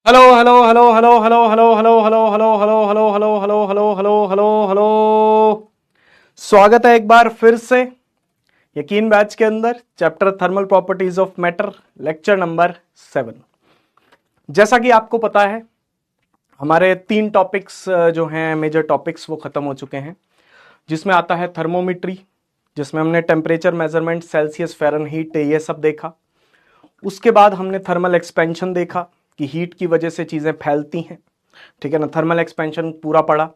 Hello hello hello hello hello hello hello hello hello hello hello hello hello hello hello hello hello. स्वागत है एक बार फिर से यकीन बैच के अंदर chapter thermal properties of matter lecture number 7। जैसा कि आपको पता है हमारे 3 टॉपिक्स जो हैं मेजर टॉपिक्स वो खत्म हो चुके हैं, जिसमें आता है थर्मोमेट्री, जिसमें हमने टेम्परेचर मेजरमेंट सेल्सियस फ़ारेनहीट ये सब देखा। उसके बाद हमने थर्मल एक्सपेंशन देखा कि हीट की वजह से चीज़ें फैलती हैं, ठीक है ना। थर्मल एक्सपेंशन पूरा पढ़ा।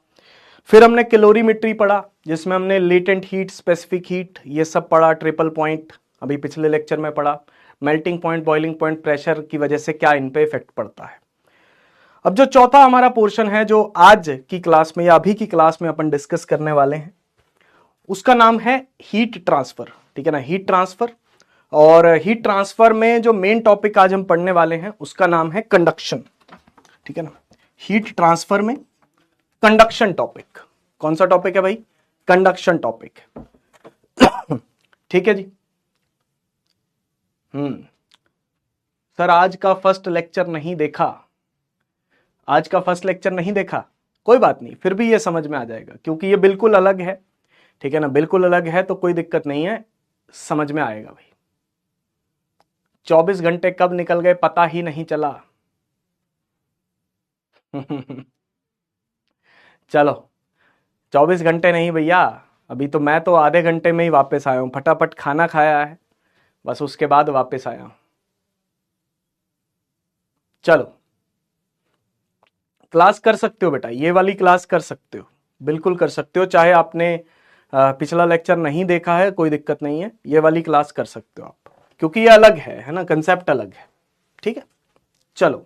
फिर हमने कैलोरीमेट्री पढ़ा, जिसमें हमने लेटेंट हीट, स्पेसिफिक हीट ये सब पढ़ा। ट्रिपल पॉइंट अभी पिछले लेक्चर में पढ़ा। Melting point, boiling point, pressure की वजह से क्या इन पे इफेक्ट पड़ता है। अब जो चौथा हमारा पोर्शन है जो आज की क्लास में या अभी की क्लास में अपन डिस्कस करने वाले हैं, उसका नाम है हीट ट्रांसफर, ठीक है ना। हीट ट्रांसफर, और हीट ट्रांसफर में जो मेन टॉपिक आज हम पढ़ने वाले हैं उसका नाम है कंडक्शन, ठीक है ना। हीट ट्रांसफर में कंडक्शन टॉपिक, कौन सा टॉपिक है भाई? कंडक्शन टॉपिक, ठीक है जी। सर आज का फर्स्ट लेक्चर नहीं देखा, आज का फर्स्ट लेक्चर नहीं देखा, कोई बात नहीं, फिर भी ये समझ में आ जाएगा क्योंकि ये बिल्कुल अलग है, ठीक है ना। बिल्कुल अलग है तो कोई दिक्कत नहीं है, समझ में आएगा भाई। 24 घंटे कब निकल गए पता ही नहीं चला। चलो 24 घंटे नहीं भैया, अभी तो मैं तो आधे घंटे में ही वापस आया हूं, फटाफट खाना खाया है बस, उसके बाद वापस आया हूं। चलो क्लास कर सकते हो बेटा, ये वाली क्लास कर सकते हो, बिल्कुल कर सकते हो। चाहे आपने पिछला लेक्चर नहीं देखा है कोई दिक्कत नहीं है, ये वाली क्लास कर सकते हो आप, क्योंकि ये अलग है ना, कंसेप्ट अलग है, ठीक है। चलो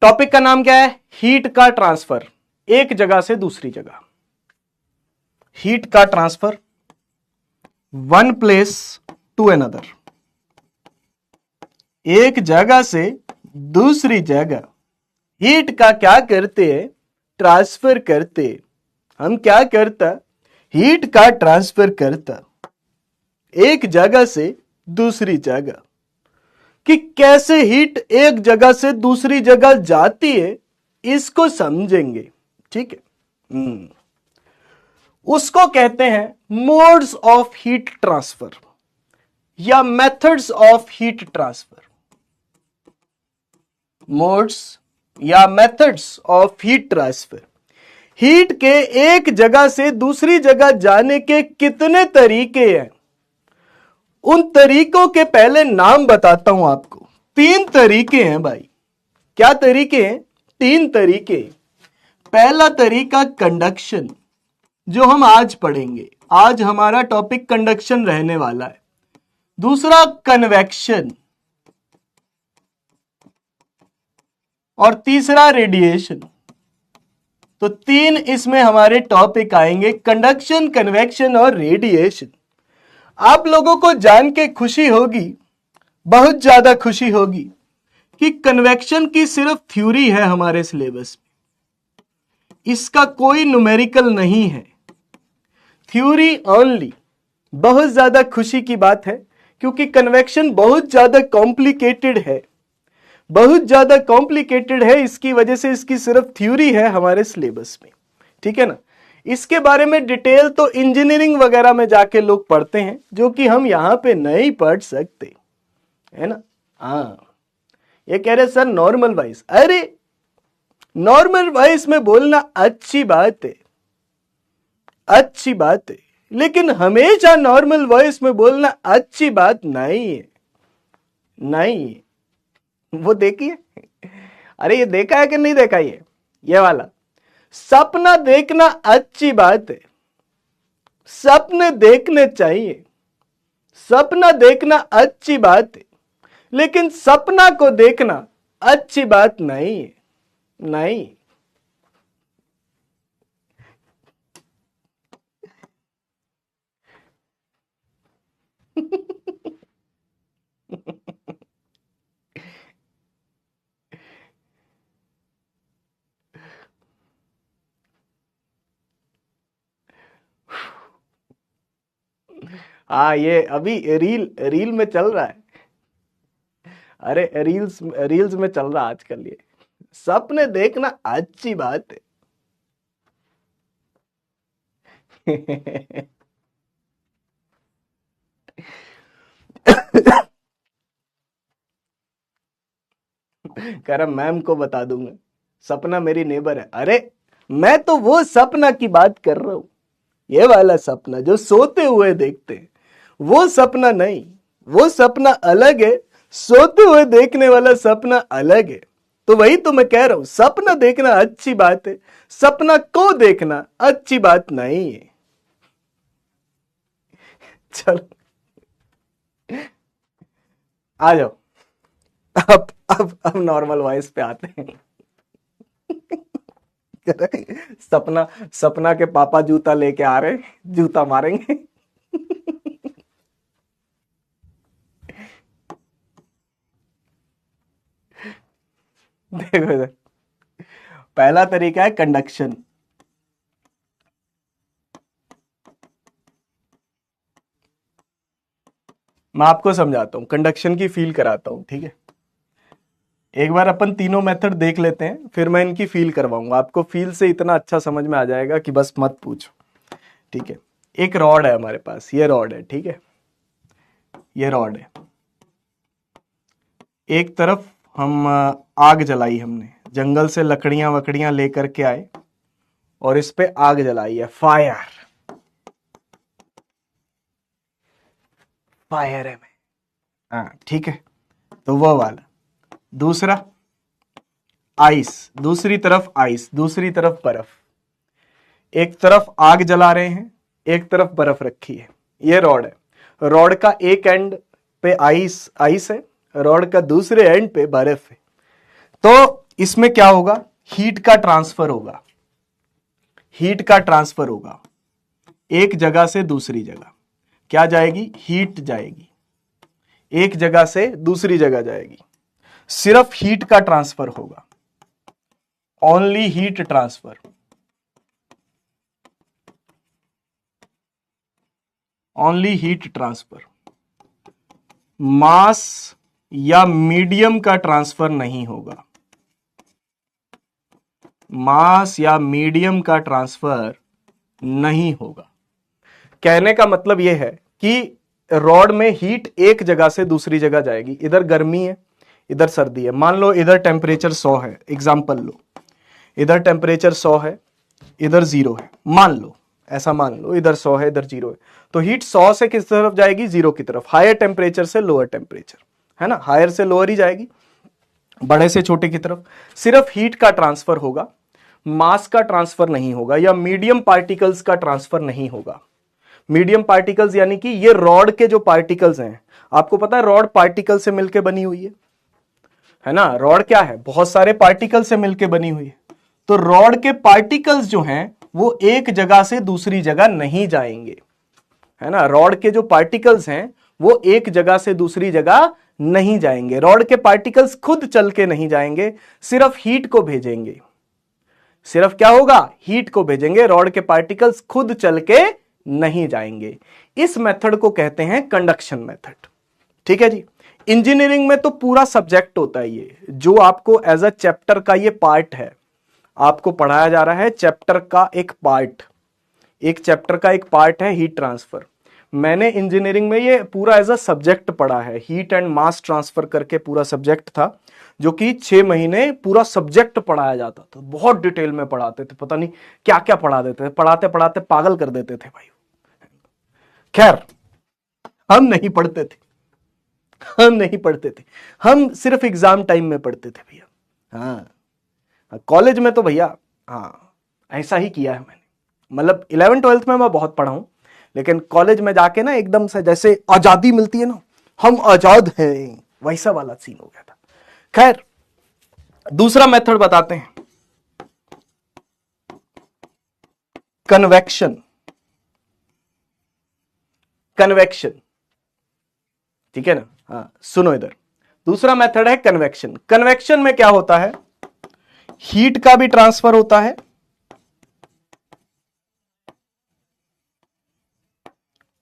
टॉपिक का नाम क्या है? हीट का ट्रांसफर एक जगह से दूसरी जगह। हीट का transfer one place to another, एक जगह से दूसरी जगह हीट का क्या करते हैं? ट्रांसफर करते। हम क्या करता? हीट का ट्रांसफर करता एक जगह से दूसरी जगह। कि कैसे हीट एक जगह से दूसरी जगह जाती है इसको समझेंगे, ठीक है। उसको कहते हैं मोड्स ऑफ हीट ट्रांसफर या methods of heat transfer. Modes या methods of heat transfer. Heat के एक जगह से दूसरी जगह जाने के कितने तरीके हैं, उन तरीकों के पहले नाम बताता हूं आपको। 3 तरीके हैं भाई। क्या तरीके हैं? 3 तरीके। पहला तरीका कंडक्शन, जो हम आज पढ़ेंगे, आज हमारा टॉपिक कंडक्शन रहने वाला है। दूसरा कन्वेक्शन, और तीसरा रेडिएशन। तो 3 इसमें हमारे टॉपिक आएंगे, कंडक्शन, कन्वेक्शन और रेडिएशन। आप लोगों को जान के खुशी होगी, बहुत ज्यादा खुशी होगी, कि कन्वेक्शन की सिर्फ थ्योरी है हमारे सिलेबस में, इसका कोई न्यूमेरिकल नहीं है, थ्योरी ओनली। बहुत ज्यादा खुशी की बात है क्योंकि कन्वेक्शन बहुत ज्यादा कॉम्प्लिकेटेड है, बहुत ज्यादा कॉम्प्लिकेटेड है, इसकी वजह से इसकी सिर्फ थ्योरी है हमारे सिलेबस में, ठीक है ना। इसके बारे में डिटेल तो इंजीनियरिंग वगैरह में जाके लोग पढ़ते हैं, जो कि हम यहां पे नहीं पढ़ सकते, है ना। हाँ, ये कह रहे सर नॉर्मल वॉइस, अरे नॉर्मल वॉइस में बोलना अच्छी बात है, अच्छी बात है, लेकिन हमेशा नॉर्मल वॉइस में बोलना अच्छी बात नहीं है, नहीं। वो देखिए, अरे ये देखा है कि नहीं देखा? ये वाला सपना देखना अच्छी बात है, सपने देखने चाहिए, सपना देखना अच्छी बात है, लेकिन सपना को देखना अच्छी बात नहीं है, नहीं। हाँ, ये अभी रील रील में चल रहा है। अरे रील्स रील्स में चल रहा आजकल ये, सपने देखना अच्छी बात है। कह रहा मैम को बता दूंगा, सपना मेरी नेबर है। अरे मैं तो वो सपना की बात कर रहा हूं, ये वाला सपना जो सोते हुए देखते हैं, वो सपना नहीं, वो सपना अलग है, सोते हुए देखने वाला सपना अलग है। तो वही तो मैं कह रहा हूं, सपना देखना अच्छी बात है, सपना को देखना अच्छी बात नहीं है। चलो आ जाओ, अब नॉर्मल वॉइस पे आते हैं। सपना सपना के पापा जूता लेके आ रहे, जूता मारेंगे। देखो इधर, पहला तरीका है कंडक्शन। मैं आपको समझाता हूं, कंडक्शन की फील कराता हूं, ठीक है। एक बार अपन तीनों मेथड देख लेते हैं, फिर मैं इनकी फील करवाऊंगा। आपको फील से इतना अच्छा समझ में आ जाएगा कि बस मत पूछो, ठीक है। एक रॉड है हमारे पास, ये रॉड है, ठीक है, ये रॉड है। एक तरफ हम आग जलाई, हमने जंगल से लकड़ियां वकड़ियां लेकर के आए और इस पे आग जलाई है, फायर, फायर है में, हाँ ठीक है। तो वो वाला। दूसरा आइस, दूसरी तरफ आइस, दूसरी तरफ बर्फ। एक तरफ आग जला रहे हैं, एक तरफ बर्फ रखी है, ये रॉड है। रॉड का एक एंड पे आइस आइस है, रॉड का दूसरे एंड पे बर्फ है। तो इसमें क्या होगा, हीट का ट्रांसफर होगा, हीट का ट्रांसफर होगा एक जगह से दूसरी जगह। क्या जाएगी, हीट जाएगी, एक जगह से दूसरी जगह जाएगी। सिर्फ हीट का ट्रांसफर होगा, only heat transfer, only heat transfer. Mass या मीडियम का ट्रांसफर नहीं होगा, मास या मीडियम का ट्रांसफर नहीं होगा। कहने का मतलब यह है कि रॉड में हीट एक जगह से दूसरी जगह जाएगी। इधर गर्मी है, इधर सर्दी है। मान लो इधर टेम्परेचर 100 है, एग्जाम्पल लो, इधर टेम्परेचर 100 है, इधर 0 है, मान लो, ऐसा मान लो इधर 100 है, इधर 0 है। तो हीट 100 से किस तरफ जाएगी, 0 की तरफ, हायर टेम्परेचर से लोअर टेम्परेचर, है ना, हायर से लोअर ही जाएगी, बड़े से छोटे की तरफ। सिर्फ हीट का ट्रांसफर होगा, मास का ट्रांसफर नहीं होगा, या मीडियम पार्टिकल्स का ट्रांसफर नहीं होगा। मीडियम पार्टिकल्स यानी कि ये रॉड के जो पार्टिकल्स हैं, आपको पता है रॉड पार्टिकल से मिलकर बनी हुई है ना। रॉड क्या है, बहुत सारे पार्टिकल से मिलकर बनी हुई है। तो रॉड के पार्टिकल्स जो हैं वो एक जगह से दूसरी जगह नहीं जाएंगे, है ना। रॉड के जो पार्टिकल्स हैं वो एक जगह से दूसरी जगह नहीं जाएंगे। रॉड के पार्टिकल्स खुद चल के नहीं जाएंगे, सिर्फ हीट को भेजेंगे। सिर्फ क्या होगा, हीट को भेजेंगे, रॉड के पार्टिकल्स खुद चल के नहीं जाएंगे। इस मेथड को कहते हैं कंडक्शन मेथड, ठीक है जी। इंजीनियरिंग में तो पूरा सब्जेक्ट होता है ये, जो आपको एज अ चैप्टर का ये पार्ट है, आपको पढ़ाया जा रहा है चैप्टर का एक पार्ट, एक चैप्टर का एक पार्ट है हीट ट्रांसफर। मैंने इंजीनियरिंग में ये पूरा एज अ सब्जेक्ट पढ़ा है, हीट एंड मास ट्रांसफर करके पूरा सब्जेक्ट था, जो कि 6 महीने पूरा सब्जेक्ट पढ़ाया जाता था। बहुत डिटेल में पढ़ाते थे, पता नहीं क्या क्या पढ़ा देते थे, पढ़ाते पढ़ाते पागल कर देते थे भाई। खैर हम नहीं पढ़ते थे, हम नहीं पढ़ते थे, हम सिर्फ एग्जाम टाइम में पढ़ते थे भैया। हाँ कॉलेज में तो भैया, हाँ ऐसा ही किया है मैंने। मतलब 11 12th में मैं बहुत पढ़ा हूं, लेकिन कॉलेज में जाके ना एकदम से जैसे आजादी मिलती है ना, हम आजाद हैं, वैसा वाला सीन हो गया था। खैर दूसरा मेथड बताते हैं, कन्वेक्शन। कन्वेक्शन, ठीक है ना, हाँ सुनो इधर, दूसरा मेथड है कन्वेक्शन। कन्वेक्शन में क्या होता है, हीट का भी ट्रांसफर होता है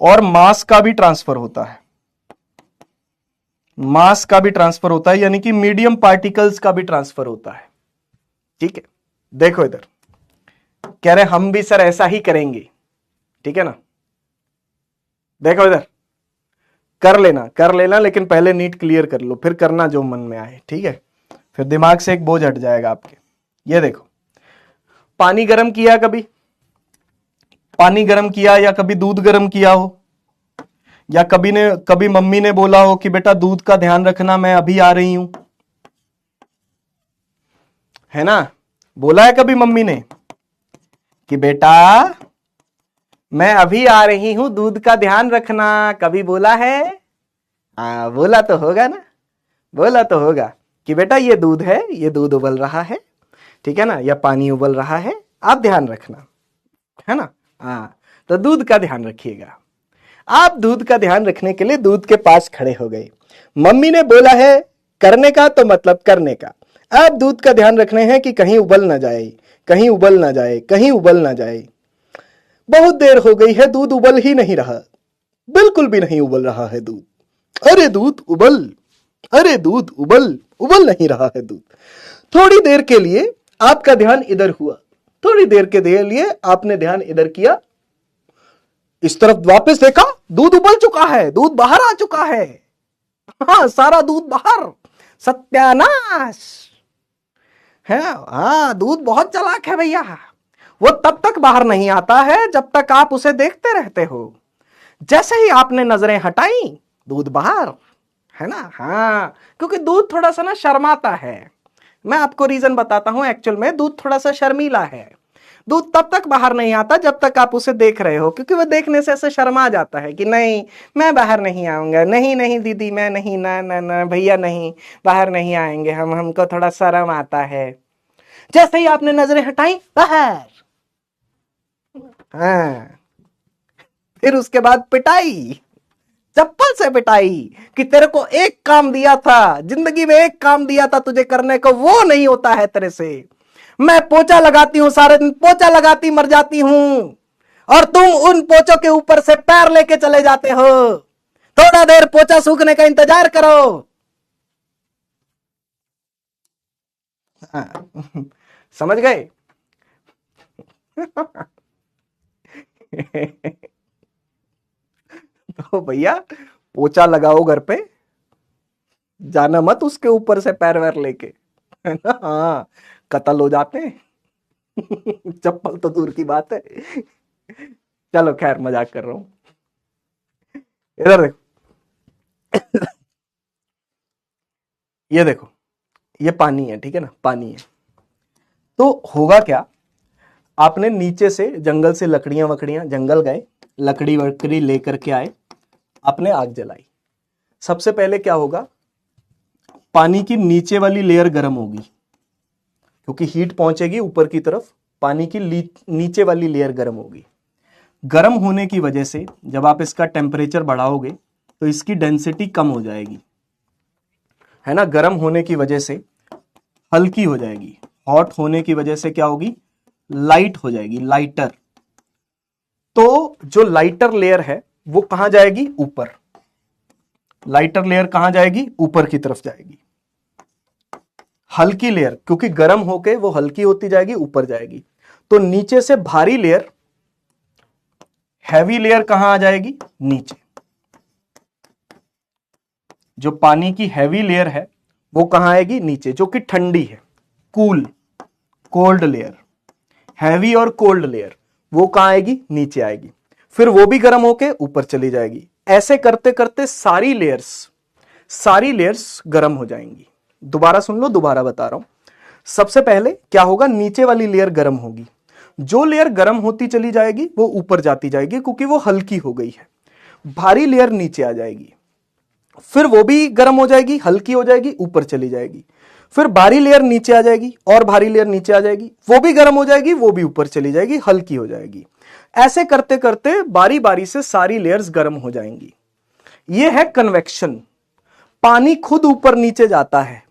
और मास का भी ट्रांसफर होता है। मास का भी ट्रांसफर होता है, यानी कि मीडियम पार्टिकल्स का भी ट्रांसफर होता है। ठीक है, देखो इधर कह रहे हम भी सर ऐसा ही करेंगे, ठीक है ना। देखो इधर कर लेना लेकिन पहले नीट क्लियर कर लो, फिर करना जो मन में आए, ठीक है, फिर दिमाग से एक बोझ हट जाएगा आपके। ये देखो, पानी गर्म किया, कभी पानी गर्म किया या कभी दूध गर्म किया हो, या कभी मम्मी ने बोला हो कि बेटा दूध का ध्यान रखना, मैं अभी आ रही हूं, है ना। बोला है कभी मम्मी ने कि बेटा मैं अभी आ रही हूं, दूध का ध्यान रखना, कभी बोला है? हाँ, बोला तो होगा ना, बोला तो होगा कि बेटा ये दूध है, ये दूध उबल रहा है, ठीक है ना, या पानी उबल रहा है, आप ध्यान रखना, है ना। हाँ, तो दूध का ध्यान रखिएगा। आप दूध का ध्यान रखने के लिए दूध के पास खड़े हो गए, मम्मी ने बोला है करने का, तो मतलब करने का। आप दूध का ध्यान रखने हैं कि कहीं उबल ना जाए, कहीं उबल ना जाए, कहीं उबल ना जाए। बहुत देर हो गई है, दूध उबल ही नहीं रहा, बिल्कुल भी नहीं उबल रहा है दूध। अरे दूध उबल, अरे दूध उबल, उबल नहीं रहा है दूध। थोड़ी देर के लिए आपका ध्यान इधर हुआ, थोड़ी देर के लिए आपने ध्यान इधर किया, इस तरफ वापस देखा, दूध उबल चुका है, दूध बाहर आ चुका है। हाँ, सारा दूध बाहर, सत्यानाश है। हाँ, दूध बहुत चालाक है भैया, वो तब तक बाहर नहीं आता है जब तक आप उसे देखते रहते हो। जैसे ही आपने नजरें हटाई, दूध बाहर, है ना। हाँ, क्योंकि दूध थोड़ा सा ना शर्माता है। मैं आपको रीजन बताता हूं, एक्चुअल में दूध थोड़ा सा शर्मीला है। दूध तब तक बाहर नहीं आता जब तक आप उसे देख रहे हो, क्योंकि वो देखने से ऐसे शर्मा जाता है कि नहीं मैं बाहर नहीं आऊंगा, नहीं नहीं दीदी मैं नहीं, ना ना ना भैया नहीं, बाहर नहीं आएंगे हम, हमको थोड़ा शर्म आता है। जैसे ही आपने नजरें हटाई, बाहर। हाँ, फिर उसके बाद पिटाई, चप्पल से पिटाई कि तेरे को एक काम दिया था जिंदगी में, एक काम दिया था तुझे करने को, वो नहीं होता है तेरे से। मैं पोछा लगाती हूं, सारे दिन पोछा लगाती मर जाती हूं, और तुम उन पोछों के ऊपर से पैर लेके चले जाते हो। थोड़ा देर पोछा सूखने का इंतजार करो। समझ गए? तो भैया पोछा लगाओ घर पे, जाना मत उसके ऊपर से पैर वैर लेके, है ना। हाँ, कत्ल हो जाते हैं। चप्पल तो दूर की बात है। चलो खैर, मजाक कर रहा हूं। इधर देखो, ये देखो, ये पानी है, ठीक है ना, पानी है। तो होगा क्या, आपने नीचे से जंगल से लकड़ियां वकड़ियां, जंगल गए, लकड़ी वकड़ी लेकर के आए, आपने आग जलाई। सबसे पहले क्या होगा, पानी की नीचे वाली लेयर गर्म होगी, क्योंकि हीट पहुंचेगी ऊपर की तरफ, पानी की नीचे वाली लेयर गर्म होगी। गर्म होने की वजह से जब आप इसका टेम्परेचर बढ़ाओगे तो इसकी डेंसिटी कम हो जाएगी, है ना। गर्म होने की वजह से हल्की हो जाएगी, हॉट होने की वजह से क्या होगी, लाइट हो जाएगी, लाइटर। तो जो लाइटर लेयर है वो कहां जाएगी, ऊपर। लाइटर लेयर कहां जाएगी, ऊपर की तरफ जाएगी। हल्की लेयर, क्योंकि गर्म होके वो हल्की होती जाएगी, ऊपर जाएगी। तो नीचे से भारी लेयर, हैवी लेयर कहां आ जाएगी, नीचे। जो पानी की हैवी लेयर है वो कहां आएगी, नीचे, जो कि ठंडी है, कूल, कोल्ड लेयर। हैवी और कोल्ड लेयर वो कहां आएगी, नीचे आएगी। फिर वो भी गर्म होके ऊपर चली जाएगी। ऐसे करते करते सारी लेयर्स गर्म हो जाएंगी। दोबारा सुन लो, दोबारा बता रहा हूं। सबसे पहले क्या होगा, नीचे वाली लेयर गर्म होगी। जो लेयर गर्म होती चली जाएगी वो ऊपर जाती जाएगी, क्योंकि वो हल्की हो गई है। भारी लेयर नीचे आ जाएगी, फिर वो भी गर्म हो जाएगी, हल्की हो जाएगी, ऊपर चली जाएगी। फिर भारी लेयर नीचे आ जाएगी, और भारी लेयर नीचे आ जाएगी, वो भी गर्म हो जाएगी, वो भी ऊपर चली जाएगी, हल्की हो जाएगी। ऐसे करते करते बारी बारी से सारी लेयर्स गर्म हो जाएंगी। ये है कन्वेक्शन। पानी खुद ऊपर नीचे जाता है,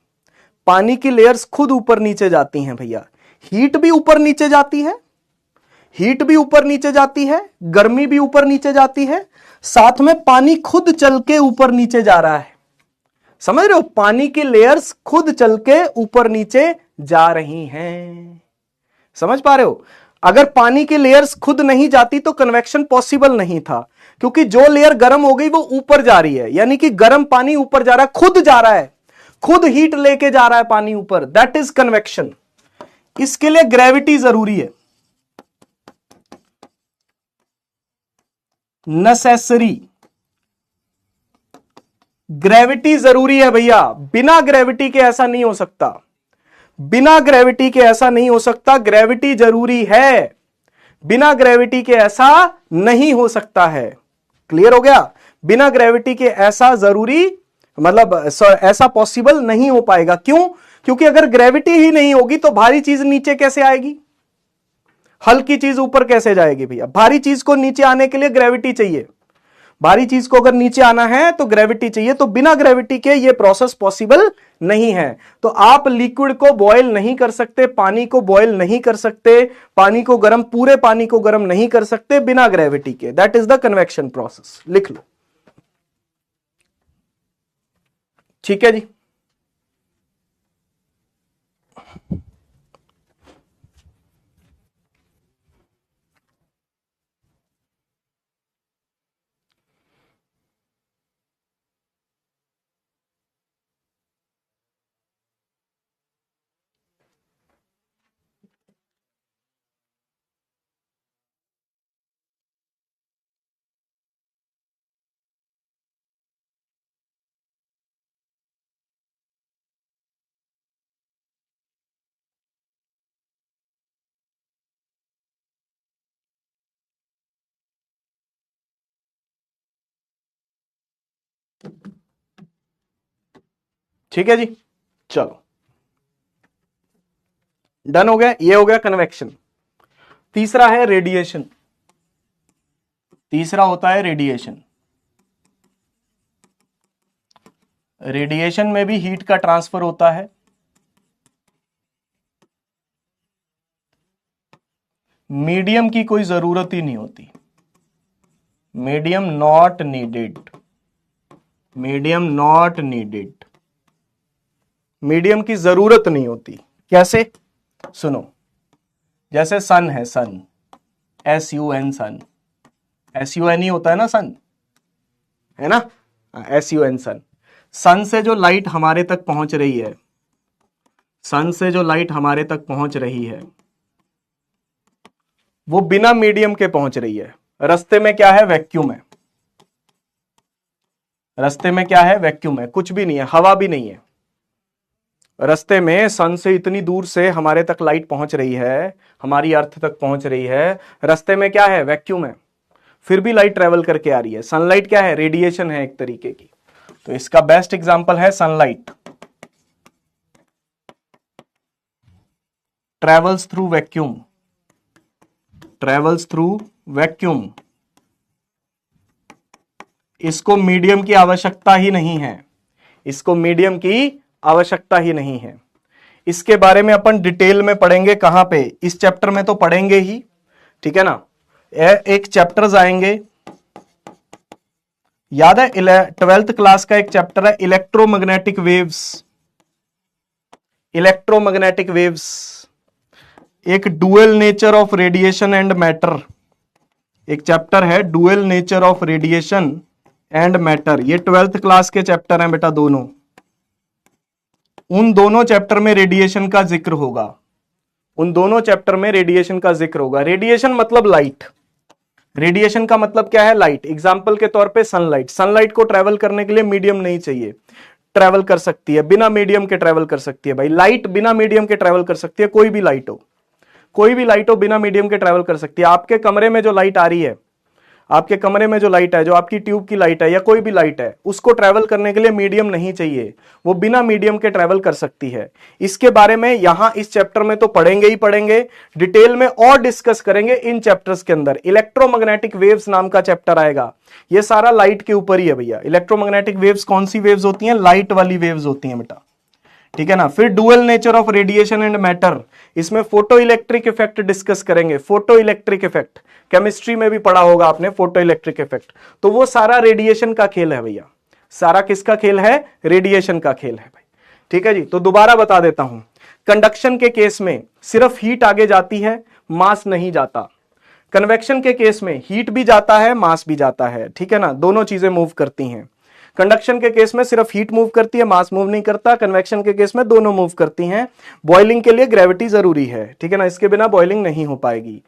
पानी की लेयर्स खुद ऊपर नीचे जाती हैं भैया। हीट भी ऊपर नीचे जाती है, हीट भी ऊपर नीचे जाती है, गर्मी भी ऊपर नीचे जाती है, साथ में पानी खुद चल के ऊपर नीचे जा रहा है। समझ रहे हो, पानी की लेयर्स खुद चल के ऊपर नीचे जा रही हैं। समझ पा रहे हो, अगर पानी की लेयर्स खुद नहीं जाती तो कन्वेक्शन पॉसिबल नहीं था, क्योंकि जो लेयर गर्म हो गई वो ऊपर जा रही है, यानी कि गर्म पानी ऊपर जा रहा है, खुद जा रहा है, खुद हीट लेके जा रहा है पानी ऊपर, दैट इज कन्वेक्शन। इसके लिए ग्रेविटी जरूरी है, नेसेसरी, ग्रेविटी जरूरी है भैया, बिना ग्रेविटी के ऐसा नहीं हो सकता, बिना ग्रेविटी के ऐसा नहीं हो सकता, ग्रेविटी जरूरी है, बिना ग्रेविटी के ऐसा नहीं हो सकता है। क्लियर हो गया, बिना ग्रेविटी के ऐसा जरूरी, मतलब ऐसा पॉसिबल नहीं हो पाएगा। क्यों? क्योंकि अगर ग्रेविटी ही नहीं होगी तो भारी चीज नीचे कैसे आएगी, हल्की चीज ऊपर कैसे जाएगी भैया? भारी चीज को नीचे आने के लिए ग्रेविटी चाहिए, भारी चीज को अगर नीचे आना है तो ग्रेविटी चाहिए, तो बिना ग्रेविटी के ये प्रोसेस पॉसिबल नहीं है। तो आप लिक्विड को बॉयल नहीं कर सकते, पानी को बॉयल नहीं कर सकते, पानी को गर्म, पूरे पानी को गर्म नहीं कर सकते बिना ग्रेविटी के, that is the convection process. लिख लो, ठीक है जी। ठीक है जी, चलो डन हो गया, ये हो गया कन्वेक्शन। तीसरा है रेडिएशन, तीसरा होता है रेडिएशन। रेडिएशन में भी हीट का ट्रांसफर होता है, मीडियम की कोई जरूरत ही नहीं होती, medium not needed, medium not needed, medium की जरूरत नहीं होती। कैसे? सुनो, जैसे सन है, सन, SUN, सन, SUN ही होता है ना सन, है ना, SUN सन। सन से जो लाइट हमारे तक पहुंच रही है, सन से जो लाइट हमारे तक पहुंच रही है वो बिना मीडियम के पहुंच रही है। रास्ते में क्या है? वैक्यूम है, रास्ते में क्या है? वैक्यूम है, कुछ भी नहीं है, हवा भी नहीं है। रास्ते में सन से इतनी दूर से हमारे तक लाइट पहुंच रही है, हमारी अर्थ तक पहुंच रही है, रास्ते में क्या है? वैक्यूम है, फिर भी लाइट ट्रेवल करके आ रही है। सनलाइट क्या है? रेडिएशन है एक तरीके की। तो इसका बेस्ट एग्जांपल है sunlight, travels through vacuum, travels through vacuum. इसको मीडियम की आवश्यकता ही नहीं है, इसको मीडियम की आवश्यकता ही नहीं है। इसके बारे में अपन डिटेल में पढ़ेंगे, कहां पे? इस चैप्टर में तो पढ़ेंगे ही, ठीक है ना। एक चैप्टर्स आएंगे, याद है 12th क्लास का एक चैप्टर है इलेक्ट्रोमैग्नेटिक वेव्स, इलेक्ट्रोमैग्नेटिक वेव्स, एक dual nature of radiation and matter, एक चैप्टर है dual nature of radiation and matter. ये 12th क्लास के चैप्टर हैं बेटा दोनों, उन दोनों चैप्टर में रेडिएशन का जिक्र होगा, उन दोनों चैप्टर में रेडिएशन का जिक्र होगा। रेडिएशन मतलब लाइट, रेडिएशन का मतलब क्या है? लाइट। एग्जाम्पल के तौर पे सनलाइट, सनलाइट को ट्रेवल करने के लिए मीडियम नहीं चाहिए, ट्रेवल कर सकती है, बिना मीडियम के ट्रेवल कर सकती है। भाई लाइट बिना मीडियम के ट्रेवल कर सकती है, कोई भी लाइट हो, कोई भी लाइट हो बिना मीडियम के ट्रेवल कर सकती है। आपके कमरे में जो लाइट आ रही है, आपके कमरे में जो लाइट है, जो आपकी ट्यूब की लाइट है या कोई भी लाइट है, उसको ट्रैवल करने के लिए मीडियम नहीं चाहिए, वो बिना मीडियम के ट्रैवल कर सकती है। इसके बारे में यहां इस चैप्टर में तो पढ़ेंगे ही पढ़ेंगे, डिटेल में और डिस्कस करेंगे इन चैप्टर्स के अंदर। इलेक्ट्रोमैग्नेटिक वेव्स नाम का चैप्टर आएगा, ये सारा लाइट के ऊपर ही है भैया। इलेक्ट्रोमैग्नेटिक वेव्स कौन सी वेव्स होती हैं? लाइट वाली वेव्स होती हैं बेटा, ठीक है ना। फिर dual nature of radiation and matter, इसमें फोटो इलेक्ट्रिक इफेक्ट डिस्कस करेंगे। फोटो इलेक्ट्रिक इफेक्ट केमिस्ट्री में भी पढ़ा होगा आपने, फोटो इलेक्ट्रिक इफेक्ट। तो वो सारा रेडिएशन का खेल है भैया, सारा किसका खेल है? रेडिएशन का खेल है भाई। ठीक है जी, तो दोबारा बता देता हूं, कंडक्शन के केस में सिर्फ हीट आगे जाती है, मास नहीं जाता। कन्वेक्शन के केस में हीट भी जाता है, मास भी जाता है, ठीक है ना, दोनों चीजें मूव करती हैं। कंडक्शन के केस में सिर्फ हीट मूव करती है, मास मूव नहीं करता। कन्वेक्शन के केस में दोनों मूव करती हैं। बॉइलिंग के लिए ग्रेविटी जरूरी है, ठीक है ना, इसके बिना बॉइलिंग नहीं हो पाएगी।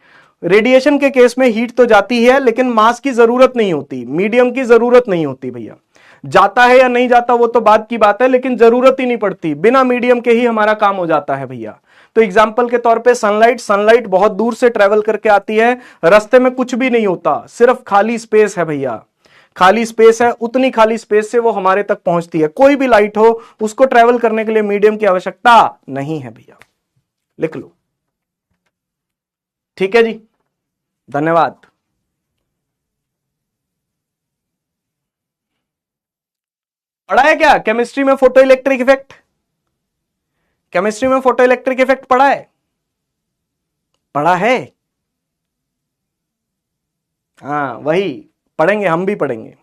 रेडिएशन के केस में हीट तो जाती है लेकिन मास की जरूरत नहीं होती, मीडियम की जरूरत नहीं होती भैया। जाता है या नहीं जाता वो तो बाद की बात है, लेकिन जरूरत ही नहीं पड़ती, बिना मीडियम के ही हमारा काम हो जाता है भैया। तो एग्जाम्पल के तौर पे सनलाइट बहुत दूर से ट्रेवल करके आती है, रास्ते में कुछ भी नहीं होता, सिर्फ खाली स्पेस है भैया, खाली स्पेस है, उतनी खाली स्पेस से वो हमारे तक पहुंचती है। कोई भी लाइट हो उसको ट्रेवल करने के लिए मीडियम की आवश्यकता नहीं है भैया, लिख लो। ठीक है जी, धन्यवाद। पढ़ा है क्या केमिस्ट्री में फोटो इलेक्ट्रिक इफेक्ट? केमिस्ट्री में फोटो इलेक्ट्रिक इफेक्ट पढ़ा है? पढ़ा है? हाँ वही पढ़ेंगे, हम भी पढ़ेंगे।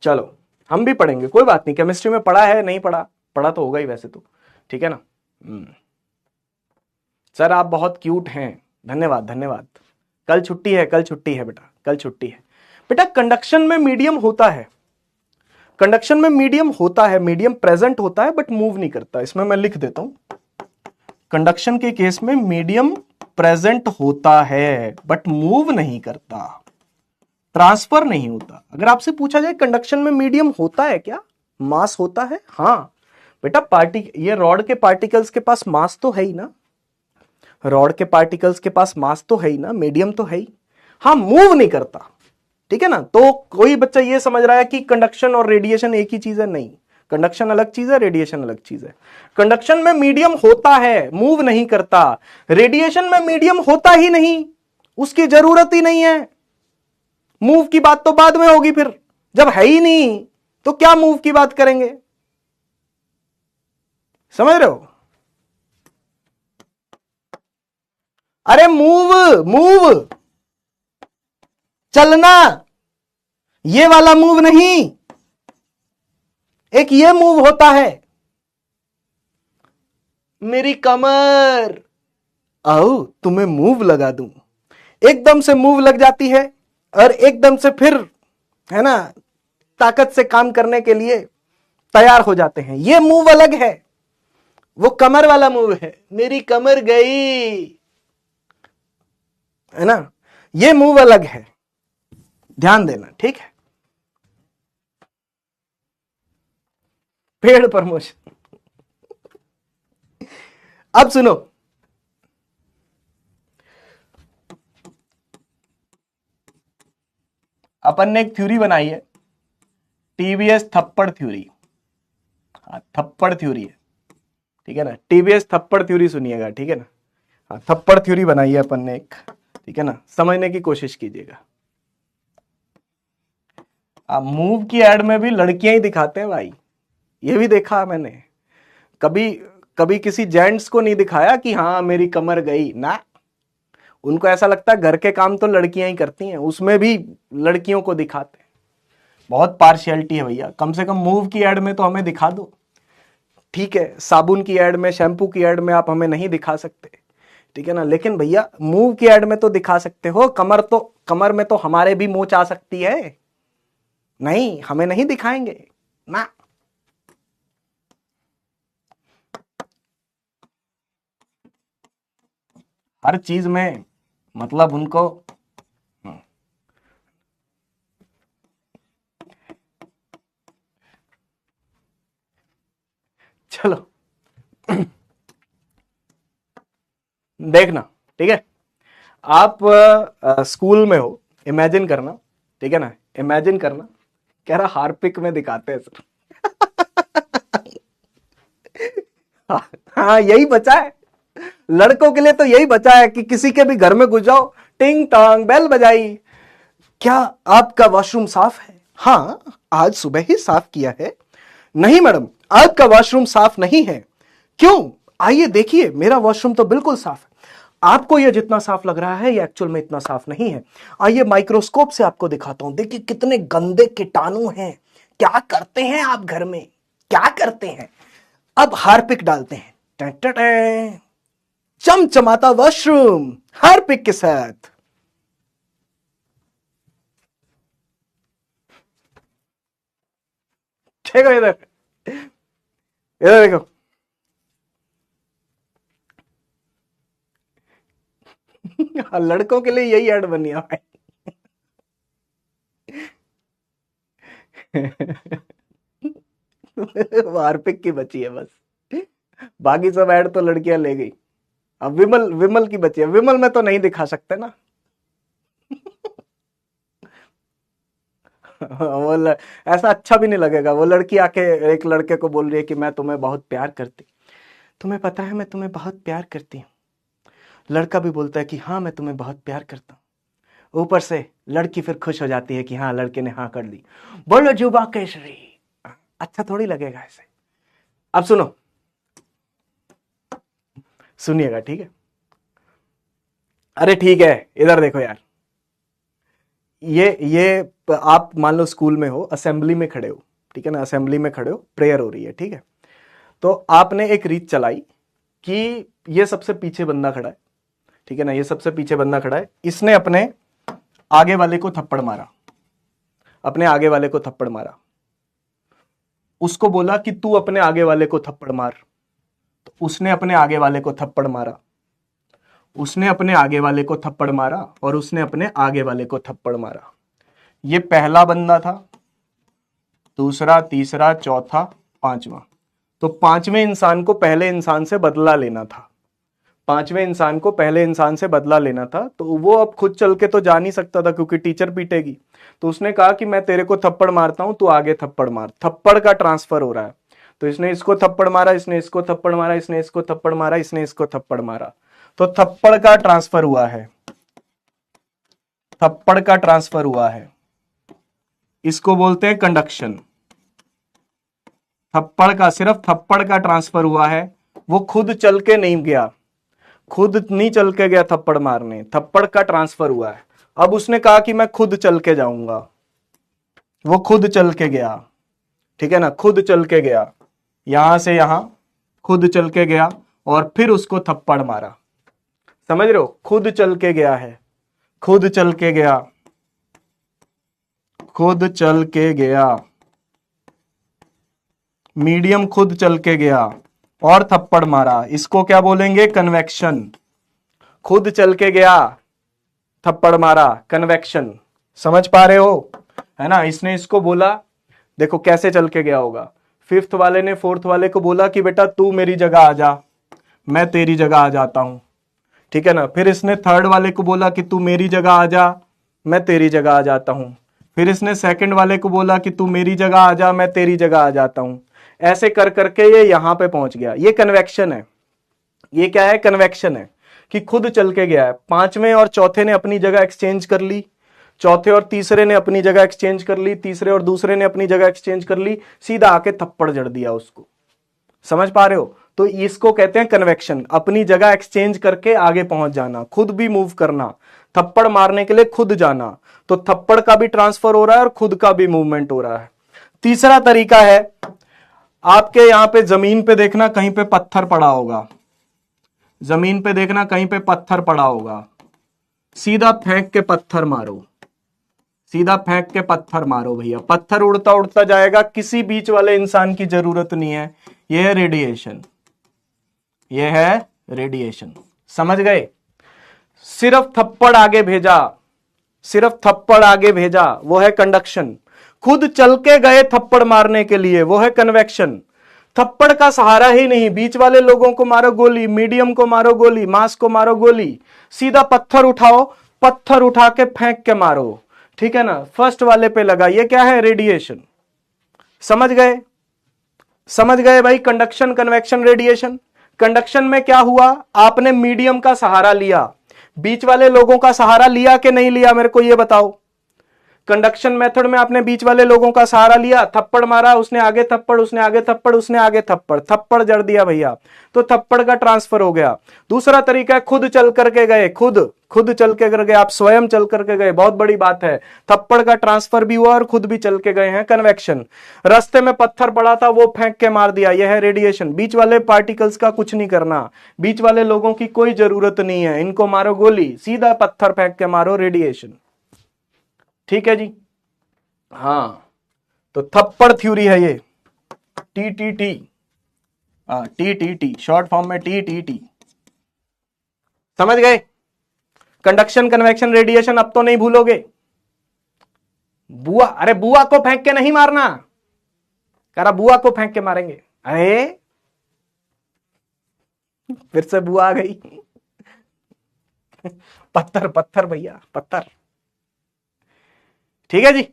चलो हम भी पढ़ेंगे, कोई बात नहीं। केमिस्ट्री में पढ़ा है, नहीं पढ़ा, पढ़ा तो होगा ही वैसे तो, ठीक है ना। सर आप बहुत क्यूट हैं, धन्यवाद धन्यवाद। कल छुट्टी है, कल छुट्टी है बेटा, कल छुट्टी है बेटा। कंडक्शन में मीडियम होता है, कंडक्शन में मीडियम होता है, मीडियम प्रेजेंट होता है बट मूव नहीं करता। इसमें मैं लिख देता हूं, कंडक्शन के केस में मीडियम प्रेजेंट होता है बट मूव नहीं करता, ट्रांसफर नहीं होता। अगर आपसे पूछा जाए कंडक्शन में मीडियम होता है क्या, मास होता है? हाँ बेटा, ये रॉड के पार्टिकल्स के पास मास तो है ही ना, रॉड के पार्टिकल्स के पास मास तो है ही ना, मीडियम तो है ही। हाँ मूव नहीं करता, ठीक है ना। तो कोई बच्चा ये समझ रहा है कि कंडक्शन और रेडिएशन एक ही चीज है, नहीं, कंडक्शन अलग चीज है, रेडिएशन अलग चीज है। कंडक्शन में मीडियम होता है, मूव नहीं करता। रेडिएशन में मीडियम होता ही नहीं, उसकी जरूरत ही नहीं है। मूव की बात तो बाद में होगी, फिर जब है ही नहीं तो क्या मूव की बात करेंगे, समझ रहे हो? अरे मूव, मूव चलना, ये वाला मूव नहीं, एक ये मूव होता है। मेरी कमर, आओ तुम्हें मूव लगा दूं। एकदम से मूव लग जाती है और एकदम से फिर, है ना, ताकत से काम करने के लिए तैयार हो जाते हैं। ये मूव अलग है, वो कमर वाला मूव है, मेरी कमर गई, है ना, ये मूव अलग है, ध्यान देना, ठीक है। Paid promotion. अब सुनो, अपन ने एक थ्योरी बनाई है, टीवीएस थप्पड़ थ्योरी। हाँ थप्पड़ थ्योरी है, ठीक है ना, टीवीएस थप्पड़ थ्योरी सुनिएगा, ठीक है ना। हाँ थप्पड़ थ्योरी बनाई है अपन ने एक, ठीक है ना, समझने की कोशिश कीजिएगा। मूव की एड में भी लड़कियां ही दिखाते हैं भाई, ये भी देखा मैंने। कभी कभी किसी जेंट्स को नहीं दिखाया कि हाँ मेरी कमर गई ना, उनको ऐसा लगता है घर के काम तो लड़कियां ही करती हैं, उसमें भी लड़कियों को दिखाते हैं। बहुत पार्शियलिटी है भैया, कम से कम मूव की एड में तो हमें दिखा दो, ठीक है। साबुन की एड में, शैम्पू की एड में आप हमें नहीं दिखा सकते, ठीक है ना, लेकिन भैया मूव की एड में तो दिखा सकते हो। कमर में तो हमारे भी मोच आ सकती है, नहीं हमें नहीं दिखाएंगे ना। हर चीज में मतलब उनको चलो देखना, ठीक है। आप स्कूल में हो, इमेजिन करना, ठीक है ना, इमेजिन करना, कह रहा हार्पिक में दिखाते हैं सर। हाँ यही बचा है लड़कों के लिए, तो यही बचा है कि किसी के भी घर में घुस जाओ, टिंग टोंग बेल बजाई, क्या आपका वॉशरूम साफ है? हाँ आज सुबह ही साफ किया है। नहीं मैडम, आपका वॉशरूम साफ नहीं है। क्यों? आइए देखिए, मेरा वॉशरूम तो बिल्कुल साफ है। आपको यह जितना साफ लग रहा है ये एक्चुअल में इतना साफ नहीं है। आइए माइक्रोस्कोप से आपको दिखाता हूं। देखिए कितने गंदे कीटाणु हैं। क्या करते हैं आप घर में, क्या करते हैं? अब हार्पिक डालते हैं, टं टं टं। चमचमाता वॉशरूम हार्पिक के साथ। देखो इधर, इधर देखो। लड़कों के लिए यही ऐड बनी है। हार्पिक की बची है बस, बाकी सब ऐड तो लड़कियां ले गई। अब विमल, विमल की बची है। विमल में तो नहीं दिखा सकते ना। ऐसा अच्छा भी नहीं लगेगा। वो लड़की आके एक लड़के को बोल रही है कि मैं तुम्हें बहुत प्यार करती, तुम्हें पता है मैं तुम्हें बहुत प्यार करती हूँ। लड़का भी बोलता है कि हाँ मैं तुम्हें बहुत प्यार करता हूँ। ऊपर से लड़की फिर खुश हो जाती है कि हाँ लड़के ने हाँ कर दी। बोलो जुबा केसरी। अच्छा थोड़ी लगेगा ऐसे। अब सुनो, सुनिएगा, ठीक है? अरे ठीक है, इधर देखो यार। ये आप मान लो स्कूल में हो, असेंबली में खड़े हो, ठीक है ना? असेंबली में खड़े हो, प्रेयर हो रही है, ठीक है? तो आपने एक रीत चलाई कि ये सबसे पीछे बंदा खड़ा है, ठीक है ना? ये सबसे पीछे बंदा खड़ा है, इसने अपने आगे वाले को थप्पड़ मारा, अपने आगे वाले को थप्पड़ मारा। उसको बोला कि तू अपने आगे वाले को थप्पड़ मार। तो उसने अपने आगे वाले को थप्पड़ मारा, उसने अपने आगे वाले को थप्पड़ मारा और उसने अपने आगे वाले को थप्पड़ मारा। ये पहला बंदा था, दूसरा, तीसरा, चौथा, पांचवा। तो पांचवें इंसान को पहले इंसान से बदला लेना था। पांचवें इंसान को पहले इंसान से बदला लेना था। तो वो अब खुद चल के तो जा नहीं सकता था क्योंकि टीचर पीटेगी। तो उसने कहा कि मैं तेरे को थप्पड़ मारता हूं, तू आगे थप्पड़ मार। थप्पड़ का ट्रांसफर हो रहा है। तो इसने इसको थप्पड़ मारा, इसने इसको थप्पड़ मारा, इसने इसको थप्पड़ मारा, इसने इसको थप्पड़ मारा। तो थप्पड़ का ट्रांसफर हुआ है, थप्पड़ का ट्रांसफर हुआ है। इसको बोलते हैं कंडक्शन। थप्पड़ का, सिर्फ थप्पड़ का ट्रांसफर हुआ है। वो खुद चल के नहीं गया, खुद नहीं चल के गया थप्पड़ मारने, थप्पड़ का ट्रांसफर हुआ है। अब उसने कहा कि मैं खुद चल के जाऊंगा। वो खुद चल के गया, ठीक है ना? खुद चल के गया, यहां से यहां खुद चल के गया और फिर उसको थप्पड़ मारा। समझ रहे हो? खुद चल के गया है, खुद चल के गया, खुद चल के गया, मीडियम खुद चल के गया और थप्पड़ मारा। इसको क्या बोलेंगे? कन्वेक्शन। खुद चल के गया, थप्पड़ मारा, कन्वेक्शन। समझ पा रहे हो, है ना? इसने इसको बोला, देखो कैसे चल के गया होगा। फिफ्थ वाले ने फोर्थ वाले को बोला कि बेटा तू मेरी जगह आ जा, मैं तेरी जगह आ जाता हूं, ठीक है ना? फिर इसने थर्ड वाले को बोला कि तू मेरी जगह आ जा, मैं तेरी जगह आ जाता हूं। फिर इसने सेकंड वाले को बोला कि तू मेरी जगह आ जा, मैं तेरी जगह आ जाता हूं। ऐसे कर करके ये यहां पे पहुंच गया। ये कन्वेक्शन है। ये क्या है? कन्वेक्शन है कि खुद चल के गया है। पांचवें और चौथे ने अपनी जगह एक्सचेंज कर ली, चौथे और तीसरे ने अपनी जगह एक्सचेंज कर ली, तीसरे और दूसरे ने अपनी जगह एक्सचेंज कर ली, सीधा आके थप्पड़ जड़ दिया उसको। समझ पा रहे हो? तो इसको कहते हैं कन्वेक्शन। अपनी जगह एक्सचेंज करके आगे पहुंच जाना, खुद भी मूव करना, थप्पड़ मारने के लिए खुद जाना। तो थप्पड़ का भी ट्रांसफर हो रहा है और खुद का भी मूवमेंट हो रहा है। तीसरा तरीका है, आपके यहां पे जमीन पे देखना कहीं पे पत्थर पड़ा होगा, जमीन पे देखना कहीं पे पत्थर पड़ा होगा, सीधा फेंक के पत्थर मारो, सीधा फेंक के पत्थर मारो भैया। पत्थर उड़ता उड़ता जाएगा, किसी बीच वाले इंसान की जरूरत नहीं है। यह है रेडिएशन, यह है रेडिएशन। समझ गए? सिर्फ थप्पड़ आगे भेजा, सिर्फ थप्पड़ आगे भेजा, वो है कंडक्शन। खुद चल के गए थप्पड़ मारने के लिए, वो है कन्वेक्शन। थप्पड़ का सहारा ही नहीं, बीच वाले लोगों को मारो गोली, मीडियम को मारो गोली, मास को मारो गोली, सीधा पत्थर उठाओ, पत्थर उठा के फेंक के मारो, ठीक है ना? फर्स्ट वाले पे लगा, ये क्या है? रेडिएशन। समझ गए? समझ गए भाई? Conduction, convection, radiation. कंडक्शन में क्या हुआ? आपने मीडियम का सहारा लिया, बीच वाले लोगों का सहारा लिया कि नहीं लिया? मेरे को ये बताओ। कंडक्शन मेथड में आपने बीच वाले लोगों का सहारा लिया, थप्पड़ मारा, उसने आगे थप्पड़, उसने आगे थप्पड़, उसने आगे थप्पड़, थप्पड़ जड़ दिया भैया, तो थप्पड़ का ट्रांसफर हो गया। दूसरा तरीका है खुद चल करके गए, खुद चल के गए, आप स्वयं चल करके गए, बहुत बड़ी बात है, थप्पड़ का ट्रांसफर भी हुआ और खुद भी चल के गए हैं, कन्वेक्शन। रास्ते में पत्थर पड़ा था, वो फेंक के मार दिया, यह है रेडिएशन। बीच वाले पार्टिकल्स का कुछ नहीं करना, बीच वाले लोगों की कोई जरूरत नहीं है, इनको मारो गोली, सीधा पत्थर फेंक के मारो, रेडिएशन। ठीक है जी। हाँ, तो थप्पड़ थ्योरी है ये, टीटीटी, टीटीटी शॉर्ट फॉर्म में, टीटीटी। समझ गए? कंडक्शन, कन्वेक्शन, रेडिएशन अब तो नहीं भूलोगे। बुआ, अरे बुआ को फेंक के नहीं मारना, कह रहा बुआ को फेंक के मारेंगे। अरे फिर से बुआ आ गई। पत्थर पत्थर भैया, पत्थर। ठीक है जी।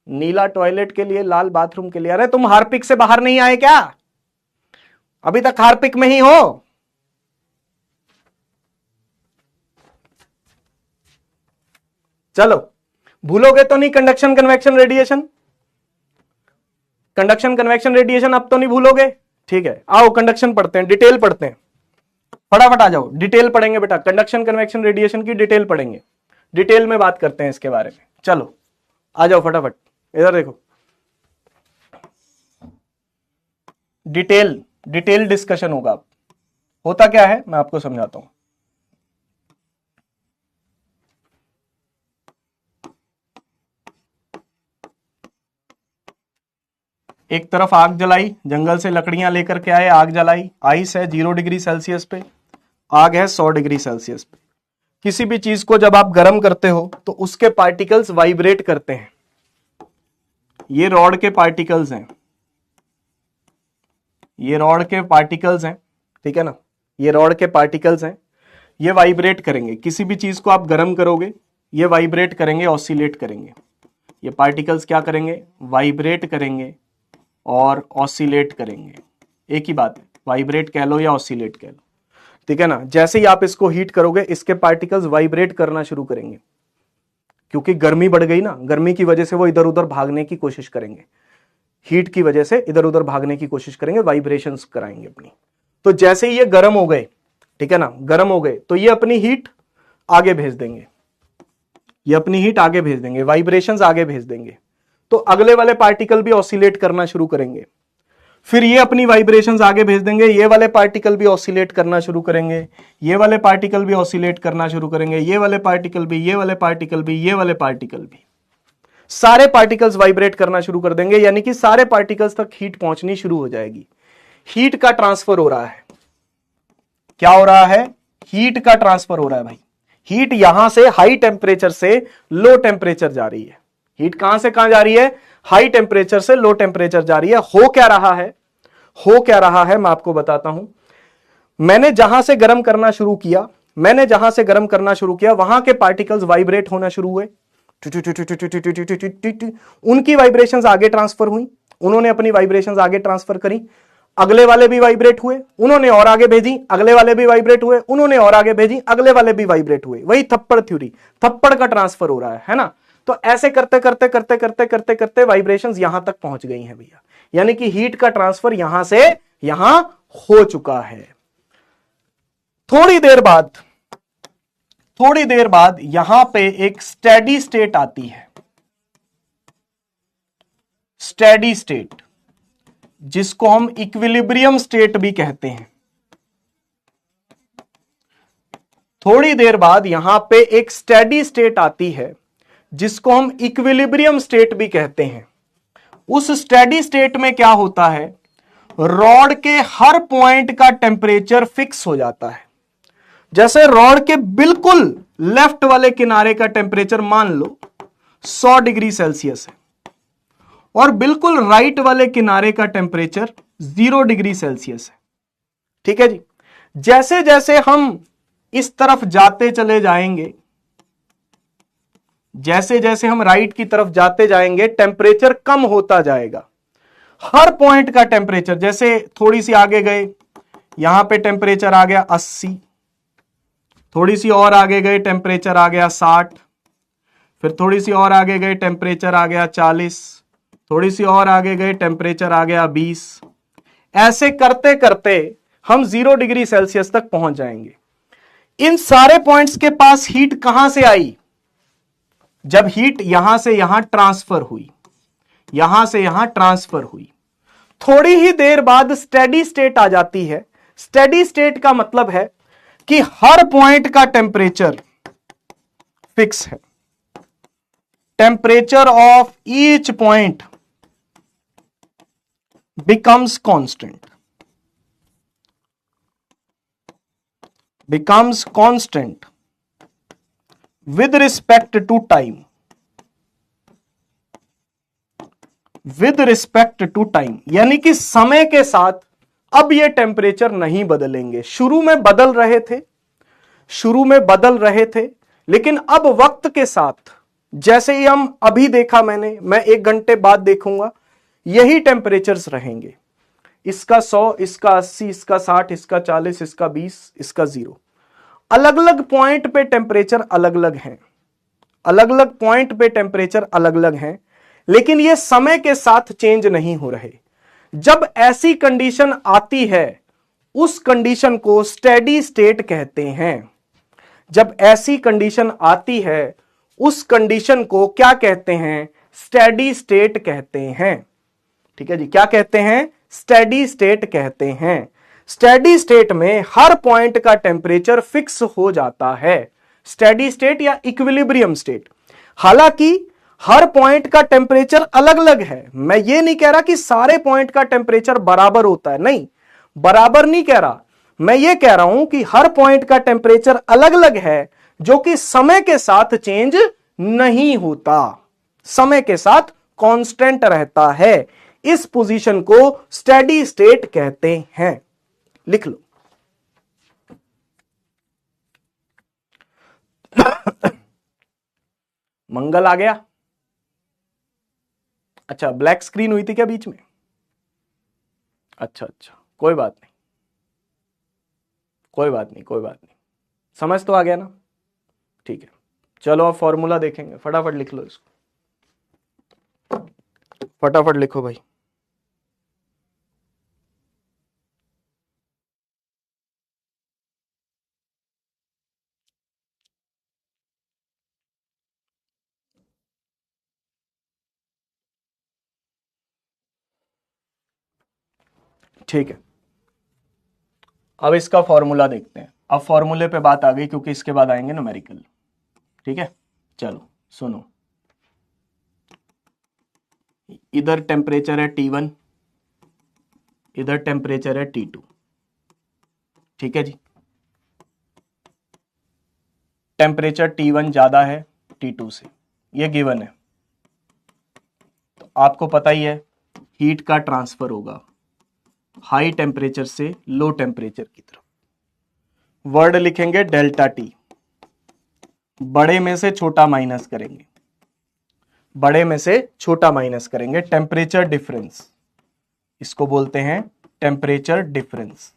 नीला टॉयलेट के लिए, लाल बाथरूम के लिए। अरे तुम हार्पिक से बाहर नहीं आए क्या? अभी तक हार्पिक में ही हो। चलो, भूलोगे तो नहीं conduction, convection, radiation? Conduction, convection, radiation अब तो नहीं भूलोगे? ठीक है, आओ कंडक्शन पढ़ते हैं, डिटेल पढ़ते हैं, फटाफट आ जाओ, डिटेल पढ़ेंगे बेटा, कंडक्शन, कन्वेक्शन, रेडिएशन की डिटेल पढ़ेंगे, डिटेल में बात करते हैं इसके बारे में। चलो आ जाओ फटाफट, इधर देखो, डिटेल डिस्कशन होगा। होता क्या है मैं आपको समझाता हूं। एक तरफ आग जलाई, जंगल से लकड़ियां लेकर के आए, आग जलाई, आइस है 0 डिग्री सेल्सियस पे, आग है 100 डिग्री सेल्सियस पे। किसी भी चीज को जब आप गर्म करते हो तो उसके पार्टिकल्स वाइब्रेट करते हैं। ये रॉड के पार्टिकल्स हैं, ये रॉड के पार्टिकल्स हैं, ठीक है ना, ये रॉड के पार्टिकल्स हैं, ये वाइब्रेट करेंगे। किसी भी चीज को आप गर्म करोगे, ये वाइब्रेट करेंगे, ऑसिलेट करेंगे। ये पार्टिकल्स क्या करेंगे? वाइब्रेट करेंगे और ऑसिलेट करेंगे। एक ही बात है, वाइब्रेट कह लो या ऑसिलेट कह लो, ठीक है ना। जैसे ही आप इसको हीट करोगे, इसके पार्टिकल्स वाइब्रेट करना शुरू करेंगे, क्योंकि गर्मी बढ़ गई ना, गर्मी की वजह से वो इधर उधर भागने की कोशिश करेंगे, हीट की वजह से इधर उधर भागने की कोशिश करेंगे, वाइब्रेशंस कराएंगे अपनी। तो जैसे ही ये गर्म हो गए, ठीक है ना, गर्म हो गए, तो ये अपनी हीट आगे भेज देंगे, ये अपनी हीट आगे भेज देंगे, वाइब्रेशंस आगे भेज देंगे। तो अगले वाले पार्टिकल भी ऑसिलेट करना शुरू करेंगे, फिर ये अपनी वाइब्रेशंस आगे भेज देंगे, ये वाले पार्टिकल भी ऑसिलेट करना शुरू करेंगे, ये वाले पार्टिकल भी ऑसिलेट करना शुरू करेंगे, ये वाले पार्टिकल भी, ये वाले पार्टिकल भी, ये वाले पार्टिकल भी, सारे पार्टिकल्स वाइब्रेट करना शुरू कर देंगे। यानी कि सारे पार्टिकल्स तक हीट पहुंचनी शुरू हो जाएगी। हीट का ट्रांसफर हो रहा है। क्या हो रहा है? हीट का ट्रांसफर हो रहा है भाई। हीट यहां से हाई टेम्परेचर से लो टेम्परेचर जा रही है। हीट कहां से कहां जा रही है? हाई टेम्परेचर से लो टेम्परेचर जा रही है। हो क्या रहा है? हो क्या रहा है मैं आपको बताता हूं। मैंने जहां से गर्म करना शुरू किया, वहां के पार्टिकल्स वाइब्रेट होना शुरू हुए, उनकी वाइब्रेशंस आगे ट्रांसफर हुई, उन्होंने अपनी वाइब्रेशंस आगे ट्रांसफर करी, अगले वाले भी वाइब्रेट हुए, उन्होंने और आगे भेजी, अगले वाले भी वाइब्रेट हुए, उन्होंने और आगे भेजी, अगले वाले भी वाइब्रेट हुए। वही थप्पड़ थ्योरी, थप्पड़ का ट्रांसफर हो रहा है ना। तो ऐसे करते करते करते करते करते करते वाइब्रेशंस यहां तक पहुंच गई हैं भैया। यानी कि हीट का ट्रांसफर यहां से यहां हो चुका है। थोड़ी देर बाद यहां पे एक स्टेडी स्टेट आती है, स्टेडी स्टेट, जिसको हम इक्विलिब्रियम स्टेट भी कहते हैं। थोड़ी देर बाद यहां पे एक स्टेडी स्टेट आती है, जिसको हम इक्विलिब्रियम स्टेट भी कहते हैं। उस स्टेडी स्टेट में क्या होता है? रॉड के हर पॉइंट का टेम्परेचर फिक्स हो जाता है। जैसे रॉड के बिल्कुल लेफ्ट वाले किनारे का टेम्परेचर मान लो 100 डिग्री सेल्सियस है, और बिल्कुल राइट वाले किनारे का टेम्परेचर 0 डिग्री सेल्सियस है। ठीक है जी। जैसे जैसे हम इस तरफ जाते चले जाएंगे, जैसे जैसे हम राइट की तरफ जाते जाएंगे, टेम्परेचर कम होता जाएगा। हर पॉइंट का टेम्परेचर, जैसे थोड़ी सी आगे गए, यहां पे टेम्परेचर आ गया 80, थोड़ी सी और आगे गए टेम्परेचर आ गया 60, फिर थोड़ी सी और आगे गए, टेम्परेचर आ गया 40, थोड़ी सी और आगे गए, टेम्परेचर आ गया 20। ऐसे करते करते हम 0 डिग्री सेल्सियस तक पहुंच जाएंगे। इन सारे पॉइंट्स के पास हीट कहां से आई? जब हीट यहां से यहां ट्रांसफर हुई, यहां से यहां ट्रांसफर हुई, थोड़ी ही देर बाद स्टेडी स्टेट आ जाती है। स्टेडी स्टेट का मतलब है कि हर पॉइंट का टेम्परेचर फिक्स है। Temperature of each point becomes constant, becomes constant with respect to time, with respect to time, यानी कि समय के साथ अब ये टेम्परेचर नहीं बदलेंगे। शुरू में बदल रहे थे, शुरू में बदल रहे थे, लेकिन अब वक्त के साथ, जैसे ही हम अभी देखा मैंने, मैं 1 घंटे बाद देखूंगा, यही टेम्परेचर्स रहेंगे। इसका 100, इसका 80, इसका 60, इसका 40, इसका 20, इसका 0। अलग अलग पॉइंट पे टेम्परेचर अलग अलग हैं, अलग अलग पॉइंट पे टेम्परेचर अलग अलग हैं, लेकिन ये समय के साथ चेंज नहीं हो रहे। जब ऐसी कंडीशन आती है, उस कंडीशन को स्टेडी स्टेट कहते हैं। जब ऐसी कंडीशन आती है, उस कंडीशन को क्या कहते हैं? स्टेडी स्टेट कहते हैं। ठीक है जी, क्या कहते हैं? स्टेडी स्टेट कहते हैं। स्टेडी स्टेट में हर पॉइंट का टेम्परेचर फिक्स हो जाता है। स्टेडी स्टेट या इक्विलिब्रियम स्टेट। हालांकि हर पॉइंट का टेम्परेचर अलग अलग है। मैं ये नहीं कह रहा कि सारे पॉइंट का टेम्परेचर बराबर होता है, नहीं, बराबर नहीं कह रहा। मैं ये कह रहा हूं कि हर पॉइंट का टेम्परेचर अलग अलग है, जो कि समय के साथ चेंज नहीं होता, समय के साथ कांस्टेंट रहता है। इस पोजीशन को स्टेडी स्टेट कहते हैं। लिख लो। मंगल आ गया? अच्छा, ब्लैक स्क्रीन हुई थी क्या बीच में? अच्छा अच्छा, कोई बात नहीं, कोई बात नहीं, कोई बात नहीं, समझ तो आ गया ना? ठीक है, चलो अब फॉर्मूला देखेंगे। फटाफट लिख लो इसको, फटाफट लिखो भाई। ठीक है, अब इसका फॉर्मूला देखते हैं। अब फॉर्मूले पे बात आ गई, क्योंकि इसके बाद आएंगे न्यूमेरिकल। ठीक है, चलो सुनो। इधर टेम्परेचर है T1, इधर टेम्परेचर है T2। ठीक है जी, टेम्परेचर T1 ज्यादा है T2 से, ये गिवन है। तो आपको पता ही है हीट का ट्रांसफर होगा हाई टेम्परेचर से लो टेम्परेचर की तरफ। वर्ड लिखेंगे डेल्टा टी, बड़े में से छोटा माइनस करेंगे, बड़े में से छोटा माइनस करेंगे। टेम्परेचर डिफरेंस, इसको बोलते हैं टेम्परेचर डिफरेंस।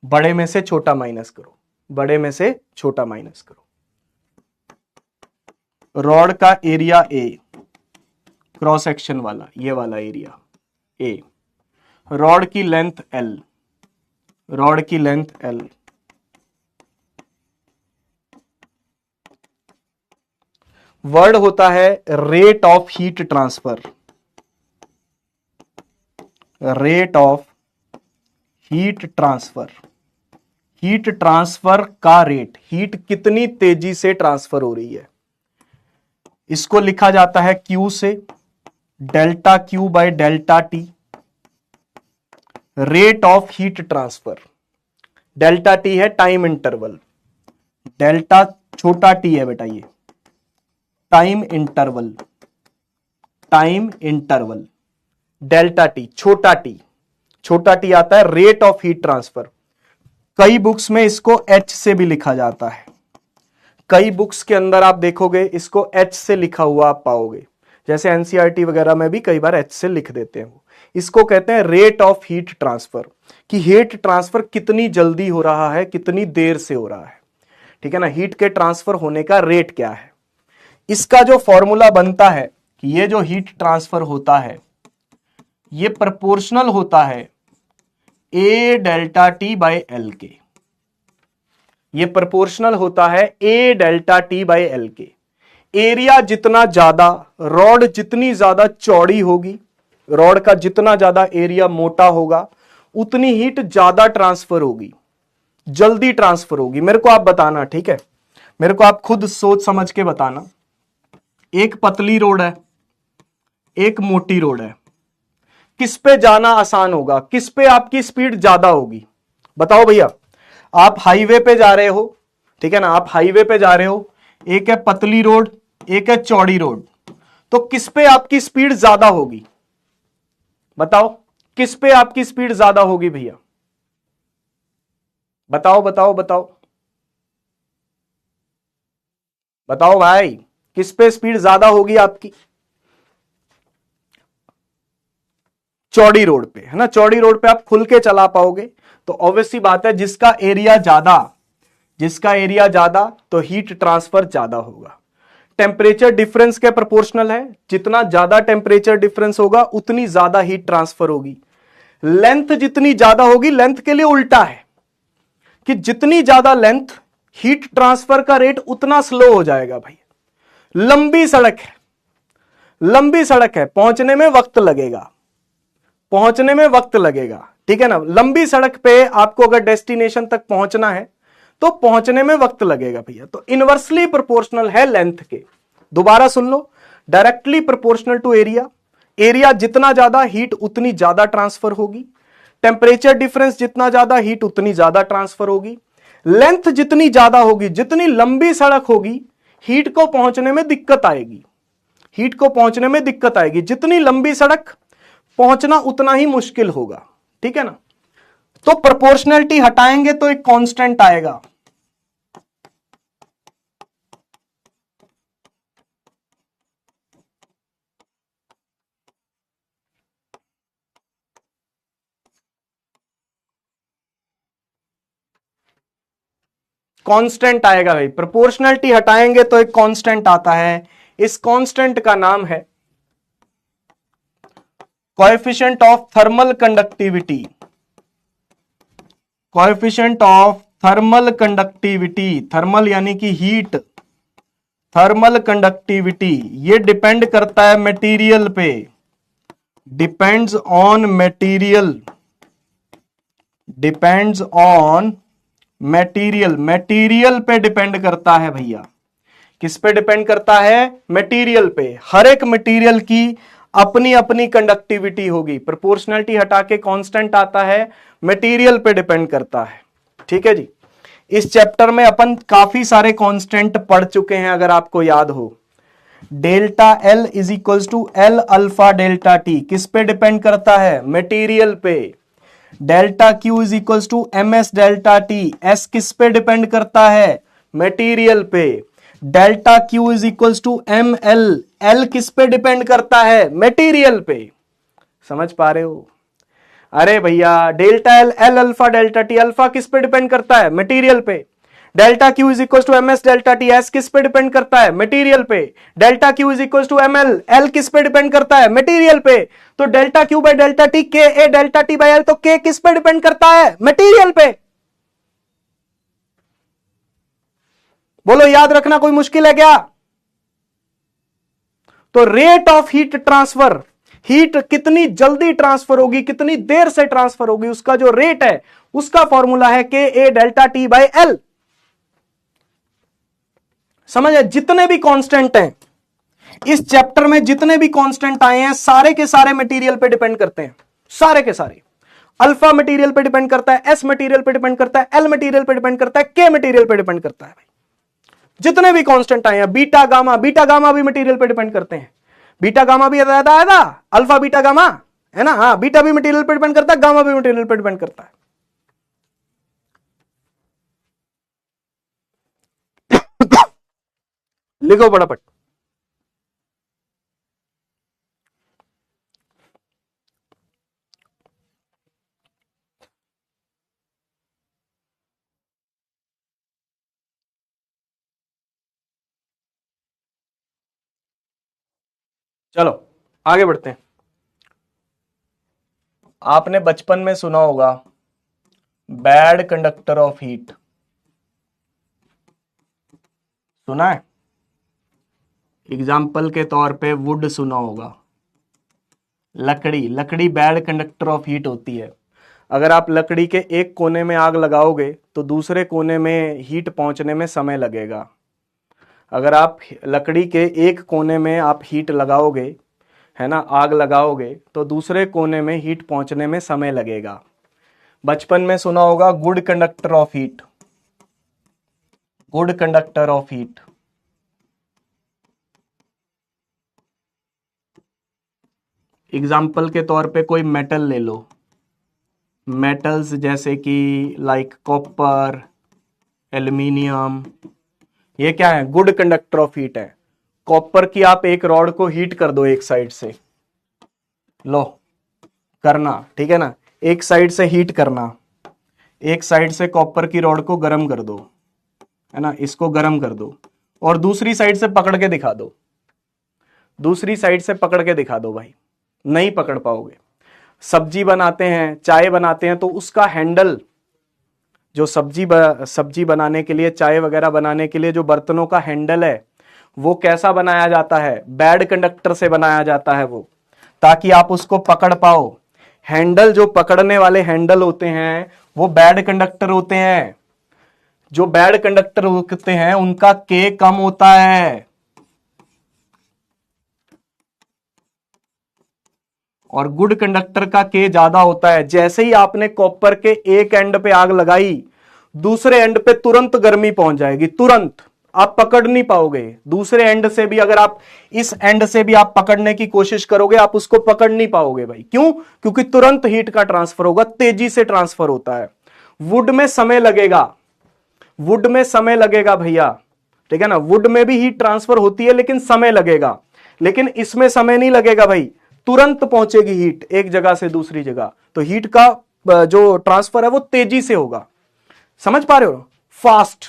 बड़े में से छोटा माइनस करो, बड़े में से छोटा माइनस करो। रॉड का एरिया ए, क्रॉस सेक्शन वाला, ये वाला एरिया ए, रॉड की लेंथ एल, रॉड की लेंथ एल, वर्ड होता है rate of heat transfer, rate of heat transfer, heat transfer का रेट, हीट कितनी तेजी से ट्रांसफर हो रही है, इसको लिखा जाता है Q से, delta Q bye delta T, rate of heat transfer. Delta T है टाइम इंटरवल, डेल्टा छोटा टी है बेटा, ये time interval, time interval, delta T छोटा टी, छोटा टी आता है रेट ऑफ हीट ट्रांसफर। कई बुक्स में इसको H से भी लिखा जाता है, कई बुक्स के अंदर आप देखोगे इसको H से लिखा हुआ आप पाओगे, जैसे एनसीईआरटी वगैरह में भी कई बार H से लिख देते हैं। वो इसको कहते हैं रेट ऑफ हीट ट्रांसफर, कि हीट ट्रांसफर कितनी जल्दी हो रहा है, कितनी देर से हो रहा है। ठीक है ना, हीट के ट्रांसफर होने का रेट क्या है। इसका जो फॉर्मूला बनता है कि ये जो हीट ट्रांसफर होता है ये प्रोपोर्शनल होता है ए डेल्टा टी बाई एल के। ये प्रोपोर्शनल होता है ए डेल्टा टी बाई एल के। एरिया जितना ज्यादा, रॉड जितनी ज्यादा चौड़ी होगी, रॉड का जितना ज्यादा एरिया मोटा होगा, उतनी हीट ज्यादा ट्रांसफर होगी, जल्दी ट्रांसफर होगी। मेरे को आप बताना, ठीक है, मेरे को आप खुद सोच समझ के बताना। एक पतली रोड है, एक मोटी रोड है, किस पे जाना आसान होगा, किस पे आपकी स्पीड ज्यादा होगी? बताओ भैया। आप हाईवे पे जा रहे हो, ठीक है ना, आप हाईवे पे जा रहे हो, एक है पतली रोड, एक है चौड़ी रोड, तो किस पे आपकी स्पीड ज्यादा होगी? बताओ किस पे आपकी स्पीड ज्यादा होगी भैया? बताओ बताओ बताओ बताओ भाई, किस पे स्पीड ज्यादा होगी आपकी? चौड़ी रोड पे, है ना। चौड़ी रोड पे आप खुल के चला पाओगे, तो ऑब्वियसली बात है जिसका एरिया ज्यादा, जिसका एरिया ज्यादा तो हीट ट्रांसफर ज्यादा होगा। टेम्परेचर डिफरेंस के प्रोपोर्शनल है, जितना ज्यादा टेम्परेचर डिफरेंस होगा उतनी ज्यादा हीट ट्रांसफर होगी। लेंथ जितनी ज्यादा होगी, लेंथ के लिए उल्टा है कि जितनी ज्यादा लेंथ, हीट ट्रांसफर का रेट उतना स्लो हो जाएगा भाई। लंबी सड़क है, लंबी सड़क है, पहुंचने में वक्त लगेगा, पहुंचने में वक्त लगेगा, ठीक है ना। लंबी सड़क पे आपको अगर डेस्टिनेशन तक पहुंचना है तो पहुंचने में वक्त लगेगा भैया। तो इनवर्सली प्रोपोर्शनल है लेंथ के। दोबारा सुन लो, directly proportional to area. Area जितना ज्यादा, हीट उतनी ज्यादा ट्रांसफर होगी। टेम्परेचर डिफरेंस जितना ज्यादा, हीट उतनी ज्यादा ट्रांसफर होगी। लेंथ जितनी ज्यादा होगी, जितनी लंबी सड़क होगी, हीट को पहुंचने में दिक्कत आएगी, हीट को पहुंचने में दिक्कत आएगी। जितनी लंबी सड़क, पहुंचना उतना ही मुश्किल होगा, ठीक है ना। तो प्रोपोर्शनैलिटी हटाएंगे तो एक कांस्टेंट आएगा। कांस्टेंट आएगा भाई, प्रोपोर्शनैलिटी हटाएंगे तो एक कांस्टेंट आता है। इस कांस्टेंट का नाम है coefficient of thermal conductivity. Coefficient of thermal conductivity, thermal यानी कि हीट, थर्मल कंडक्टिविटी ये डिपेंड करता है मटेरियल पे, depends on material, depends on material, material पे डिपेंड करता है भैया। किस पे डिपेंड करता है? मटेरियल पे। हर एक मटेरियल की अपनी अपनी कंडक्टिविटी होगी। प्रोपोर्शनैलिटी हटा के कांस्टेंट आता है, मटेरियल पे डिपेंड करता है, ठीक है जी। इस चैप्टर में अपन काफी सारे कांस्टेंट पढ़ चुके हैं, अगर आपको याद हो। Delta L is equal to L alpha delta T किस पे डिपेंड करता है? मटेरियल पे। Delta Q is equal to M S delta T, S किस पे डिपेंड करता है? मटेरियल पे। Delta Q is equal to M L, L किस पे डिपेंड करता है? मटेरियल पे। समझ पा रहे हो? अरे भैया, delta L, L alpha delta T, alpha किस पे डिपेंड करता है? मटेरियल पे। Delta Q is equal to M S delta T, S किस पे डिपेंड करता है? मटेरियल पे। Delta Q is equal to M L, L किस पे डिपेंड करता है? मटेरियल पे। तो delta Q by delta T, K A delta T by L, तो के किस पे डिपेंड करता है? मटेरियल पे। बोलो, याद रखना कोई मुश्किल है क्या? तो rate of heat transfer, heat कितनी जल्दी ट्रांसफर होगी, कितनी देर से ट्रांसफर होगी, उसका जो रेट है उसका फॉर्मूला है के A delta T by L. समझ? जितने भी कांस्टेंट हैं इस चैप्टर में, जितने भी कांस्टेंट आए हैं, सारे के सारे मटेरियल पे डिपेंड करते हैं, सारे के सारे। अल्फा मटेरियल पे डिपेंड करता है, एस मटेरियल पे डिपेंड करता है, एल मटेरियल पे डिपेंड करता है, के मटेरियल पे डिपेंड करता है भाई। जितने भी कांस्टेंट आए हैं, बीटा गामा, बीटा गामा भी मटेरियल पे डिपेंड करते हैं। बीटा गामा भी ज्यादा आया था, अल्फा बीटा गामा, है ना। हाँ, बीटा भी मटेरियल पे डिपेंड करता है, गामा भी मटेरियल पे डिपेंड करता है। लिखो फटाफट। चलो आगे बढ़ते हैं। आपने बचपन में सुना होगा बैड कंडक्टर ऑफ हीट, सुना है? एग्जाम्पल के तौर पे वुड सुना होगा, लकड़ी। लकड़ी बैड कंडक्टर ऑफ हीट होती है। अगर आप लकड़ी के एक कोने में आग लगाओगे तो दूसरे कोने में हीट पहुंचने में समय लगेगा। अगर आप लकड़ी के एक कोने में आप हीट लगाओगे, है ना, आग लगाओगे, तो दूसरे कोने में हीट पहुंचने में समय लगेगा। बचपन में सुना होगा good conductor of heat, good conductor of heat. Example के तौर पे कोई मेटल ले लो, मेटल्स जैसे कि लाइक कॉपर, एल्यूमिनियम, ये क्या है? गुड कंडक्टर ऑफ हीट है। कॉपर की आप एक रॉड को हीट कर दो एक साइड से, लो करना, ठीक है ना, एक साइड से हीट करना, एक साइड से कॉपर की रॉड को गर्म कर दो, है ना, इसको गर्म कर दो, और दूसरी साइड से पकड़ के दिखा दो, दूसरी साइड से पकड़ के दिखा दो भाई, नहीं पकड़ पाओगे। सब्जी बनाते हैं, चाय बनाते हैं, तो उसका हैंडल, जो सब्जी बनाने के लिए, चाय वगैरह बनाने के लिए जो बर्तनों का हैंडल है, वो कैसा बनाया जाता है? बैड कंडक्टर से बनाया जाता है वो, ताकि आप उसको पकड़ पाओ। हैंडल, जो पकड़ने वाले हैंडल होते हैं वो बैड कंडक्टर होते हैं। जो बैड कंडक्टर होते हैं उनका के कम होता है और गुड कंडक्टर का के ज्यादा होता है। जैसे ही आपने कॉपर के एक एंड पे आग लगाई, दूसरे एंड पे तुरंत गर्मी पहुंच जाएगी, तुरंत। आप पकड़ नहीं पाओगे। दूसरे एंड से भी, अगर आप इस एंड से भी आप पकड़ने की कोशिश करोगे, आप उसको पकड़ नहीं पाओगे भाई। क्यों? क्योंकि तुरंत हीट का ट्रांसफर होगा, तेजी से ट्रांसफर होता है। वुड में समय लगेगा, वुड में समय लगेगा भैया, ठीक है ना। वुड में भी हीट ट्रांसफर होती है लेकिन समय लगेगा, लेकिन इसमें समय नहीं लगेगा भाई, तुरंत पहुंचेगी हीट एक जगह से दूसरी जगह। तो हीट का जो ट्रांसफर है वो तेजी से होगा। समझ पा रहे हो? फास्ट।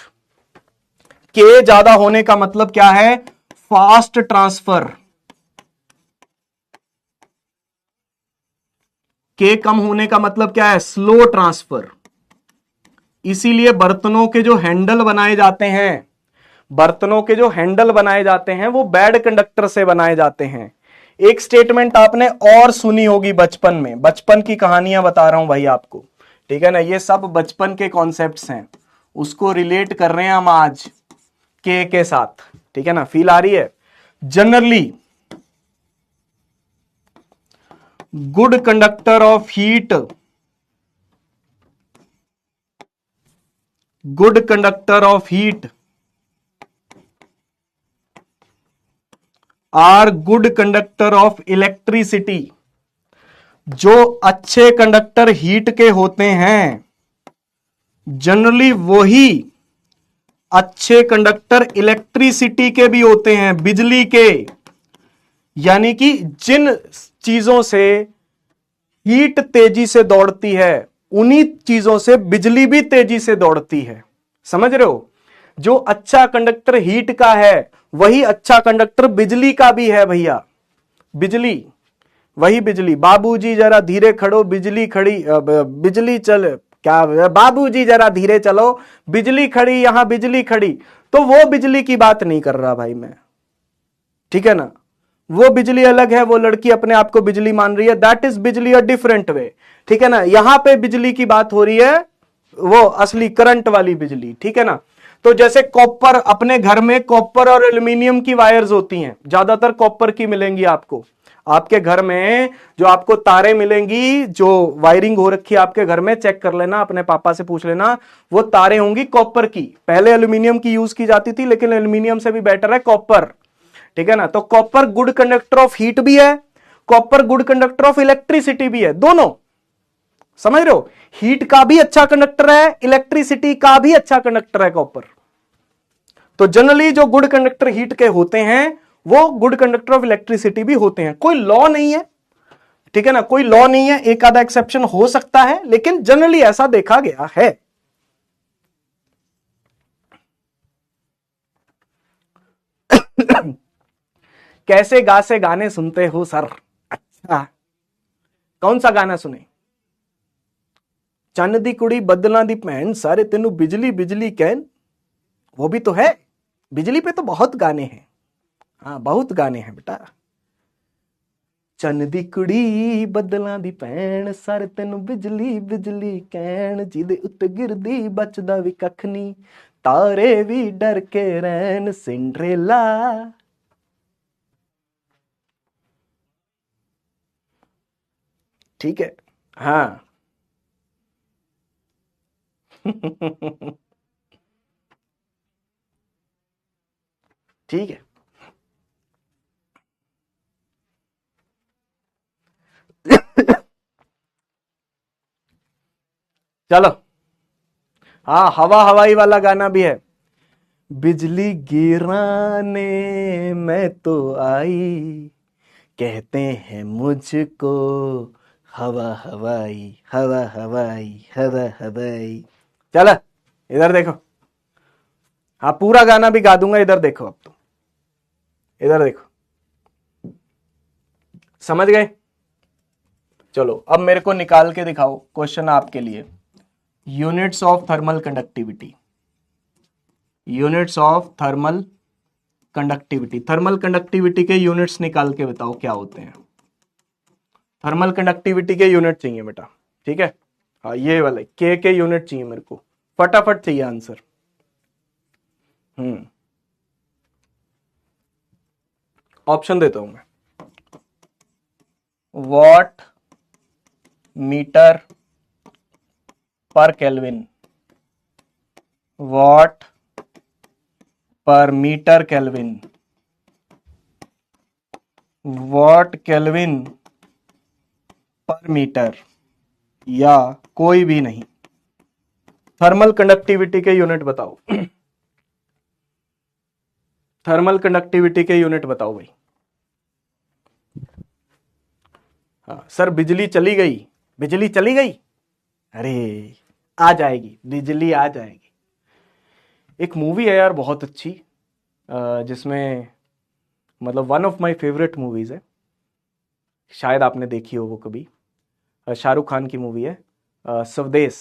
के ज्यादा होने का मतलब क्या है? Fast transfer. के कम होने का मतलब क्या है? Slow transfer. इसीलिए बर्तनों के जो हैंडल बनाए जाते हैं, बर्तनों के जो हैंडल बनाए जाते हैं वो बैड कंडक्टर से बनाए जाते हैं। एक स्टेटमेंट आपने और सुनी होगी बचपन में, बचपन की कहानियां बता रहा हूं भाई आपको, ठीक है ना। ये सब बचपन के कॉन्सेप्ट्स हैं, उसको रिलेट कर रहे हैं हम आज के साथ, ठीक है ना। फील आ रही है? Generally good conductor of heat, good conductor of heat are good conductor of electricity. जो अच्छे कंडक्टर हीट के होते हैं, जनरली वही अच्छे कंडक्टर इलेक्ट्रिसिटी के भी होते हैं, बिजली के। यानी कि जिन चीजों से हीट तेजी से दौड़ती है, उन्हीं चीजों से बिजली भी तेजी से दौड़ती है। समझ रहे हो? जो अच्छा कंडक्टर हीट का है वही अच्छा कंडक्टर बिजली का भी है भैया। बिजली, वही बिजली। बाबूजी जरा धीरे खड़ो, बिजली खड़ी, बिजली चल, क्या, बाबूजी जरा धीरे चलो, बिजली खड़ी, यहां बिजली खड़ी। तो वो बिजली की बात नहीं कर रहा भाई मैं, ठीक है ना। वो बिजली अलग है, वो लड़की अपने आप को बिजली मान रही है, दैट इज बिजली अ डिफरेंट वे, ठीक है ना। यहां पे बिजली की बात हो रही है वो असली करंट वाली बिजली, ठीक है ना। तो जैसे कॉपर, अपने घर में कॉपर और एल्यूमिनियम की वायर्स होती हैं, ज्यादातर कॉपर की मिलेंगी आपको। आपके घर में जो आपको तारें मिलेंगी, जो वायरिंग हो रखी है आपके घर में, चेक कर लेना, अपने पापा से पूछ लेना, वो तारें होंगी कॉपर की। पहले एल्यूमिनियम की यूज की जाती थी, लेकिन एल्यूमिनियम से भी बेटर है कॉपर, ठीक है ना। तो copper good conductor of heat भी है, copper good conductor of electricity भी है, दोनों। समझ रहे हो? हीट का भी अच्छा कंडक्टर है, इलेक्ट्रिसिटी का भी अच्छा कंडक्टर है कॉपर। तो जनरली जो गुड कंडक्टर हीट के होते हैं वो गुड कंडक्टर ऑफ इलेक्ट्रिसिटी भी होते हैं। कोई लॉ नहीं है, ठीक है ना, कोई लॉ नहीं है, एक आधा एक्सेप्शन हो सकता है, लेकिन जनरली ऐसा देखा गया है। कैसे गा से गाने सुनते हो सर? अच्छा, कौन सा गाना सुने? चन्न दी कुड़ी बदलां दी भैन सारे तेनू बिजली बिजली कहन, वो भी तो है। बिजली पे तो बहुत गाने हैं। हाँ, बहुत गाने हैं बेटा। चन्न दी कुड़ी बदलां दी भैन सारे तेनू बिजली बिजली कहन, जिदे उत्ते गिरदी बचदा भी कख नी, तारे भी डर के रहन सिंड्रेला। ठीक है। हाँ। ठीक है। चलो, हाँ, हवा हवाई वाला गाना भी है। बिजली गिराने मैं तो आई, कहते हैं मुझको हवा हवाई, हवा हवाई, हवा हवाई। चलो, इधर देखो। हाँ, पूरा गाना भी गा दूंगा, इधर देखो। अब तो इधर देखो, समझ गए? चलो, अब मेरे को निकाल के दिखाओ क्वेश्चन आपके लिए। Units of thermal conductivity. Units of thermal conductivity. Thermal conductivity के यूनिट्स निकाल के बताओ क्या होते हैं। थर्मल कंडक्टिविटी के यूनिट चाहिए बेटा। ठीक है। हाँ, ये वाले के यूनिट चाहिए मेरे को, फटाफट चाहिए आंसर। ऑप्शन देता हूं मैं। वॉट मीटर पर kelvin, watt per metre kelvin, what kelvin पर मीटर, या कोई भी नहीं। थर्मल कंडक्टिविटी के यूनिट बताओ। थर्मल कंडक्टिविटी के यूनिट बताओ भाई। हाँ सर, बिजली चली गई, बिजली चली गई। अरे, आ जाएगी, बिजली आ जाएगी। एक मूवी है यार बहुत अच्छी, जिसमें मतलब one of my favourite movies है, शायद आपने देखी हो वो कभी। शाहरुख खान की मूवी है, स्वदेश,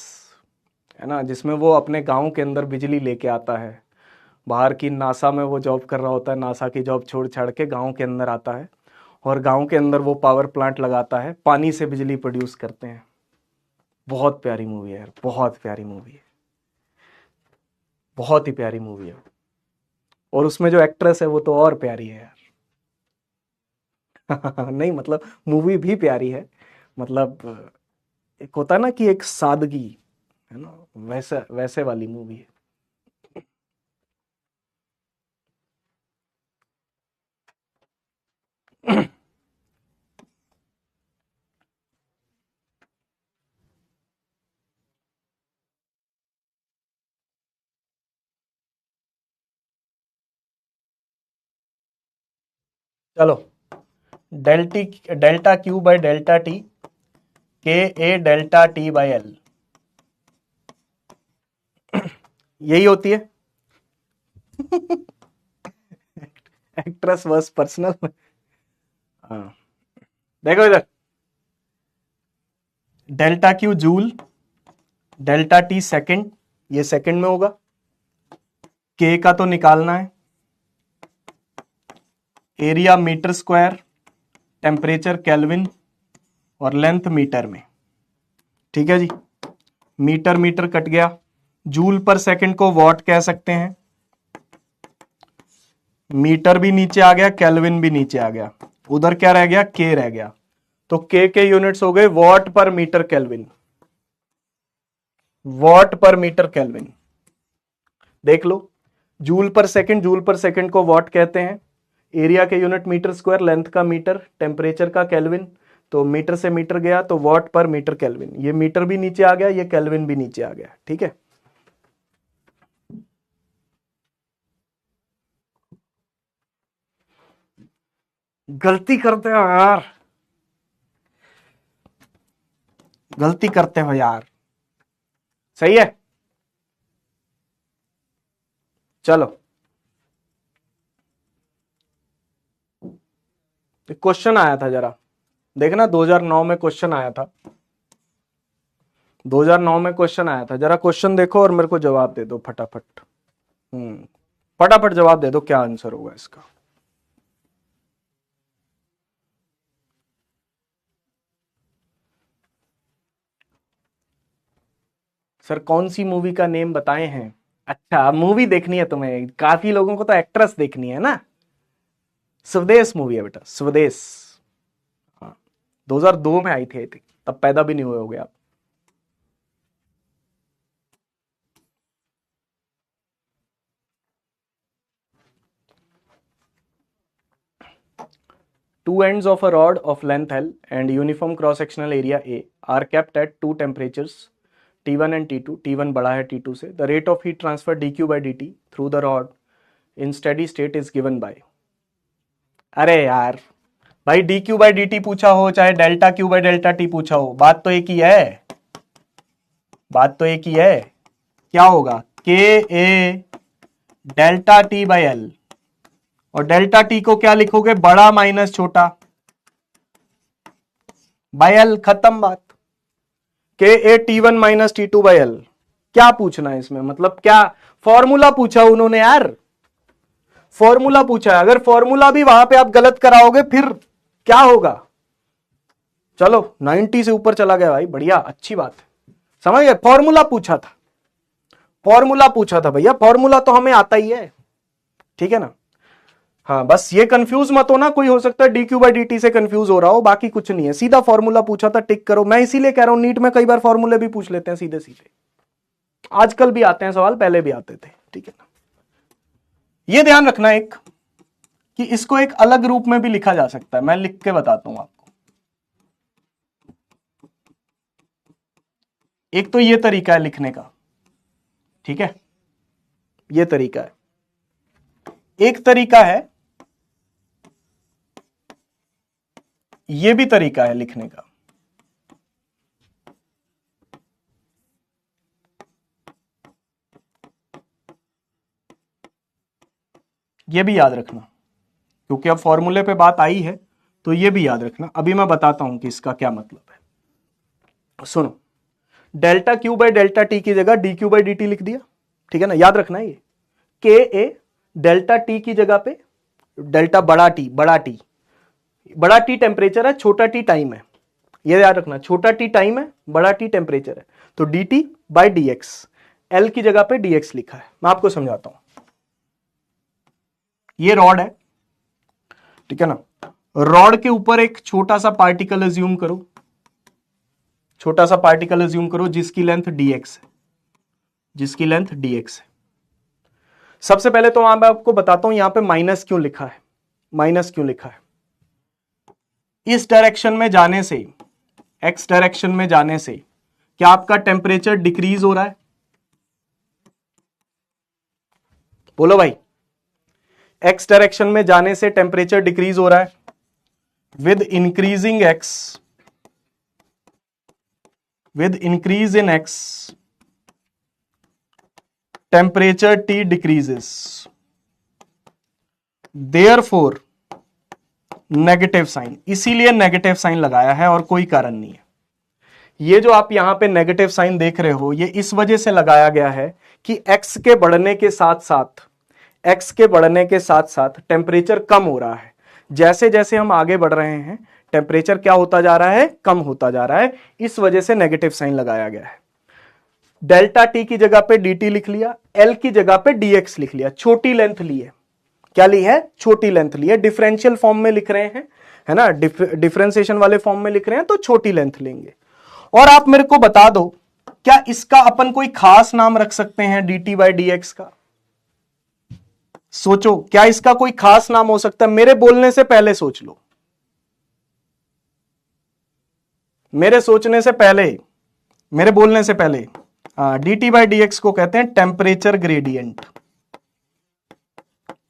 है ना, जिसमें वो अपने गांव के अंदर बिजली लेके आता है। बाहर की नासा में वो जॉब कर रहा होता है, नासा की जॉब छोड़ छाड़ के गांव के अंदर आता है, और गांव के अंदर वो पावर प्लांट लगाता है, पानी से बिजली प्रोड्यूस करते हैं। बहुत प्यारी मूवी है यार, बहुत प्यारी मूवी है, बहुत ही प्यारी मूवी है। और उसमें जो एक्ट्रेस है वो तो और प्यारी है यार। नहीं मतलब मूवी भी प्यारी है, मतलब एक होता है ना कि एक सादगी, है ना, वैसा वैसे वाली मूवी है। चलो, डेल्टी delta Q by delta T, K A delta T by L, यही होती है। एक्ट्रेस वर्स पर्सनल। हाँ, देखो इधर, delta Q joule, delta T second, ये सेकंड में होगा। के का तो निकालना है, area metre square, temperature kelvin, और लेंथ मीटर में। ठीक है जी, मीटर मीटर कट गया। जूल पर सेकंड को वॉट कह सकते हैं, मीटर भी नीचे आ गया, केल्विन भी नीचे आ गया, उधर क्या रह गया, के रह गया। तो के यूनिट्स हो गए watt per metre kelvin, watt per metre kelvin. देख लो, joule per second, joule per second को वॉट कहते हैं, एरिया के यूनिट मीटर स्क्वायर, लेंथ का मीटर, टेम्परेचर का केल्विन। तो मीटर से मीटर गया तो वॉट पर मीटर केल्विन, ये मीटर भी नीचे आ गया, ये केल्विन भी नीचे आ गया। ठीक है। गलती करते हो यार, गलती करते हो यार। सही है। चलो, क्वेश्चन आया था, जरा देखना 2009 में क्वेश्चन आया था, 2009 में क्वेश्चन आया था, जरा क्वेश्चन देखो और मेरे को जवाब दे दो फटाफट। फटाफट जवाब दे दो, क्या आंसर होगा इसका। सर कौन सी मूवी का नेम बताए हैं? अच्छा मूवी देखनी है तुम्हें, काफी लोगों को तो एक्ट्रेस देखनी है ना। स्वदेश मूवी है बेटा, स्वदेश। हाँ 2002 में आई थी, तब पैदा भी नहीं हुए होगे आप। Two ends of a rod of length L and uniform cross-sectional area A are kept at two temperatures T1 and T2. T1 बड़ा है T2 से. The rate of heat transfer dQ by dt through the rod in steady state is given by. अरे यार भाई dQ by dt पूछा हो चाहे delta Q by delta T पूछा हो, बात तो एक ही है, बात तो एक ही है। क्या होगा? K A delta T by L, और डेल्टा टी को क्या लिखोगे? बड़ा माइनस छोटा बाय एल, खत्म बात। K A T one minus T two by L. क्या पूछना है इसमें, मतलब क्या फॉर्मूला पूछा उन्होंने यार, फॉर्मूला पूछा है। अगर फॉर्मूला भी वहां पे आप गलत कराओगे फिर क्या होगा? चलो 90 से ऊपर चला गया भाई, बढ़िया, अच्छी बात है, समझ गए। फॉर्मूला पूछा था, फॉर्मूला पूछा था भैया, फॉर्मूला तो हमें आता ही है, ठीक है ना। हाँ बस ये कंफ्यूज मत होना, कोई हो सकता है D Q by D T से कंफ्यूज हो रहा हो, बाकी कुछ नहीं है, सीधा फॉर्मूला पूछा था, टिक करो। मैं इसीलिए कह रहा हूं नीट में कई बार फॉर्मूले भी पूछ लेते हैं सीधे सीधे, आजकल भी आते हैं सवाल, पहले भी आते थे, ठीक है ना। ये ध्यान रखना एक कि इसको एक अलग रूप में भी लिखा जा सकता है, मैं लिख के बताता हूं आपको। एक तो ये तरीका है लिखने का, ठीक है, ये तरीका है। एक तरीका है, ये भी तरीका है लिखने का। ये भी याद रखना, क्योंकि अब फॉर्मूले पे बात आई है तो ये भी याद रखना। अभी मैं बताता हूं कि इसका क्या मतलब है। सुनो, delta Q by delta T की जगह D Q by D T लिख दिया, ठीक है ना, याद रखना ये। के ए डेल्टा टी की जगह पे डेल्टा बड़ा टी, बड़ा टी, बड़ा टी टेम्परेचर है, छोटा टी टाइम है, ये याद रखना, छोटा टी टाइम है, बड़ा टी टेम्परेचर है, तो D T by D x, L की जगह पे डी एक्स लिखा है। मैं आपको समझाता हूं, ये रॉड है, ठीक है ना, रॉड के ऊपर एक छोटा सा पार्टिकल अज्यूम करो, छोटा सा पार्टिकल अज्यूम करो जिसकी लेंथ dx है, जिसकी लेंथ dx है। सबसे पहले तो मैं आपको बताता हूं यहां पे माइनस क्यों लिखा है, माइनस क्यों लिखा है। इस डायरेक्शन में जाने से, x डायरेक्शन में जाने से क्या आपका टेम्परेचर डिक्रीज हो रहा है? बोलो भाई, x डायरेक्शन में जाने से टेम्परेचर डिक्रीज हो रहा है। With increasing x, with increase in x temperature T decreases, therefore negative sign, इसीलिए नेगेटिव साइन लगाया है और कोई कारण नहीं है। ये जो आप यहां पे नेगेटिव साइन देख रहे हो ये इस वजह से लगाया गया है कि x के बढ़ने के साथ साथ, x के बढ़ने के साथ साथ टेम्परेचर कम हो रहा है। जैसे जैसे हम आगे बढ़ रहे हैं टेम्परेचर क्या होता जा रहा है? कम होता जा रहा है, इस वजह से नेगेटिव साइन लगाया गया है। डेल्टा टी की जगह पे डी टी लिख लिया, एल की जगह पे डी एक्स लिख लिया, छोटी लेंथ ली है। क्या ली है? छोटी लेंथ ली है। डिफरेंशियल फॉर्म में लिख रहे हैं, है ना, डिफरेंशिएशन वाले फॉर्म में लिख रहे हैं तो छोटी लेंथ लेंगे। और आप मेरे को बता दो, क्या इसका अपन कोई खास नाम रख सकते हैं D T by D x का? सोचो, क्या इसका कोई खास नाम हो सकता है? मेरे बोलने से पहले सोच लो, मेरे सोचने से पहले, मेरे बोलने से पहले। D T by D X को कहते हैं टेम्परेचर ग्रेडियंट।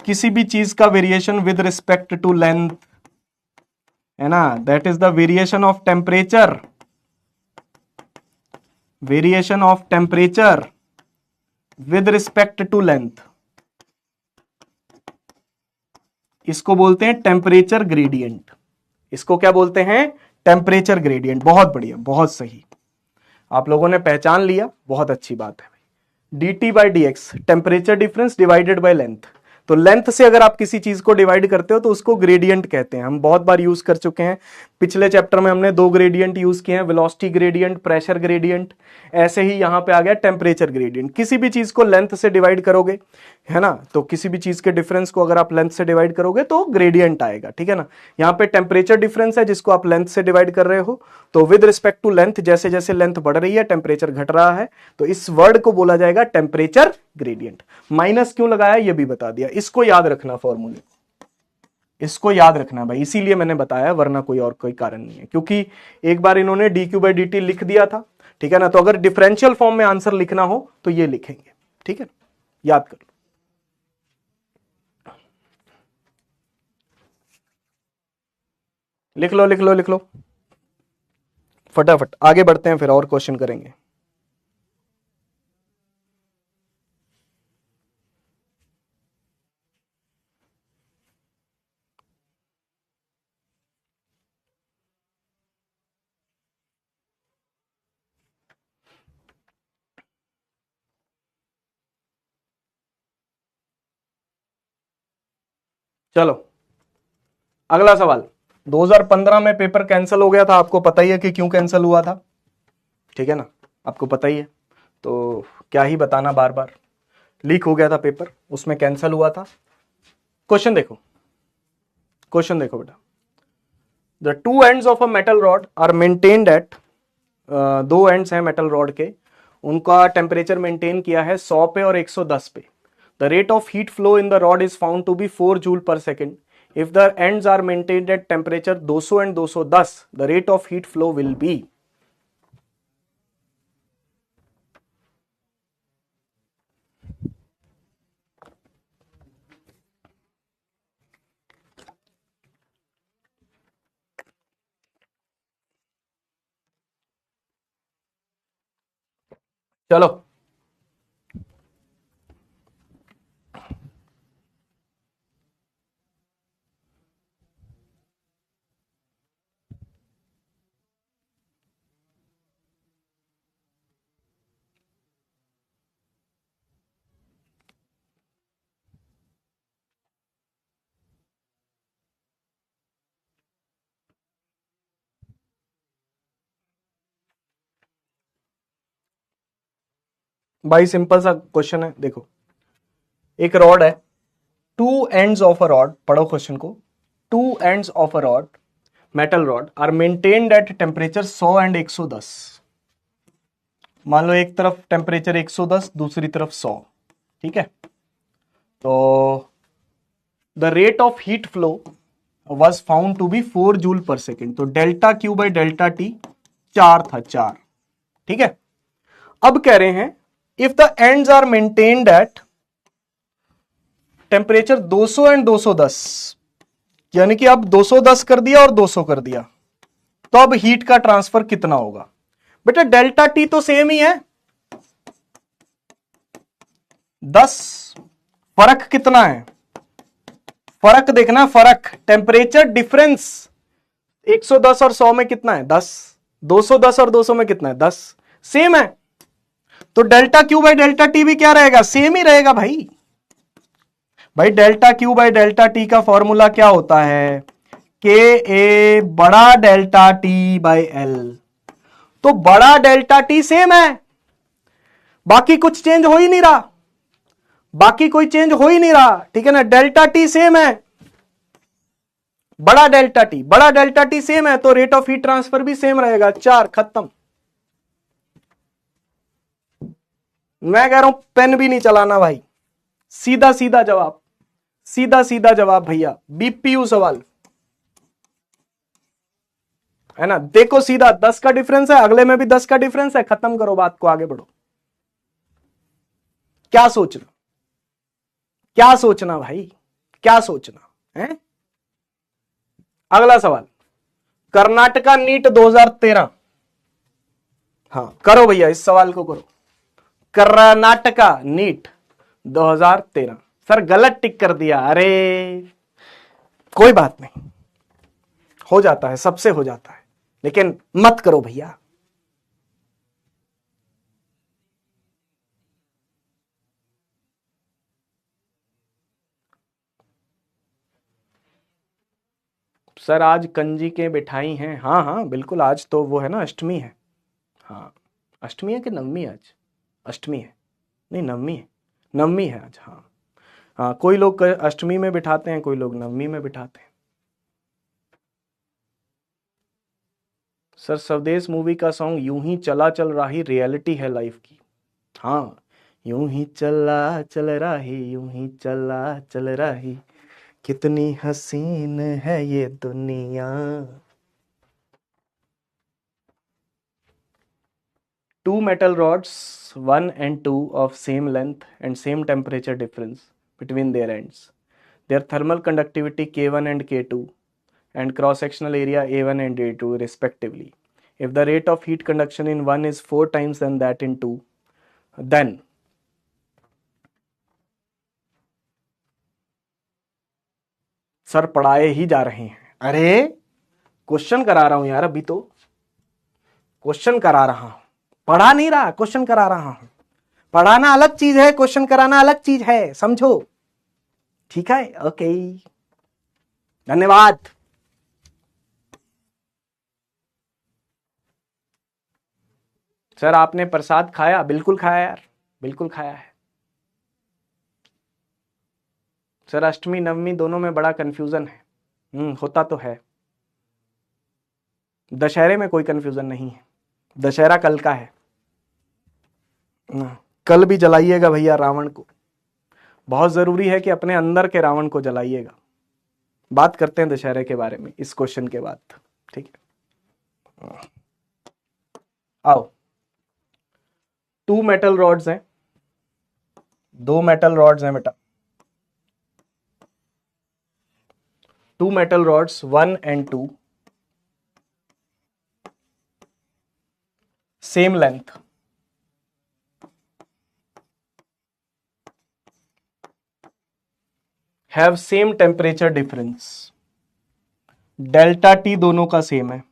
किसी भी चीज का variation with respect to length, है ना, that is the variation of temperature, variation of temperature with respect to length, इसको बोलते हैं टेम्परेचर ग्रेडियंट। इसको क्या बोलते हैं? Temperature gradient. बहुत बढ़िया, बहुत सही, आप लोगों ने पहचान लिया, बहुत अच्छी बात है भाई। D T by D x, temperature difference divided by length. तो लेंथ से अगर आप किसी चीज को डिवाइड करते हो तो उसको ग्रेडियंट कहते हैं। हम बहुत बार यूज कर चुके हैं, पिछले चैप्टर में हमने 2 ग्रेडियंट यूज किए हैं, वेलोसिटी ग्रेडियंट, प्रेशर ग्रेडियंट। ऐसे ही यहां पे आ गया टेम्परेचर ग्रेडियंट। किसी भी चीज को लेंथ से डिवाइड करोगे, है ना, तो किसी भी चीज के डिफरेंस को अगर आप लेंथ से डिवाइड करोगे तो ग्रेडियंट आएगा, ठीक है ना। यहाँ पे टेम्परेचर डिफरेंस है जिसको आप लेंथ से डिवाइड कर रहे हो, तो विद रिस्पेक्ट टू लेंथ, जैसे जैसे लेंथ बढ़ रही है टेम्परेचर घट रहा है, तो इस वर्ड को बोला जाएगा टेम्परेचर ग्रेडियंट। माइनस क्यों लगाया ये भी बता दिया, इसको याद रखना, फॉर्मूले इसको याद रखना भाई, इसीलिए मैंने बताया, वरना कोई और कोई कारण नहीं है। क्योंकि एक बार इन्होंने D Q by D T लिख दिया था, ठीक है ना, तो अगर डिफरेंशियल फॉर्म में आंसर लिखना हो तो ये लिखेंगे, ठीक है, याद कर लो। लिख लो लिख लो लिख लो फटाफट, आगे बढ़ते हैं, फिर और क्वेश्चन करेंगे। चलो अगला सवाल। 2015 में पेपर कैंसिल हो गया था, आपको पता ही है कि क्यों कैंसिल हुआ था, ठीक है ना, आपको पता ही है, तो क्या ही बताना, बार बार लीक हो गया था पेपर, उसमें कैंसिल हुआ था। क्वेश्चन देखो, क्वेश्चन देखो बेटा। The two ends of a metal rod are maintained at, 2 ends हैं मेटल रॉड के, उनका टेम्परेचर मेंटेन किया है 100 पे और 110 पे। The rate of heat flow in the rod is found to be 4 joule per second. If the ends are maintained at temperature 200 and 210, the rate of heat flow will be. चलो भाई simple सा question है, देखो एक rod है, two ends of a rod, पढ़ो question को, two ends of a rod, metal rod are maintained at temperature 100 and 110। मान लो एक तरफ टेम्परेचर 110, दूसरी तरफ 100, ठीक है, तो the rate of heat flow was found to be 4 joule per second. तो delta Q by delta T 4 था, 4, ठीक है। अब कह रहे हैं if the ends are maintained at temperature 200 and 210, यानी कि अब 210 कर दिया और 200 कर दिया, तो अब हीट का ट्रांसफर कितना होगा? बेटा डेल्टा टी तो सेम ही है, 10, फर्क कितना है? फर्क देखना, फर्क टेम्परेचर डिफरेंस 110 और 100 में कितना है? 10। 210 और 200 में कितना है? 10। सेम है, तो delta Q by delta T भी क्या रहेगा? सेम ही रहेगा भाई। भाई delta Q by delta T का फॉर्मूला क्या होता है? के ए बड़ा डेल्टा टी बाई एल। तो बड़ा डेल्टा टी सेम है, बाकी कुछ चेंज हो ही नहीं रहा, बाकी कोई चेंज हो ही नहीं रहा, ठीक है ना, डेल्टा टी सेम है, बड़ा डेल्टा टी सेम है, तो रेट ऑफ हीट ट्रांसफर भी सेम रहेगा। 4, खत्म। मैं कह रहा हूं पेन भी नहीं चलाना भाई, सीधा सीधा जवाब, सीधा सीधा जवाब भैया, बीपीयू सवाल है ना। देखो सीधा 10 का डिफरेंस है, अगले में भी 10 का डिफरेंस है, खत्म करो बात को, आगे बढ़ो। क्या सोचना, क्या सोचना भाई, क्या सोचना है? अगला सवाल, कर्नाटका नीट 2013। हाँ करो भैया, इस सवाल को करो। कर्नाटका नीट 2013। सर गलत टिक कर दिया, अरे कोई बात नहीं, हो जाता है, सबसे हो जाता है, लेकिन मत करो भैया। सर आज कंजी के बिठाई हैं, हाँ हाँ बिल्कुल, आज तो वो है ना, अष्टमी है। हाँ, अष्टमी है कि नवमी है आज? अष्टमी है, नहीं नवमी है, नवमी है आज। हाँ हाँ, कोई लोग अष्टमी में बिठाते हैं, कोई लोग नवमी में बिठाते हैं। सर स्वदेश मूवी का सॉन्ग यूं ही चला चल रही रियलिटी है लाइफ की। हाँ, यूं ही चला चल रही, यूं ही चला चल रही, कितनी हसीन है ये दुनिया। Two metal rods, 1 and 2 of same length and same temperature difference between their ends. Their thermal conductivity K1 and K2 and cross-sectional area A1 and A2 respectively. If the rate of heat conduction in one is 4 times than that in two, then sir पढ़ाए ही जा रहे हैं। अरे question करा रहा हूं यार, अभी तो क्वेश्चन करा रहा हूं, पढ़ा नहीं रहा, क्वेश्चन करा रहा हूं। पढ़ाना अलग चीज है, क्वेश्चन कराना अलग चीज है, समझो। ठीक है, ओके, धन्यवाद। सर आपने प्रसाद खाया? बिल्कुल खाया यार, बिल्कुल खाया है। सर अष्टमी नवमी दोनों में बड़ा कंफ्यूजन है। होता तो है। दशहरे में कोई कंफ्यूजन नहीं है, दशहरा कल का है। कल भी जलाइएगा भैया रावण को, बहुत जरूरी है कि अपने अंदर के रावण को जलाइएगा। बात करते हैं दशहरे के बारे में इस क्वेश्चन के बाद, ठीक है। आओ, 2 मेटल रॉड्स हैं, 2 मेटल रॉड्स हैं बेटा, 2 metal rods 1 and 2 same length, have same temperature difference, delta T दोनों का सेम है,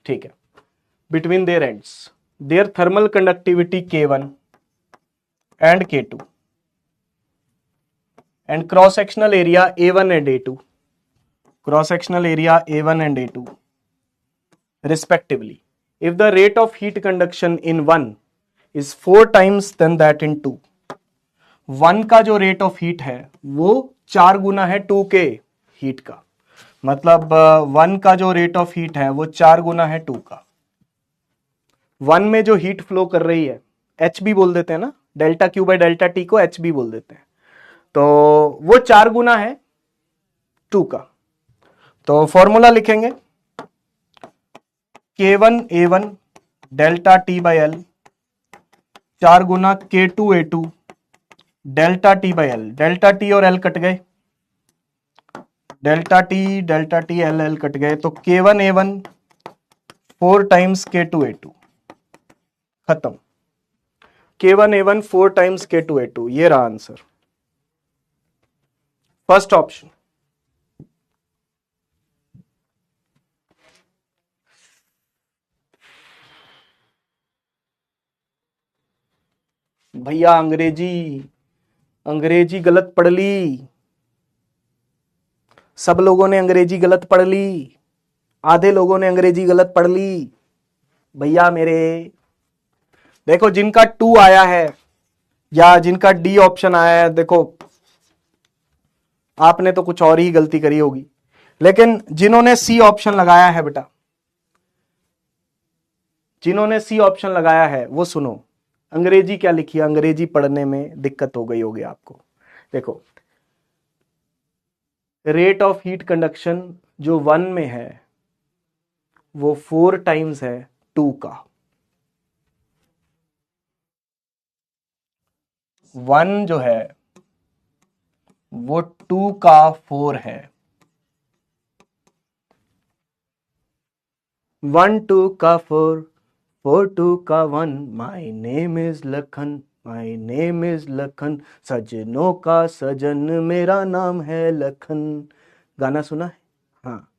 ठीक है। Between their ends their thermal conductivity K1 and K2 and cross sectional area A1 and A2, cross sectional area A1 and A2 respectively. If the rate of heat conduction in one is 4 times than that in two, 1 का जो rate of heat है वो 4 गुना है 2 के heat का, मतलब 1 का जो रेट ऑफ हीट है वो 4 गुना है 2 का। 1 में जो हीट फ्लो कर रही है, एच बी बोल देते हैं ना, delta Q by delta T को एच बी बोल देते हैं, तो वो 4 गुना है 2 का। तो फॉर्मूला लिखेंगे K1 A1 delta T by L 4 Guna K2 A2 delta T by L, delta T और एल कट गए, delta T L L cut गए, तो K1 A1 4 times K2 A2, खत्म। K1 A1 4 times K2 A2, ये रहा answer, first option. भैया अंग्रेजी गलत पढ़ ली, सब लोगों ने अंग्रेजी गलत पढ़ ली, आधे लोगों ने अंग्रेजी गलत पढ़ ली भैया मेरे। देखो जिनका 2 आया है या जिनका डी ऑप्शन आया है, देखो आपने तो कुछ और ही गलती करी होगी, लेकिन जिन्होंने सी ऑप्शन लगाया है बेटा, जिन्होंने सी ऑप्शन लगाया है वो सुनो, अंग्रेजी क्या लिखी है, अंग्रेजी पढ़ने में दिक्कत हो गई होगी आपको। देखो रेट ऑफ हीट कंडक्शन जो 1 में है वो 4 टाइम्स है 2 का, 1 जो है वो 2 का 4 है, 1 2 का 4 4 2 का 1, my name is Lakhan, my name is Lakhan, सजनों का सजन मेरा नाम है लखन, गाना सुना है? हाँ,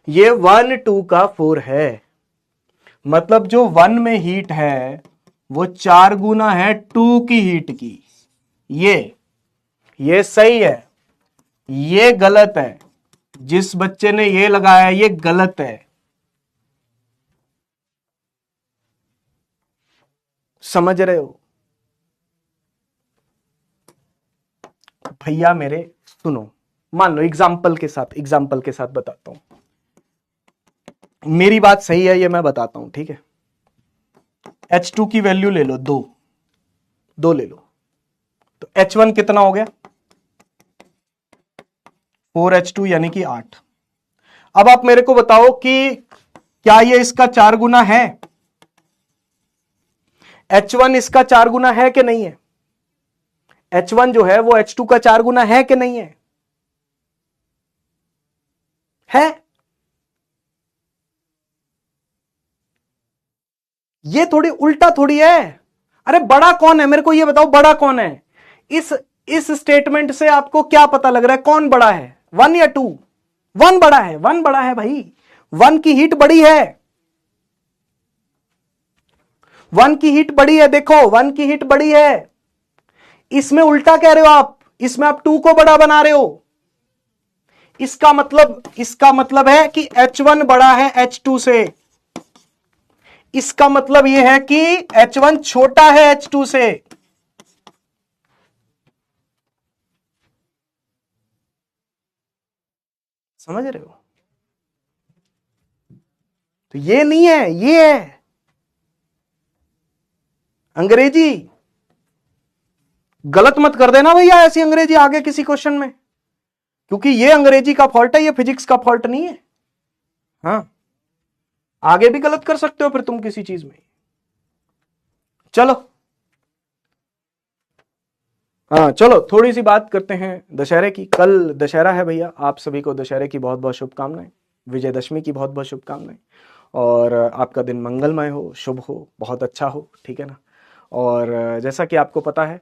ये 1 2 का 4 है, मतलब जो 1 में हीट है वो 4 गुना है 2 की हीट की। ये सही है, ये गलत है। जिस बच्चे ने ये लगाया ये गलत है, समझ रहे हो? भैया मेरे सुनो, मान लो एग्जाम्पल के साथ बताता हूं, मेरी बात सही है ये मैं बताता हूं, ठीक है? H2 की वैल्यू ले लो, 2 ले लो, तो H1 कितना हो गया? 4H2 यानी कि 8। अब आप मेरे को बताओ कि क्या ये इसका 4 गुना है? H1 इसका 4 गुना है कि नहीं है? H1 जो है वो H2 का 4 गुना है कि नहीं है? है? ये थोड़ी उल्टा थोड़ी है। अरे बड़ा कौन है, मेरे को ये बताओ, बड़ा कौन है? इस स्टेटमेंट से आपको क्या पता लग रहा है कौन बड़ा है, 1 या 2? 1 बड़ा है, 1 बड़ा है भाई, 1 की हीट बड़ी है, 1 की हीट बड़ी है, देखो 1 की हीट बड़ी है। इसमें उल्टा कह रहे हो आप, इसमें आप 2 को बड़ा बना रहे हो। इसका मतलब है कि H1 बड़ा है H2 से। इसका मतलब यह है कि H1 छोटा है H2 से। समझ रहे हो? तो ये नहीं है, ये है अंग्रेजी। गलत मत कर देना भैया ऐसी अंग्रेजी आगे किसी क्वेश्चन में, क्योंकि ये अंग्रेजी का फॉल्ट है, ये फिजिक्स का फॉल्ट नहीं है। हाँ, आगे भी गलत कर सकते हो फिर तुम किसी चीज में। चलो, हाँ चलो थोड़ी सी बात करते हैं दशहरे की। कल दशहरा है भैया, आप सभी को दशहरे की बहुत बहुत शुभकामनाएं, विजयदशमी की बहुत बहुत शुभकामनाएं, और आपका दिन मंगलमय हो, शुभ हो, बहुत अच्छा हो, ठीक है ना? और जैसा कि आपको पता है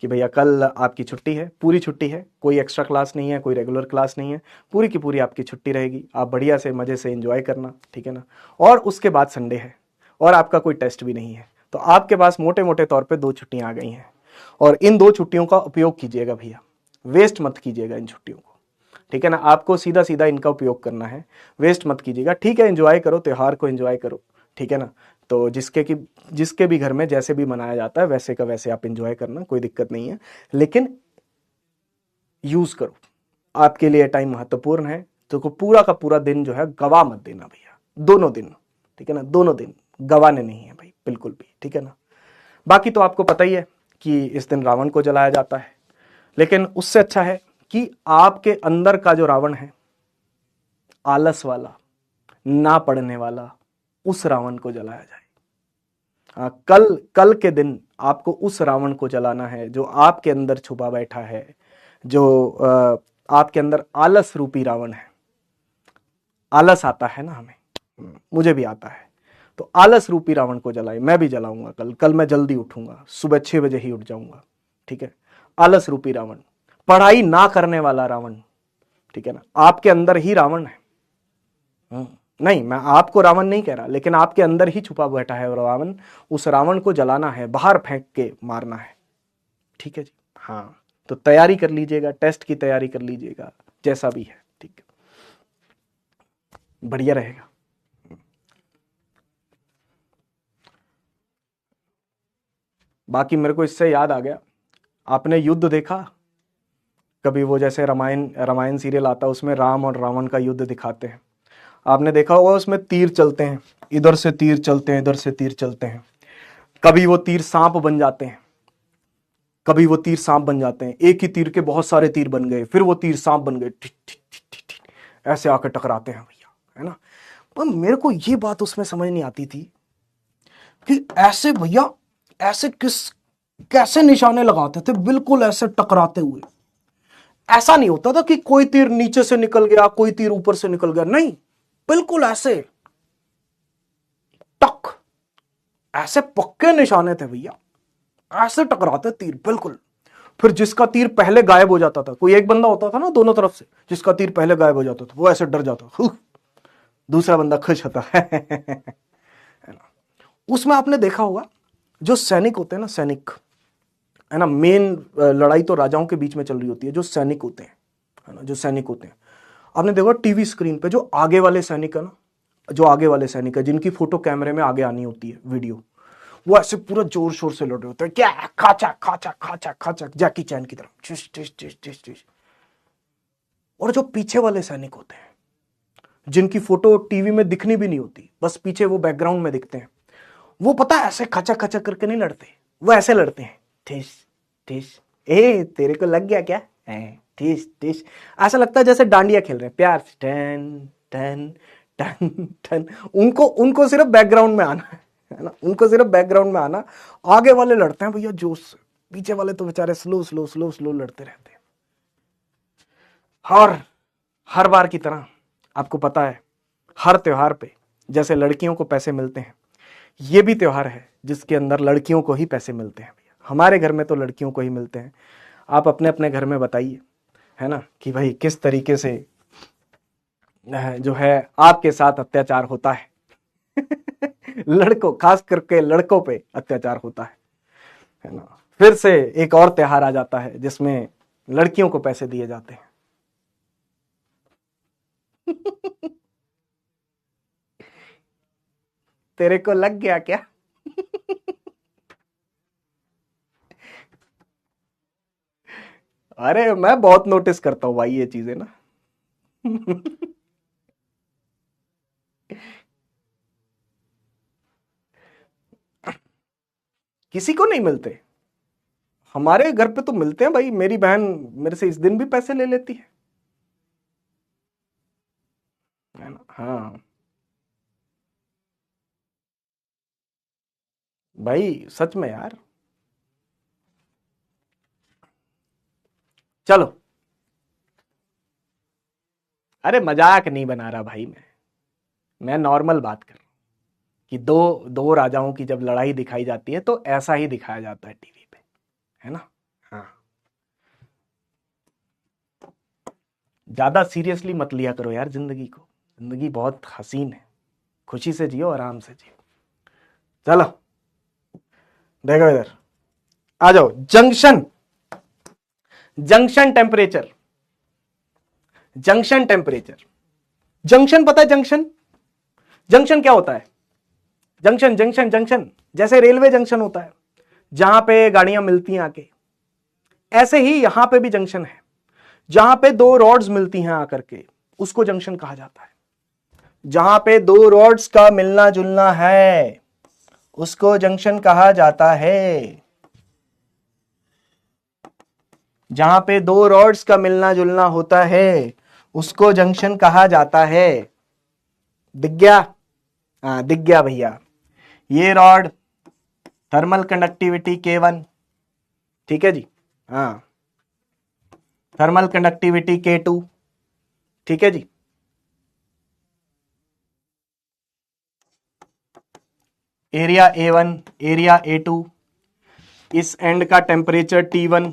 कि भैया कल आपकी छुट्टी है, पूरी छुट्टी है, कोई एक्स्ट्रा क्लास नहीं है, कोई रेगुलर क्लास नहीं है, पूरी की पूरी आपकी छुट्टी रहेगी। आप बढ़िया से मज़े से एंजॉय करना, ठीक है ना? और उसके बाद संडे है और आपका कोई टेस्ट भी नहीं है, तो आपके पास मोटे मोटे तौर पे 2 छुट्टियां आ गई हैं, और इन 2 छुट्टियों का उपयोग कीजिएगा भैया, वेस्ट मत कीजिएगा इन छुट्टियों को, ठीक है ना? आपको सीधा सीधा इनका उपयोग करना है, वेस्ट मत कीजिएगा, ठीक है? एंजॉय करो, त्यौहार को एंजॉय करो, ठीक है ना? तो जिसके भी घर में जैसे भी मनाया जाता है वैसे का वैसे आप एंजॉय करना, कोई दिक्कत नहीं है, लेकिन यूज करो, आपके लिए टाइम महत्वपूर्ण है। तो पूरा का पूरा दिन जो है गवा मत देना भैया, दोनों दिन, ठीक है ना? दोनों दिन गवाने नहीं है भाई, बिल्कुल भी, ठीक है ना? बाकी तो आपको पता ही है कि इस दिन रावण को जलाया जाता है, लेकिन उससे अच्छा है कि आपके अंदर का जो रावण है, आलस वाला, ना पढ़ने वाला, उस रावण को जलाया जाए। कल के दिन आपको उस रावण को जलाना है जो आपके अंदर छुपा बैठा है, जो आपके अंदर आलस रूपी रावण है। आलस आता है ना हमें, मुझे भी आता है, तो आलस रूपी रावण को जलाए। मैं भी जलाऊंगा कल मैं जल्दी उठूंगा, सुबह 6 बजे ही उठ जाऊंगा, ठीक है? आलस रूपी रावण, पढ़ाई ना करने वाला रावण, ठीक है ना? आपके अंदर ही रावण है। नहीं, मैं आपको रावण नहीं कह रहा, लेकिन आपके अंदर ही छुपा बैठा है रावण, उस रावण को जलाना है, बाहर फेंक के मारना है, ठीक है जी? हाँ, तो तैयारी कर लीजिएगा, टेस्ट की तैयारी कर लीजिएगा, जैसा भी है, ठीक है? बढ़िया रहेगा। बाकी मेरे को इससे याद आ गया, आपने युद्ध देखा कभी? वो जैसे रामायण सीरियल आता है, उसमें राम और रावण का युद्ध दिखाते हैं, आपने देखा होगा, उसमें तीर चलते हैं, इधर से तीर चलते हैं, इधर से तीर चलते हैं, कभी वो तीर सांप बन जाते हैं, कभी वो तीर सांप बन जाते हैं, एक ही तीर के बहुत सारे तीर बन गए, फिर वो तीर सांप बन गए, टिक टिक टिक टिक टिक, ऐसे आकर टकराते हैं भैया, है ना? पर मेरे को ये बात उसमें समझ नहीं आती थी कि ऐसे भैया, ऐसे कैसे निशाने लगाते थे, बिल्कुल ऐसे टकराते हुए। ऐसा नहीं होता था कि कोई तीर नीचे से निकल गया, कोई तीर ऊपर से निकल गया, नहीं, बिल्कुल ऐसे टक, ऐसे पक्के निशाने थे भैया, ऐसे टकराते तीर बिल्कुल। फिर जिसका तीर पहले गायब हो जाता था, कोई एक बंदा होता था ना दोनों तरफ से, जिसका तीर पहले गायब हो जाता था वो ऐसे डर जाता, दूसरा बंदा खुश होता है ना। उसमें आपने देखा होगा जो सैनिक होते हैं ना, सैनिक है ना, मेन लड़ाई तो राजाओं के बीच में चल रही होती है, जो सैनिक होते हैं है ना, जो सैनिक होते हैं, आपने देखा टीवी स्क्रीन पे जो आगे वाले सैनिक है ना, जो आगे वाले सैनिक है जिनकी फोटो कैमरे में आगे आनी होती है, वीडियो, वो ऐसे पूरा जोर शोर से लड़ रहे होते हैं, क्या खाचा खाचा खाचा खाचा, जैकी चैन की तरह टिश टिश टिश टिश टिश। और जो पीछे वाले सैनिक होते हैं जिनकी फोटो टीवी में दिखनी भी नहीं होती, बस पीछे वो बैकग्राउंड में दिखते हैं, वो पता है ऐसे खचा खचा करके नहीं लड़ते, वो ऐसे लड़ते हैं, ठिस ठिस, ए तेरे को लग गया क्या, ठिस ठिस, ऐसा लगता है जैसे डांडिया खेल रहे हैं प्यार से, टन टन टन टन। उनको सिर्फ बैकग्राउंड में आना है ना, उनको सिर्फ बैकग्राउंड में आना, आगे वाले लड़ते हैं भैया जोश से, पीछे वाले तो बेचारे स्लो स्लो स्लो स्लो लड़ते रहते हैं। और हर बार की तरह आपको पता है, हर त्योहार पे जैसे लड़कियों को पैसे मिलते हैं, ये भी त्योहार है जिसके अंदर लड़कियों को ही पैसे मिलते हैं भैया। हमारे घर में तो लड़कियों को ही मिलते हैं। आप अपने अपने घर में बताइए है ना कि भाई किस तरीके से जो है आपके साथ अत्याचार होता है लड़कों, खास करके लड़कों पे अत्याचार होता है ना। फिर से एक और त्योहार आ जाता है जिसमें लड़कियों को पैसे दिए जाते हैं तेरे को लग गया क्या अरे मैं बहुत नोटिस करता हूं भाई ये चीजें ना किसी को नहीं मिलते, हमारे घर पे तो मिलते हैं भाई। मेरी बहन मेरे से इस दिन भी पैसे ले लेती है ना। हाँ भाई सच में यार। चलो, अरे मजाक नहीं बना रहा भाई, मैं नॉर्मल बात कर रहा हूं कि दो दो राजाओं की जब लड़ाई दिखाई जाती है तो ऐसा ही दिखाया जाता है टीवी पे, है ना। हाँ, ज्यादा सीरियसली मत लिया करो यार जिंदगी को, जिंदगी बहुत हसीन है, खुशी से जियो, आराम से जियो। चलो देखो इधर आ जाओ, junction, junction temperature, junction temperature. Junction पता है, जंक्शन, जंक्शन क्या होता है? जंक्शन जंक्शन जंक्शन जैसे रेलवे जंक्शन होता है जहां पे गाड़ियां मिलती हैं आके, ऐसे ही यहां पे भी जंक्शन है जहां पे दो रॉड्स मिलती हैं आकर के, उसको जंक्शन कहा जाता है। जहां पे दो रॉड्स का मिलना जुलना है उसको जंक्शन कहा जाता है। जहां पे दो रॉड्स का मिलना जुलना होता है उसको जंक्शन कहा जाता है। दिख गया? हाँ दिख गया भैया। ये रॉड थर्मल कंडक्टिविटी K1, ठीक है जी। हाँ, थर्मल कंडक्टिविटी K2, ठीक है जी। एरिया A1, एरिया A2, इस एंड का टेम्परेचर T1,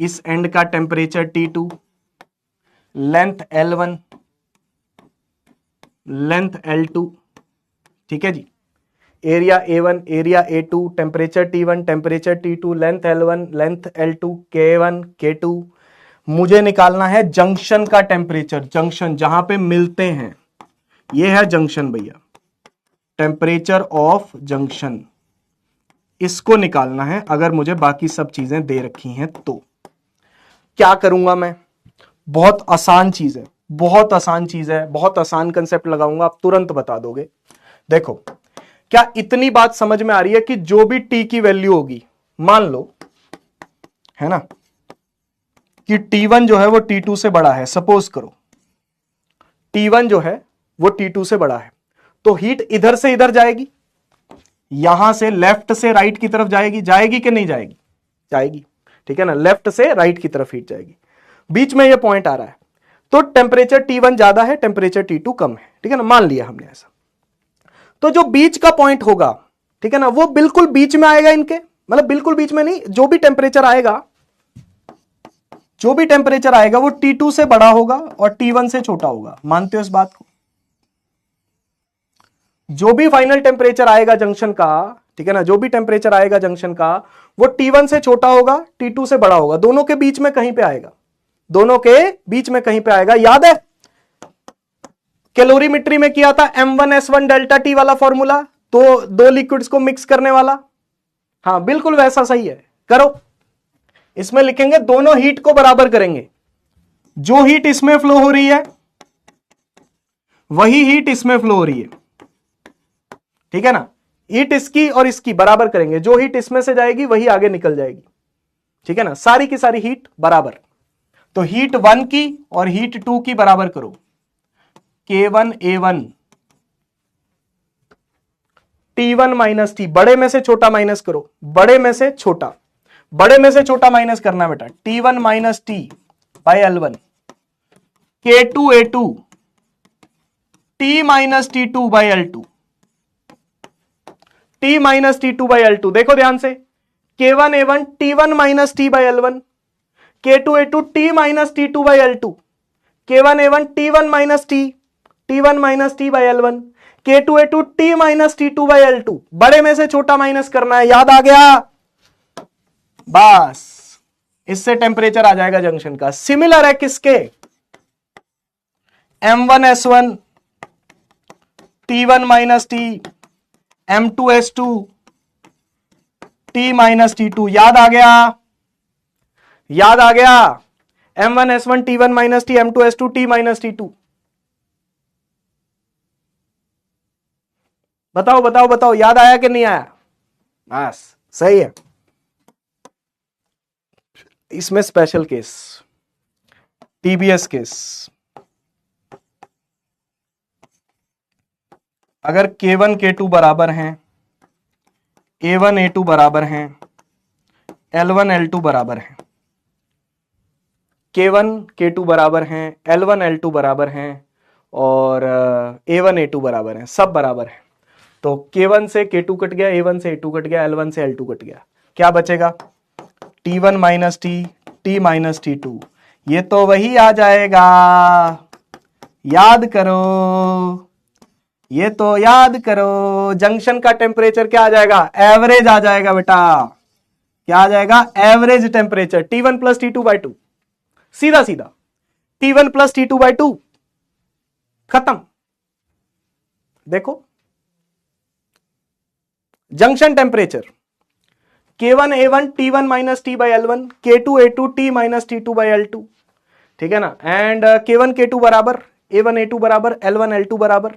इस एंड का temperature T2, length L1, length L2, ठीक है जी। Area A1, area A2, temperature T1, temperature T2, length L1, length L2, K1, K2। मुझे निकालना है जंक्शन का टेम्परेचर, जंक्शन जहां पे मिलते हैं, ये है जंक्शन भैया, टेम्परेचर ऑफ जंक्शन, इसको निकालना है। अगर मुझे बाकी सब चीजें दे रखी हैं तो क्या करूंगा मैं? बहुत आसान चीज है, बहुत आसान चीज है, बहुत आसान कंसेप्ट लगाऊंगा, आप तुरंत बता दोगे। देखो, क्या इतनी बात समझ में आ रही है कि जो भी टी की वैल्यू होगी, मान लो है ना कि T1 जो है वो T2 से बड़ा है, सपोज करो T1 जो है वो T2 से बड़ा है, तो हीट इधर से इधर जाएगी, यहां से लेफ्ट से राइट की तरफ जाएगी, जाएगी कि नहीं जाएगी? जाएगी, ठीक है ना, लेफ्ट से राइट की तरफ हीट जाएगी। बीच में ये पॉइंट आ रहा है तो टेम्परेचर T1 ज्यादा है, टेम्परेचर T2 कम है, ठीक है ना, मान लिया हमने ऐसा। तो जो बीच का पॉइंट होगा, ठीक है ना, वो बिल्कुल बीच में आएगा इनके, मतलब बिल्कुल बीच में नहीं, जो भी टेम्परेचर आएगा जो भी टेम्परेचर आएगा वो T2 से बड़ा होगा और T1 से छोटा होगा। मानते हो इस बात को? जो भी फाइनल टेम्परेचर आएगा जंक्शन का, ठीक है ना, जो भी टेम्परेचर आएगा जंक्शन का वो T1 से छोटा होगा, T2 से बड़ा होगा, दोनों के बीच में कहीं पे आएगा, दोनों के बीच में कहीं पे आएगा। याद है कैलोरीमेट्री में किया था M1S1 डेल्टा T वाला फॉर्मूला, तो दो लिक्विड्स को मिक्स करने वाला? हाँ बिल्कुल वैसा सही है, करो। इसमें लिखेंगे दोनों हीट को बराबर करेंगे, जो हीट इसमें फ्लो हो रही है वही हीट इसमें फ्लो हो रही है, ठीक है ना। हीट इसकी और इसकी बराबर करेंगे, जो हीट इसमें से जाएगी वही आगे निकल जाएगी, ठीक है ना, सारी की सारी हीट बराबर। तो हीट 1 की और हीट 2 की बराबर करो, K1A1 T1 माइनस टी, बड़े में से छोटा माइनस करो, बड़े में से छोटा, बड़े में से छोटा माइनस करना बेटा, T1 minus T by L1, K2A2 T minus T2 by L2, T minus T2 by L2। देखो ध्यान से, K1A1 T1 minus T by L1, K2A2 T minus T2 by L2, K1A1 T1 minus T, T1 minus T by L1, K2A2 T minus T2 by L2। बड़े में से छोटा minus करना है, याद आ गया? बस इससे टेम्परेचर आ जाएगा जंक्शन का। सिमिलर है किसके? M1S1 T1 minus T, M2S2 T minus T2। याद आ गया? याद आ गया? M1S1 T1 minus T, M2S2 T minus T2। बताओ बताओ बताओ, याद आया कि नहीं आया? बस सही है। इसमें स्पेशल केस, TBS केस, अगर K1 K2 बराबर हैं, A1 A2 बराबर हैं, L1 L2 बराबर हैं, K1 K2 बराबर हैं, L1 L2 बराबर हैं और A1 A2 बराबर हैं, सब बराबर हैं, तो K1 से K2 कट गया, A1 से A2 कट गया, L1 से L2 कट गया, क्या बचेगा? T1 minus T, T minus T2। ये तो वही आ जाएगा, याद करो, ये तो याद करो, जंक्शन का टेम्परेचर क्या आ जाएगा? एवरेज आ जाएगा बेटा। क्या आ जाएगा? Average temperature, T1 plus T2 by 2, सीधा सीधा T1 प्लस T2 बाई 2, खत्म। देखो junction temperature K1A1 T1 minus T by L1, K2A2 T minus T2 by L2, ठीक है ना, एंड K1 K2 बराबर, A1 A2 बराबर, L1 L2 बराबर,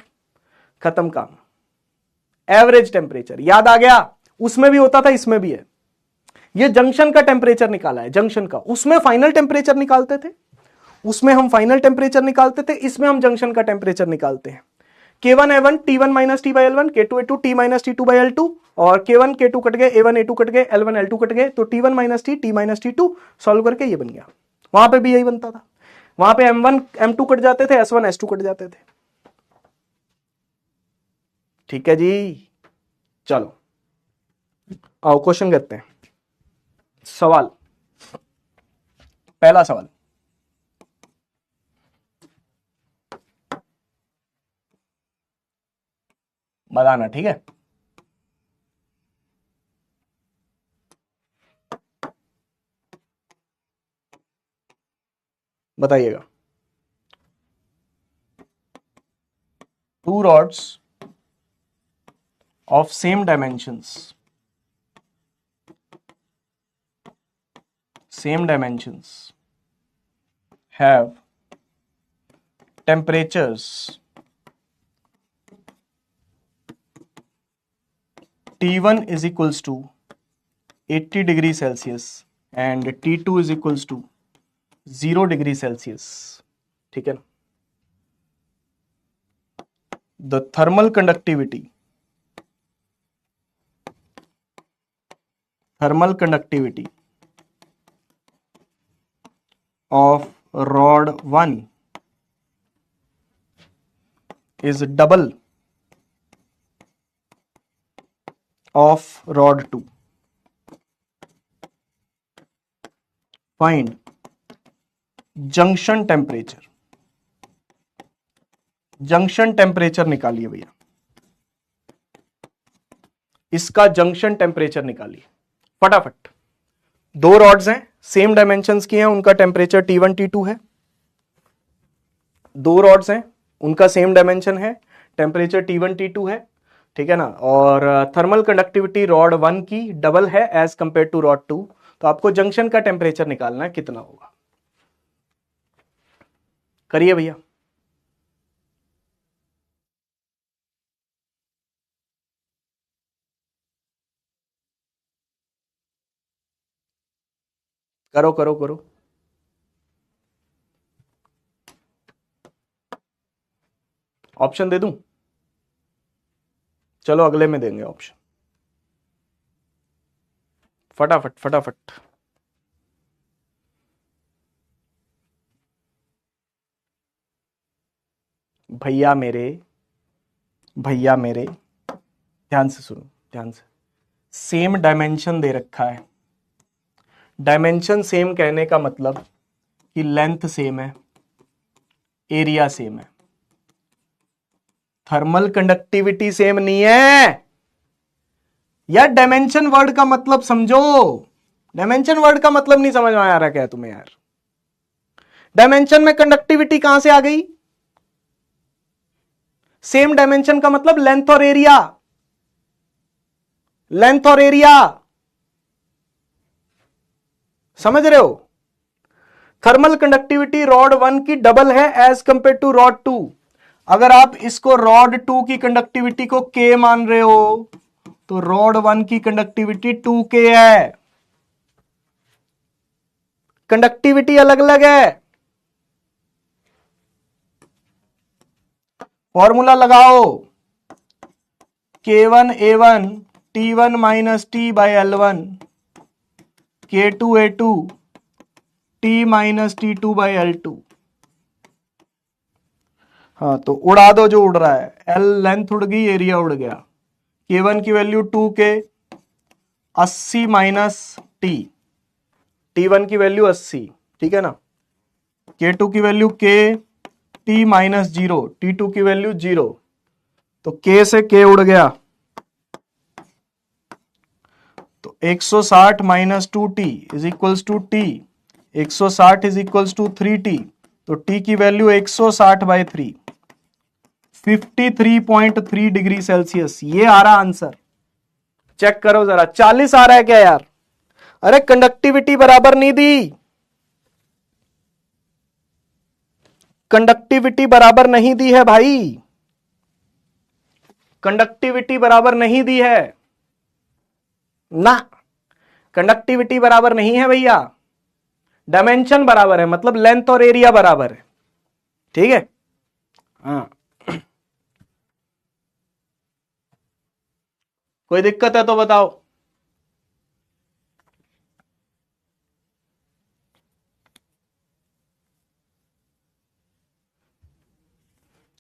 खत्म काम। एवरेज टेम्परेचर याद आ गया? उसमें भी होता था, इसमें भी है। ये जंक्शन का टेम्परेचर निकाला है, जंक्शन का। उसमें फाइनल टेम्परेचर निकालते थे, उसमें हम फाइनल टेम्परेचर निकालते थे, इसमें हम जंक्शन का टेम्परेचर निकालते हैं। K1A1 T1 minus T by L1, K2A2 T minus T2 by L2 और K1 K2 कट गए, A1 A2 कट गए, L1 L2 कट गए, तो T1 minus T, T minus T2 solve करके ये बन गया। वहां पे भी यही बनता था, वहां पे M1 M2 कट जाते थे, S1 S2 कट जाते थे। ठीक है जी, चलो आओ क्वेश्चन करते हैं। सवाल, पहला सवाल, बताना, ठीक है? बताइएगा। Two rods of same dimensions have temperatures T1 is equals to 80 degree Celsius and T2 is equals to 0 degree Celsius, ठीक है ना? The thermal conductivity of rod 1 is double of rod 2. Find junction temperature, junction temperature निकालिए भैया, इसका junction temperature निकालिए फटाफट। दो rods हैं, सेम डायमेंशंस की हैं, उनका टेम्परेचर T1 T2 है। दो रॉड्स हैं, उनका सेम डायमेंशन है, टेम्परेचर T1 T2 है, ठीक है ना। और थर्मल कंडक्टिविटी रॉड 1 की डबल है एज कंपेयर टू रॉड 2। तो आपको जंक्शन का टेम्परेचर निकालना है, कितना होगा, करिए भैया। करो करो करो। ऑप्शन दे दूं? चलो अगले में देंगे ऑप्शन, फटाफट फटाफट। भैया मेरे, भैया मेरे ध्यान से सुनो, ध्यान से। सेम डायमेंशन दे रखा है, डायमेंशन सेम कहने का मतलब कि लेंथ सेम है, एरिया सेम है। थर्मल कंडक्टिविटी सेम नहीं है यार। डायमेंशन वर्ड का मतलब समझो, डायमेंशन वर्ड का मतलब नहीं समझ में आ रहा क्या तुम्हें यार? डायमेंशन में कंडक्टिविटी कहां से आ गई? सेम डायमेंशन का मतलब लेंथ और एरिया, लेंथ और एरिया, समझ रहे हो? थर्मल कंडक्टिविटी रॉड 1 की डबल है एज कंपेयर टू रॉड 2। अगर आप इसको रॉड 2 की कंडक्टिविटी को K मान रहे हो तो रॉड 1 की कंडक्टिविटी 2K है। कंडक्टिविटी अलग अलग है। फॉर्मूला लगाओ, K1 A1 T1 minus T by L1 K2 A2 T minus T2 by L2। हाँ तो उड़ा दो जो उड़ रहा है, L लेंथ उड़ गई, एरिया उड़ गया। K1 की value 2K 80 minus T, T1 की वैल्यू 80, ठीक है ना। K2 की value K T minus 0, T2 की वैल्यू 0, तो K से K उड़ गया, तो 160 minus 2T is equals to T, 160 is equals to 3T, तो T की वैल्यू 160 बाई 3, 53.3 डिग्री सेल्सियस। ये आ रहा आंसर, चेक करो जरा। 40 आ रहा है क्या यार? अरे कंडक्टिविटी बराबर नहीं दी, कंडक्टिविटी बराबर नहीं दी है भाई, कंडक्टिविटी बराबर नहीं दी है ना, कंडक्टिविटी बराबर नहीं है भैया। डायमेंशन बराबर है, मतलब लेंथ और एरिया बराबर है, ठीक है। हाँ कोई दिक्कत है तो बताओ।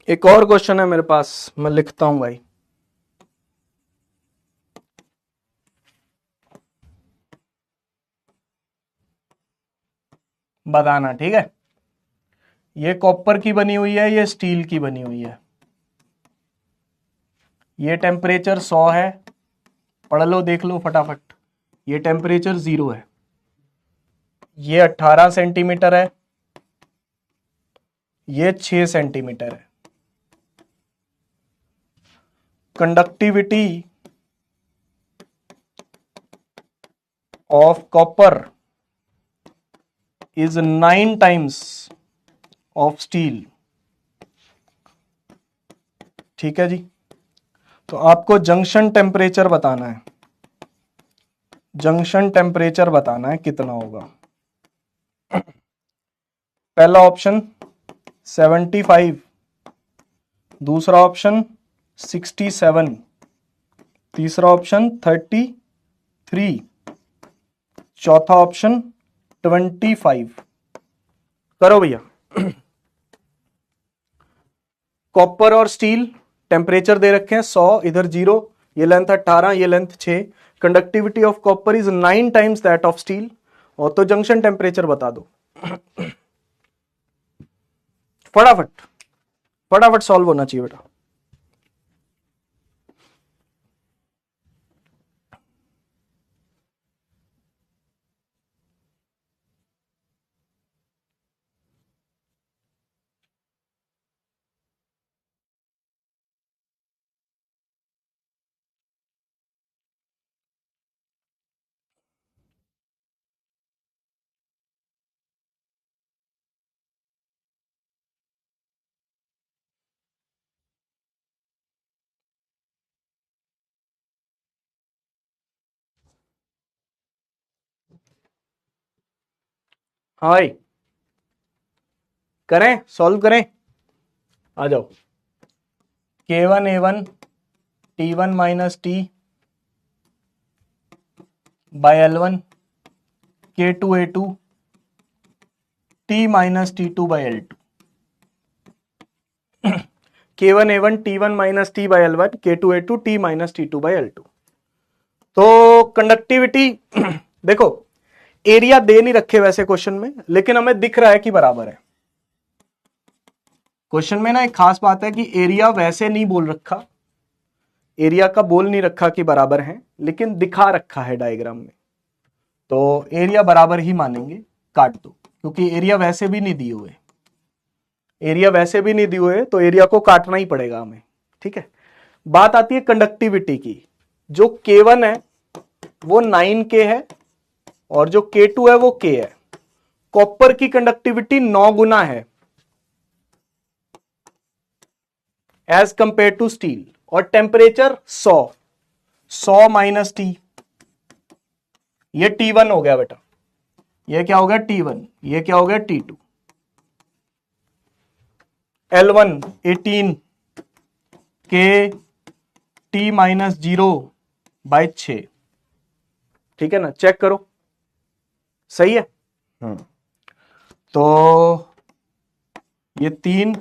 एक और क्वेश्चन है मेरे पास, मैं लिखता हूं भाई। बताना, ठीक है। ये कॉपर की बनी हुई है, ये स्टील की बनी हुई है। ये टेम्परेचर 100 है, पढ़ लो देख लो फटाफट। ये टेम्परेचर 0 है। ये 18 सेंटीमीटर है, ये 6 सेंटीमीटर है। Conductivity of copper is 9 times of steel, ठीक है जी। तो आपको जंक्शन टेम्परेचर बताना है, जंक्शन टेम्परेचर बताना है कितना होगा। पहला ऑप्शन 75, दूसरा ऑप्शन 67, तीसरा ऑप्शन 33, चौथा ऑप्शन 25। करो भैया। कॉपर और स्टील टेम्परेचर दे रखे हैं 100, इधर 0, ये लेंथ 18, ये length 6। Conductivity of copper is 9 times that of steel, और तो जंक्शन टेम्परेचर बता दो। फटाफट फटाफट सॉल्व होना चाहिए बेटा। हाँ भाई, करें, सॉल्व करें, आ जाओ। K1 A1 T1 minus T by L1 K2 A2 T minus T2 by L2। K1 A1 T1 minus T by L1 K2 A2 T minus T2 by L2। तो कंडक्टिविटी देखो, एरिया दे नहीं रखे वैसे question में, लेकिन हमें दिख रहा है कि बराबर है। क्वेश्चन में ना एक खास बात है कि एरिया वैसे नहीं बोल रखा, एरिया का बोल नहीं रखा कि बराबर है, लेकिन दिखा रखा है डायग्राम में, तो एरिया बराबर ही मानेंगे, काट दो, क्योंकि एरिया वैसे भी नहीं दिए हुए, एरिया वैसे भी नहीं दिए हुए, तो एरिया को काटना ही पड़ेगा हमें। ठीक है, बात आती है कंडक्टिविटी की। जो K1 है वो 9K है और जो K2 है वो K है। कॉपर की कंडक्टिविटी 9 गुना है एज कंपेयर टू स्टील, और टेम्परेचर 100 माइनस टी, ये T1 हो गया बेटा, ये क्या हो गया T1, ये क्या हो गया T2। L1 18 K T minus 0/6। ठीक है ना, चेक करो, सही है। तो ये तीन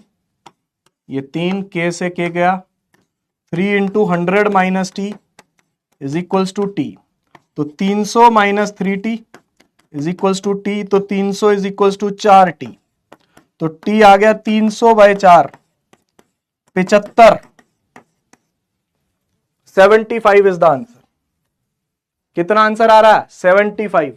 K से K गया, 3 into 100 minus T is equals to T, तो 300 minus 3T is equals to T, तो 300 इज इक्वल्स टू 4T, तो T आ गया 300/4, 75। 75 इज द आंसर। कितना आंसर आ रहा है? 75।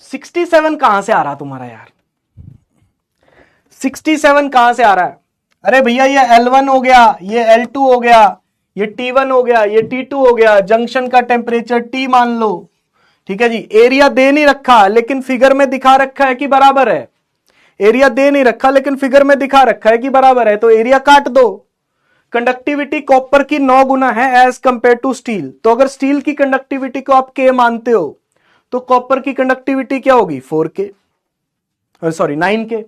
67 कहां से आ रहा तुम्हारा यार? 67 कहां से आ रहा है? अरे भैया ये L1 हो गया, ये L2 हो गया, ये T1 हो गया, ये T2 हो गया, जंक्शन का टेम्परेचर T मान लो। ठीक है जी, एरिया दे नहीं रखा लेकिन फिगर में दिखा रखा है कि बराबर है। एरिया दे नहीं रखा लेकिन फिगर में दिखा रखा है कि बराबर है, तो एरिया काट दो। कंडक्टिविटी कॉपर की 9 गुना है एज कंपेयर टू स्टील, तो अगर स्टील की कंडक्टिविटी को आप K मानते हो तो कॉपर की कंडक्टिविटी क्या होगी? 4K, sorry 9K।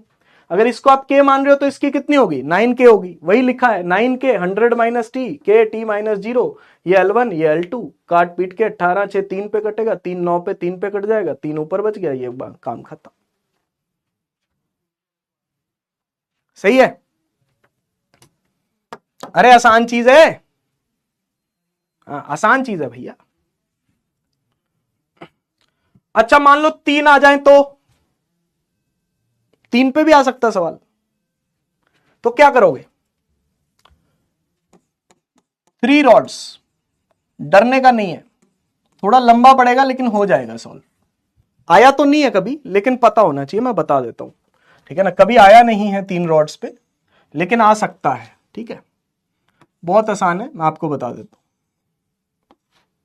अगर इसको आप K मान रहे हो तो इसकी कितनी होगी? 9K होगी। वही लिखा है 9K 100 minus T K T minus 0, ये L1 ये L2, काट पीट के 18 6 3 पे कटेगा, 3 9 पे 3 पे कट जाएगा, 3 ऊपर बच गया, ये काम खत्म। सही है? अरे आसान चीज है, आसान चीज है भैया। अच्छा मान लो 3 आ जाए तो 3 पे भी आ सकता सवाल, तो क्या करोगे? 3 रॉड्स, डरने का नहीं है, थोड़ा लंबा पड़ेगा लेकिन हो जाएगा सॉल्व। आया तो नहीं है कभी, लेकिन पता होना चाहिए, मैं बता देता हूं। ठीक है ना, कभी आया नहीं है 3 रॉड्स पे, लेकिन आ सकता है। ठीक है, बहुत आसान है, मैं आपको बता देता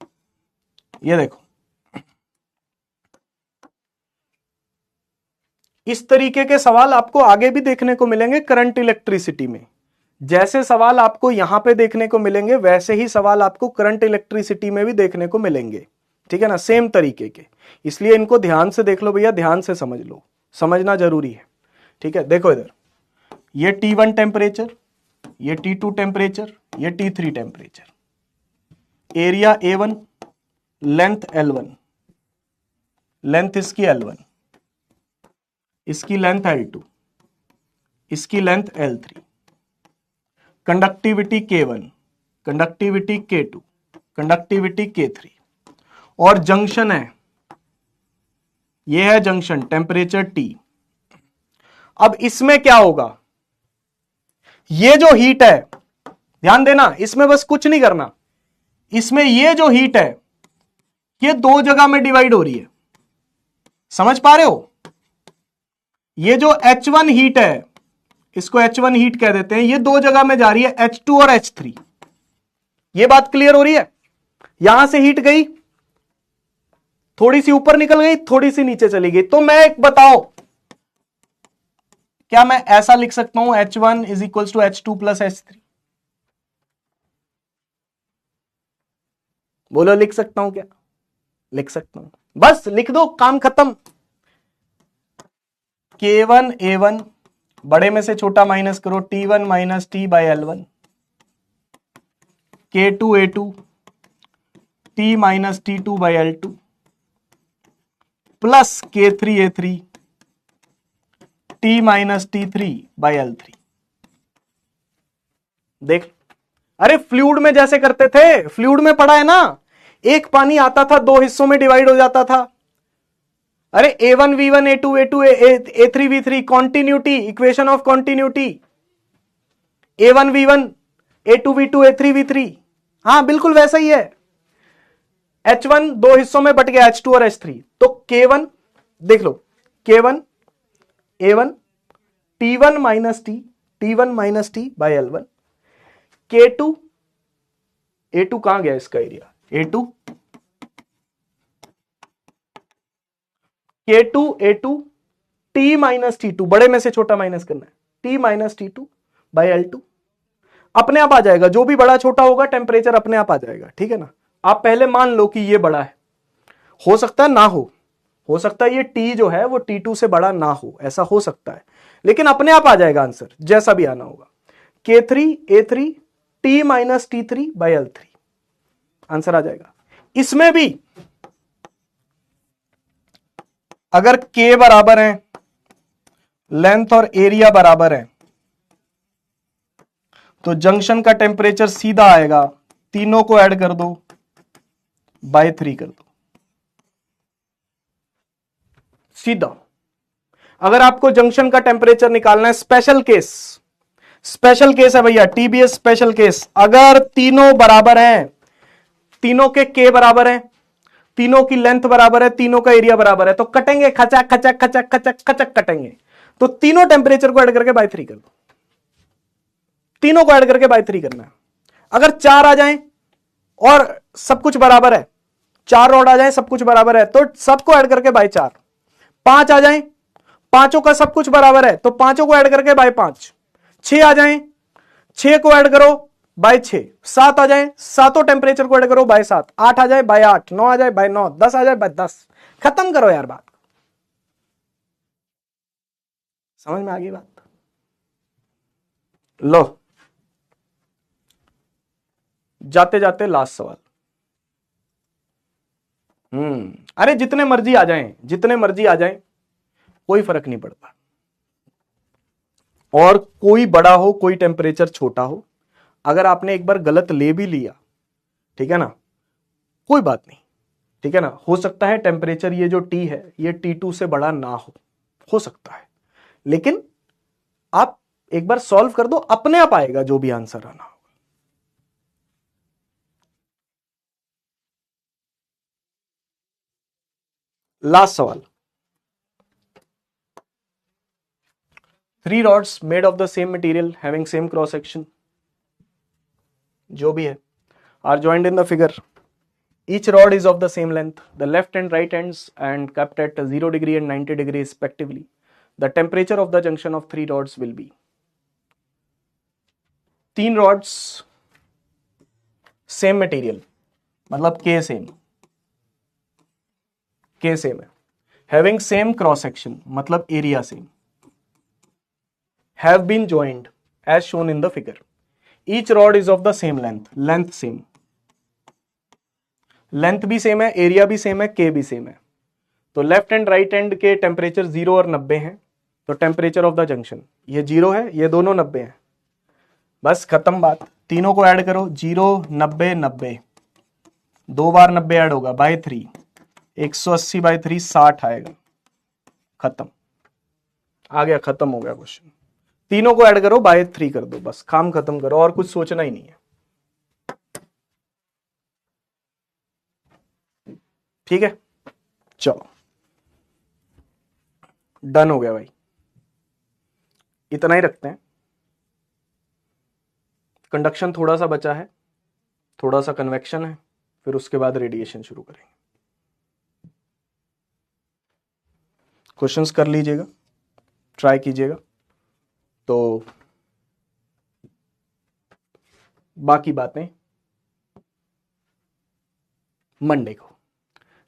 हूं। ये देखो, इस तरीके के सवाल आपको आगे भी देखने को मिलेंगे करंट इलेक्ट्रिसिटी में। जैसे सवाल आपको यहां पे देखने को मिलेंगे वैसे ही सवाल आपको करंट इलेक्ट्रिसिटी में भी देखने को मिलेंगे। ठीक है ना, सेम तरीके के, इसलिए इनको ध्यान से देख लो भैया, ध्यान से समझ लो, समझना जरूरी है। ठीक है, देखो इधर, ये T1 टेम्परेचर, ये T2 टेम्परेचर, ये T3 temperature. Area A1, length L1, length इसकी L1, इसकी लेंथ L2, इसकी length L3। Conductivity K1, conductivity K2, conductivity K3, और जंक्शन है ये है जंक्शन, टेम्परेचर T। अब इसमें क्या होगा, ये जो हीट है, ध्यान देना, इसमें बस कुछ नहीं करना, इसमें ये जो हीट है ये दो जगह में डिवाइड हो रही है, समझ पा रहे हो? ये जो H1 हीट है, इसको H1 हीट कह देते हैं, ये दो जगह में जा रही है, H2 और H3। ये बात क्लियर हो रही है? यहां से हीट गई, थोड़ी सी ऊपर निकल गई, थोड़ी सी नीचे चली गई, तो मैं एक बताओ, क्या मैं ऐसा लिख सकता हूं H1 is equal to H2 plus H3? बोलो, लिख सकता हूं क्या? लिख सकता हूं, बस लिख दो, काम खत्म। K1 A1, बड़े में से छोटा माइनस करो, T1 minus T by L1, K2 A2 T minus T2 by L2 plus K3 A3 T minus T3 by L3। देख, अरे फ्लूइड में जैसे करते थे, फ्लूइड में पढ़ा है ना, एक पानी आता था, दो हिस्सों में डिवाइड हो जाता था। अरे A1 V1 A2 A2 A3 V3, continuity, equation of continuity, A1 V1 A2 V2 A3 V3, हाँ बिल्कुल वैसा ही है। H1 दो हिस्सों में बट गया, H2 और H3, तो K1 देख लो, K1 A1 T1 minus T by L1, K2 A2 कहां गया इसका area, A2 K2 A2 T minus T2, बड़े में से छोटा माइनस करना है, T minus T2 by L2, अपने आप आ जाएगा, जो भी बड़ा छोटा होगा टेम्परेचर अपने आप आ जाएगा, ठीक है ना। आप पहले मान लो कि ये बड़ा है, हो सकता है ना हो सकता है ये T जो है वो T2 से बड़ा ना हो, ऐसा हो सकता है, लेकिन अपने आप आ जाएगा आंसर, जैसा भी आना होगा। K3 A3 T minus T3 by L3, answer आ जाएगा। इसमें भी अगर K बराबर है, लेंथ और एरिया बराबर है, तो जंक्शन का टेम्परेचर सीधा आएगा, तीनों को ऐड कर दो, बाय 3 कर दो, सीधा। अगर आपको जंक्शन का टेम्परेचर निकालना है, स्पेशल केस है भैया, TBS स्पेशल केस, अगर तीनों बराबर हैं, तीनों के K बराबर है, तीनों की लेंथ बराबर है, तीनों का एरिया बराबर है, तो कटेंगे, खचक खचक खचक खचक खचक कटेंगे, तो तीनों टेम्परेचर को ऐड करके बाय 3 कर दो, तीनों को ऐड करके बाय 3 करना है। अगर 4 आ जाएं और सब कुछ बराबर है, 4 रॉड आ जाए, सब कुछ बराबर है, तो सबको ऐड करके बाय 4। 5 आ जाए, पांचों का सब कुछ बराबर है, तो पांचों को ऐड करके बाय 5। 6 आ जाए, 6 को ऐड करो बाय 6। 7 आ जाए, सातों टेम्परेचर को ऐड करो बाय 7। 8 आ जाए बाय 8, 9 आ जाए बाय 9, 10 आ जाए बाय 10। खत्म करो यार बात, समझ में आ गई बात? लो, जाते जाते लास्ट सवाल। अरे जितने मर्जी आ जाएं, जितने मर्जी आ जाएं, कोई फर्क नहीं पड़ता, और कोई बड़ा हो कोई टेम्परेचर छोटा हो, अगर आपने एक बार गलत ले भी लिया, ठीक है ना, कोई बात नहीं, ठीक है ना। हो सकता है टेम्परेचर ये जो T है ये T2 से बड़ा ना हो सकता है, लेकिन आप एक बार सॉल्व कर दो, अपने आप आएगा जो भी आंसर आना होगा। लास्ट सवाल, 3 rods made of the same material having same cross section, जो भी है, are joined in the figure. Each rod is of the same length. The left and right ends and kept at 0 degree and 90 degree respectively. The temperature of the junction of 3 rods will be. 3 rods same material, मतलब K same है, having same cross section, मतलब area same, have been joined as shown in the figure. Each rod is of the same length same, length भी same है, area भी same है, के भी same है, तो लेफ्ट एंड राइट एंड के टेम्परेचर 0 और 90 हैं, तो टेम्परेचर ऑफ द जंक्शन ये 0 है, ये दोनों 90 हैं, बस खत्म बात। तीनों को ऐड करो, 0 90 90, 2 बार 90 ऐड होगा बाय 3, 180 बाय 3 60 आएगा, खत्म, आ गया, खत्म हो गया क्वेश्चन। तीनों को ऐड करो, बाय 3 कर दो, बस काम खत्म करो, और कुछ सोचना ही नहीं है। ठीक है, चलो डन हो गया भाई, इतना ही रखते हैं। कंडक्शन थोड़ा सा बचा है, थोड़ा सा कन्वेक्शन है, फिर उसके बाद रेडिएशन शुरू करेंगे। क्वेश्चंस कर लीजिएगा, ट्राई कीजिएगा, तो बाकी बातें मंडे को।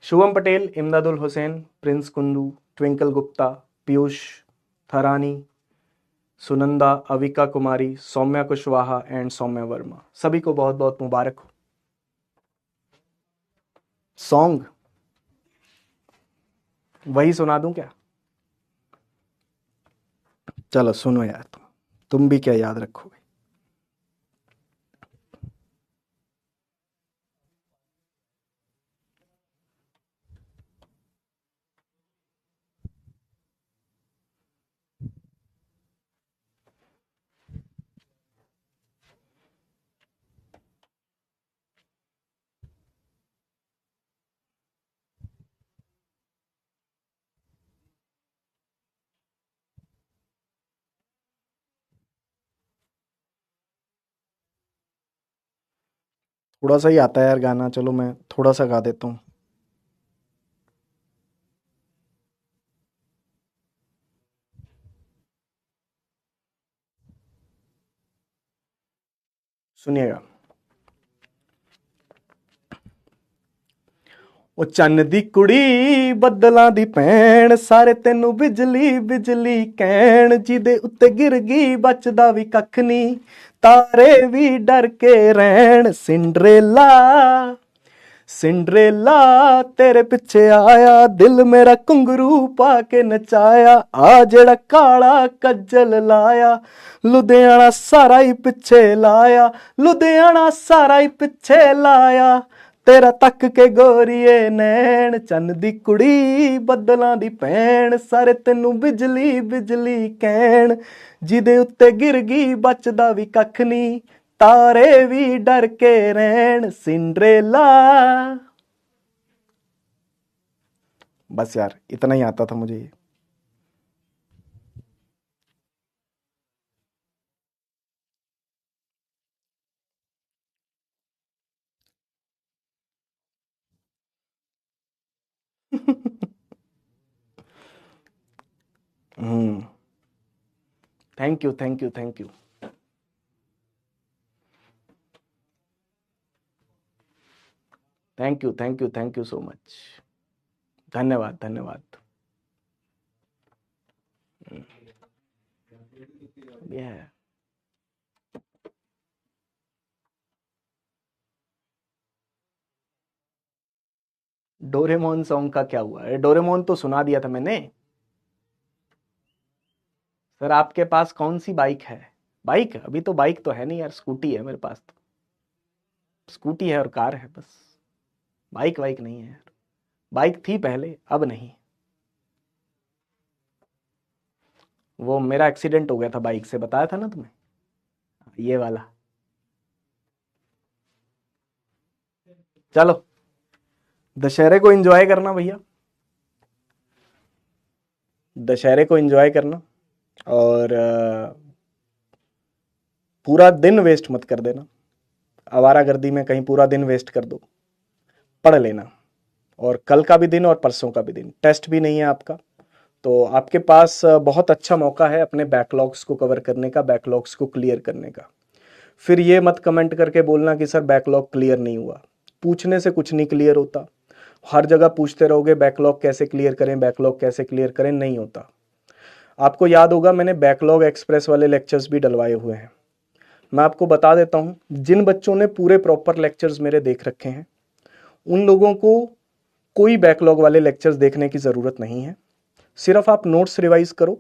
शुभम पटेल, इमदादुल हुसैन, प्रिंस कुंदू, ट्विंकल गुप्ता, पीयूष थरानी, सुनंदा, अविका कुमारी, सौम्या कुशवाहा एंड सौम्या वर्मा, सभी को बहुत बहुत मुबारक हो। सॉन्ग वही सुना दूं क्या? चलो सुनो यार, तुम भी क्या याद रखोगे। थोड़ा सा ही आता है यार गाना, चलो मैं थोड़ा सा गा देता हूँ। सुनिएगा। ਉਹ ਚੰਨ ਦੀ ਕੁੜੀ ਬੱਦਲਾਂ ਦੀ ਭੈਣ, ਸਾਰੇ ਤੈਨੂੰ ਬਿਜਲੀ ਬਿਜਲੀ ਕਹਿਣ, ਜਿਹਦੇ ਉੱਤੇ ਗਿਰ ਗਈ ਬਚਦਾ ਵੀ ਕੱਖ ਨਹੀਂ, ਤਾਰੇ ਵੀ ਡਰ ਕੇ ਰਹਿਣ। ਸਿੰਡਰੇਲਾ सिंड्रेला तेरे पिछे आया, दिल मेरा घुंघरू पा के नचाया, आ जेड़ा काला कज्जल लाया, लुधियाना सारा ही पिछे लाया, लुधियाना सारा ही पिछे लाया, तेरा तक के गोरीए नैन। चन्न दी कुड़ी बदलां दी भैन, सारे तेनू बिजली बिजली कहण, जिदे उत्ते गिर गई बचदा भी कख नहीं, तारे भी डर के रहन। सिंड्रेला। बस यार इतना ही आता था मुझे ये। Thank you thank you thank you thank you thank you thank you so much. धन्यवाद धन्यवाद। yeah. डोरेमोन सॉन्ग का क्या हुआ? डोरेमोन तो सुना दिया था मैंने। सर आपके पास कौन सी बाइक है? बाइक अभी तो बाइक तो है नहीं यार, स्कूटी है मेरे पास तो। स्कूटी है और कार है बस, बाइक वाइक नहीं है यार। बाइक थी पहले, अब नहीं। वो मेरा एक्सीडेंट हो गया था बाइक से, बताया था ना तुम्हें, ये वाला। चलो दशहरे को एंजॉय करना भैया, दशहरे को एंजॉय करना, और पूरा दिन वेस्ट मत कर देना, आवारागर्दी में कहीं पूरा दिन वेस्ट कर दो, पढ़ लेना। और कल का भी दिन और परसों का भी दिन, टेस्ट भी नहीं है आपका, तो आपके पास बहुत अच्छा मौका है अपने बैकलॉग्स को कवर करने का, बैकलॉग्स को क्लियर करने का। फिर ये मत कमेंट करके बोलना कि सर बैकलॉग क्लियर नहीं हुआ। पूछने से कुछ नहीं क्लियर होता, हर जगह पूछते रहोगे बैकलॉग कैसे क्लियर करें, बैकलॉग कैसे क्लियर करें, नहीं होता। आपको याद होगा मैंने बैकलॉग एक्सप्रेस वाले लेक्चर्स भी डलवाए हुए हैं। मैं आपको बता देता हूँ, जिन बच्चों ने पूरे प्रॉपर लेक्चर्स मेरे देख रखे हैं उन लोगों को कोई बैकलॉग वाले लेक्चर्स देखने की ज़रूरत नहीं है। सिर्फ आप नोट्स रिवाइज करो,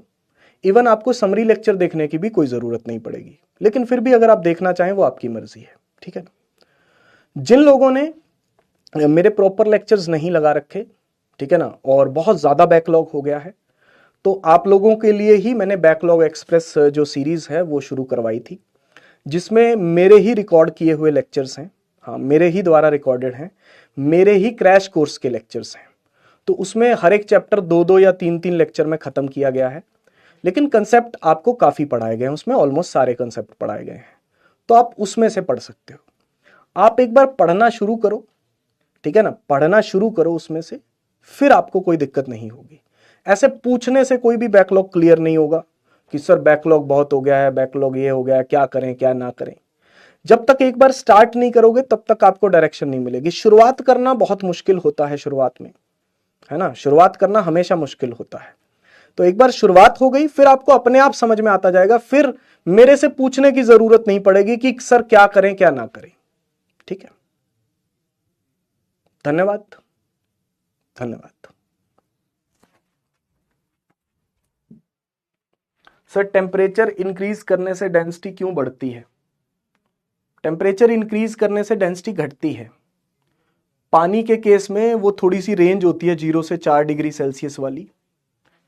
इवन आपको समरी लेक्चर देखने की भी कोई ज़रूरत नहीं पड़ेगी, लेकिन फिर भी अगर आप देखना चाहें वो आपकी मर्जी है, ठीक है ना। जिन लोगों ने मेरे प्रॉपर लेक्चर्स नहीं लगा रखे, ठीक है ना, और बहुत ज़्यादा बैकलॉग हो गया है, तो आप लोगों के लिए ही मैंने बैकलॉग एक्सप्रेस जो सीरीज है वो शुरू करवाई थी, जिसमें मेरे ही रिकॉर्ड किए हुए लेक्चर्स हैं, हाँ मेरे ही द्वारा रिकॉर्डेड हैं, मेरे ही क्रैश कोर्स के लेक्चर्स हैं। तो उसमें हर एक चैप्टर 2-2 या 3-3 लेक्चर में खत्म किया गया है, लेकिन कंसेप्ट आपको काफी पढ़ाए गए हैं, उसमें ऑलमोस्ट सारे कंसेप्ट पढ़ाए गए हैं, तो आप उसमें से पढ़ सकते हो। आप एक बार पढ़ना शुरू करो, ठीक है ना, पढ़ना शुरू करो उसमें से, फिर आपको कोई दिक्कत नहीं होगी। ऐसे पूछने से कोई भी बैकलॉग क्लियर नहीं होगा कि सर बैकलॉग बहुत हो गया है, बैकलॉग ये हो गया है, क्या करें क्या ना करें। जब तक एक बार स्टार्ट नहीं करोगे तब तक आपको डायरेक्शन नहीं मिलेगी। शुरुआत करना बहुत मुश्किल होता है शुरुआत में, है ना, शुरुआत करना हमेशा मुश्किल होता है। तो एक बार शुरुआत हो गई फिर आपको अपने आप समझ में आता जाएगा, फिर मेरे से पूछने की जरूरत नहीं पड़ेगी कि सर क्या करें क्या ना करें। ठीक है, धन्यवाद धन्यवाद। सर टेम्परेचर इंक्रीज करने से डेंसिटी क्यों बढ़ती है? टेम्परेचर इंक्रीज करने से डेंसिटी घटती है। पानी के केस में वो थोड़ी सी रेंज होती है 0 से 4 डिग्री सेल्सियस वाली,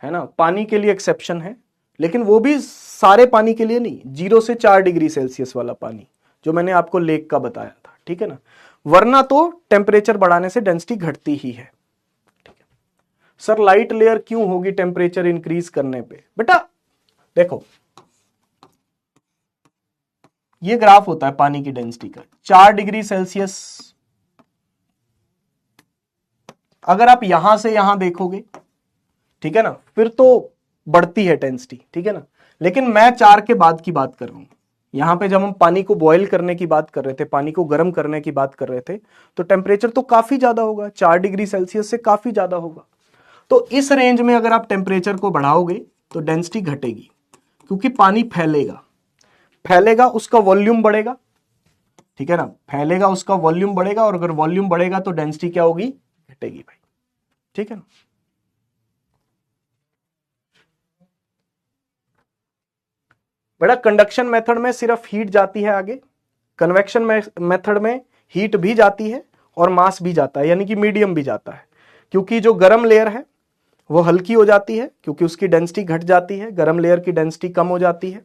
है ना, पानी के लिए एक्सेप्शन है, लेकिन वो भी सारे पानी के लिए नहीं, 0 से 4 डिग्री सेल्सियस वाला पानी जो मैंने आपको लेक का बताया था, ठीक है ना। वरना तो टेम्परेचर बढ़ाने से डेंसिटी घटती ही है। ठीक है सर, लाइट लेयर क्यों होगी टेम्परेचर इंक्रीज करने पे? बेटा देखो, ये ग्राफ होता है पानी की डेंसिटी का, 4 डिग्री सेल्सियस अगर आप यहां से यहां देखोगे, ठीक है ना, फिर तो बढ़ती है डेंसिटी, ठीक है ना। लेकिन मैं 4 के बाद की बात कर रहा हूं। यहां पे जब हम पानी को बॉईल करने की बात कर रहे थे, पानी को गर्म करने की बात कर रहे थे, तो टेम्परेचर तो काफी ज्यादा होगा, 4 डिग्री सेल्सियस से काफी ज्यादा होगा। तो इस रेंज में अगर आप टेम्परेचर को बढ़ाओगे तो डेंसिटी घटेगी, क्योंकि पानी फैलेगा, फैलेगा उसका वॉल्यूम बढ़ेगा, ठीक है ना, फैलेगा उसका वॉल्यूम बढ़ेगा, और अगर वॉल्यूम बढ़ेगा तो डेंसिटी क्या होगी? घटेगी भाई, ठीक है ना। बेटा कंडक्शन मेथड में सिर्फ हीट जाती है आगे, कन्वेक्शन मेथड में हीट भी जाती है और मास भी जाता है, यानी कि मीडियम भी जाता है, क्योंकि जो गर्म लेयर है वो हल्की हो जाती है क्योंकि उसकी डेंसिटी घट जाती है, गर्म लेयर की डेंसिटी कम हो जाती है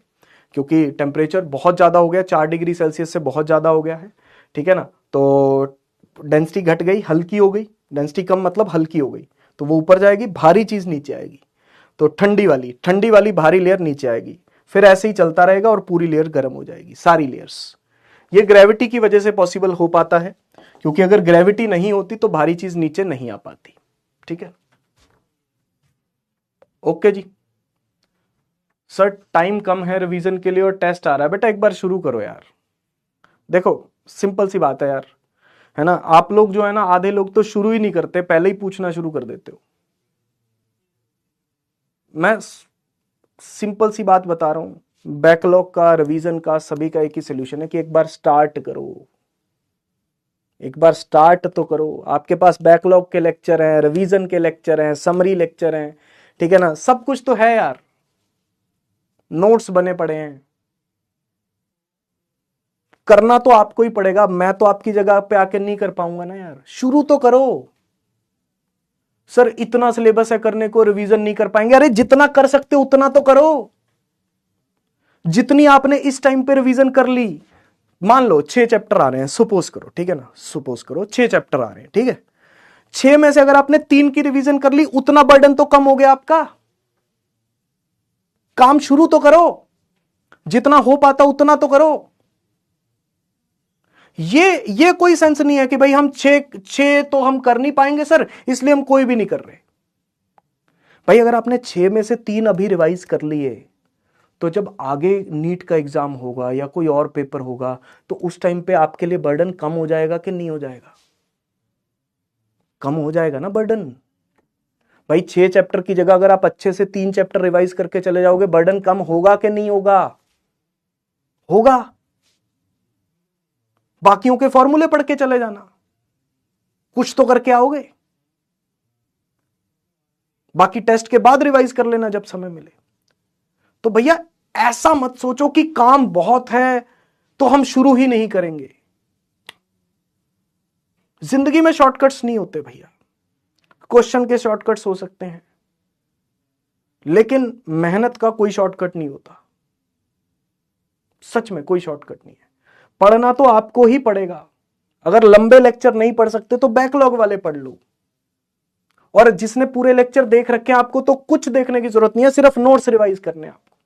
क्योंकि टेम्परेचर बहुत ज्यादा हो गया, 4 डिग्री सेल्सियस से बहुत ज्यादा हो गया है, ठीक है ना। तो डेंसिटी घट गई, हल्की हो गई, डेंसिटी कम मतलब हल्की हो गई, तो वो ऊपर जाएगी, भारी चीज नीचे आएगी, तो ठंडी वाली भारी लेयर नीचे आएगी, फिर ऐसे ही चलता रहेगा और पूरी लेयर गर्म हो जाएगी, सारी लेयर्स। ये ग्रेविटी की वजह से पॉसिबल हो पाता है, क्योंकि अगर ग्रेविटी नहीं होती तो भारी चीज नीचे नहीं आ पाती, ठीक है। ओके जी सर, टाइम कम है रिवीजन के लिए और टेस्ट आ रहा है। बेटा एक बार शुरू करो यार, देखो सिंपल सी बात है यार, है ना। आप लोग जो है ना, आधे लोग तो शुरू ही नहीं करते, पहले ही पूछना शुरू कर देते हो। मैं सिंपल सी बात बता रहा हूं, बैकलॉग का, रिवीजन का, सभी का एक ही सोल्यूशन है कि एक बार स्टार्ट करो, एक बार स्टार्ट तो करो। आपके पास बैकलॉग के लेक्चर हैं, रिवीजन के लेक्चर हैं, समरी लेक्चर हैं, ठीक है ना, सब कुछ तो है यार, नोट्स बने पड़े हैं। करना तो आपको ही पड़ेगा, मैं तो आपकी जगह पे आके नहीं कर पाऊंगा ना यार। शुरू तो करो। सर इतना सिलेबस है करने को, रिवीजन नहीं कर पाएंगे। अरे जितना कर सकते हो उतना तो करो। जितनी आपने इस टाइम पे रिवीजन कर ली, मान लो 6 चैप्टर आ रहे हैं, सपोज करो, ठीक है ना, सपोज करो 6 चैप्टर आ रहे हैं, ठीक है। 6 में से अगर आपने 3 की रिवीजन कर ली, उतना बर्डन तो कम हो गया आपका। काम शुरू तो करो, जितना हो पाता उतना तो करो। ये कोई सेंस नहीं है कि भाई हम 6 तो हम कर नहीं पाएंगे सर, इसलिए हम कोई भी नहीं कर रहे। भाई अगर आपने 6 में से 3 अभी रिवाइज कर लिए, तो जब आगे नीट का एग्जाम होगा या कोई और पेपर होगा, तो उस टाइम पे आपके लिए बर्डन कम हो जाएगा कि नहीं हो जाएगा? कम हो जाएगा ना बर्डन। भाई 6 चैप्टर की जगह अगर आप अच्छे से 3 चैप्टर रिवाइज करके चले जाओगे, बर्डन कम होगा कि नहीं होगा? होगा। बाकियों के फॉर्मूले पढ़ के चले जाना, कुछ तो करके आओगे। बाकी टेस्ट के बाद रिवाइज कर लेना जब समय मिले। तो भैया ऐसा मत सोचो कि काम बहुत है तो हम शुरू ही नहीं करेंगे। जिंदगी में शॉर्टकट्स नहीं होते भैया, क्वेश्चन के शॉर्टकट्स हो सकते हैं, लेकिन मेहनत का कोई शॉर्टकट नहीं होता, सच में कोई शॉर्टकट नहीं है। पढ़ना तो आपको ही पड़ेगा। अगर लंबे लेक्चर नहीं पढ़ सकते तो बैकलॉग वाले पढ़ लो, और जिसने पूरे लेक्चर देख रखे हैं आपको तो कुछ देखने की जरूरत नहीं है, सिर्फ नोट्स रिवाइज करने हैं आपको।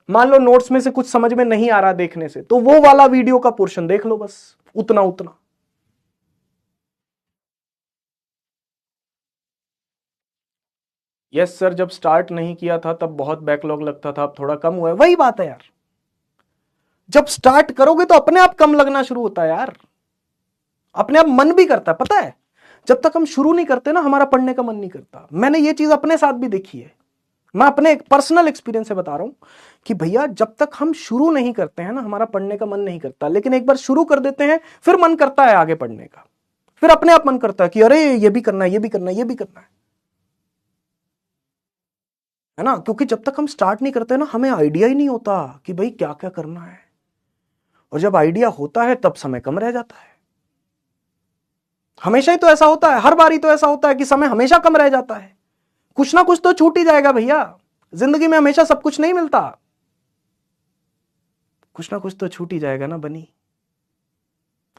मान लो नोट्स में से कुछ समझ में नहीं आ रहा देखने से, तो वो वाला वीडियो का पोर्शन देख लो, बस उतना उतना। यस सर, जब स्टार्ट नहीं किया था तब बहुत बैकलॉग लगता था, अब थोड़ा कम हुआ है। वही बात है यार, जब स्टार्ट करोगे तो अपने आप कम लगना शुरू होता है यार, अपने आप मन भी करता है। पता है, जब तक हम शुरू नहीं करते ना, हमारा पढ़ने का मन नहीं करता। मैंने ये चीज अपने साथ भी देखी है, मैं अपने एक पर्सनल एक्सपीरियंस से बता रहा हूं कि भैया जब तक हम शुरू नहीं करते हैं ना, हमारा पढ़ने का मन नहीं करता। लेकिन एक बार शुरू कर देते हैं, फिर मन करता है आगे पढ़ने का, फिर अपने आप मन करता है कि अरे ये भी करना है, ये भी करना है, ये भी करना है ना। क्योंकि जब तक हम स्टार्ट नहीं करते ना, हमें आइडिया ही नहीं होता कि भाई क्या क्या करना है। और जब आइडिया होता है तब समय कम रह जाता है। हमेशा ही तो ऐसा होता है, हर बार ही तो ऐसा होता है कि समय हमेशा कम रह जाता है। कुछ ना कुछ तो छूट ही जाएगा भैया, जिंदगी में हमेशा सब कुछ नहीं मिलता, कुछ ना कुछ तो छूट ही जाएगा ना बनी।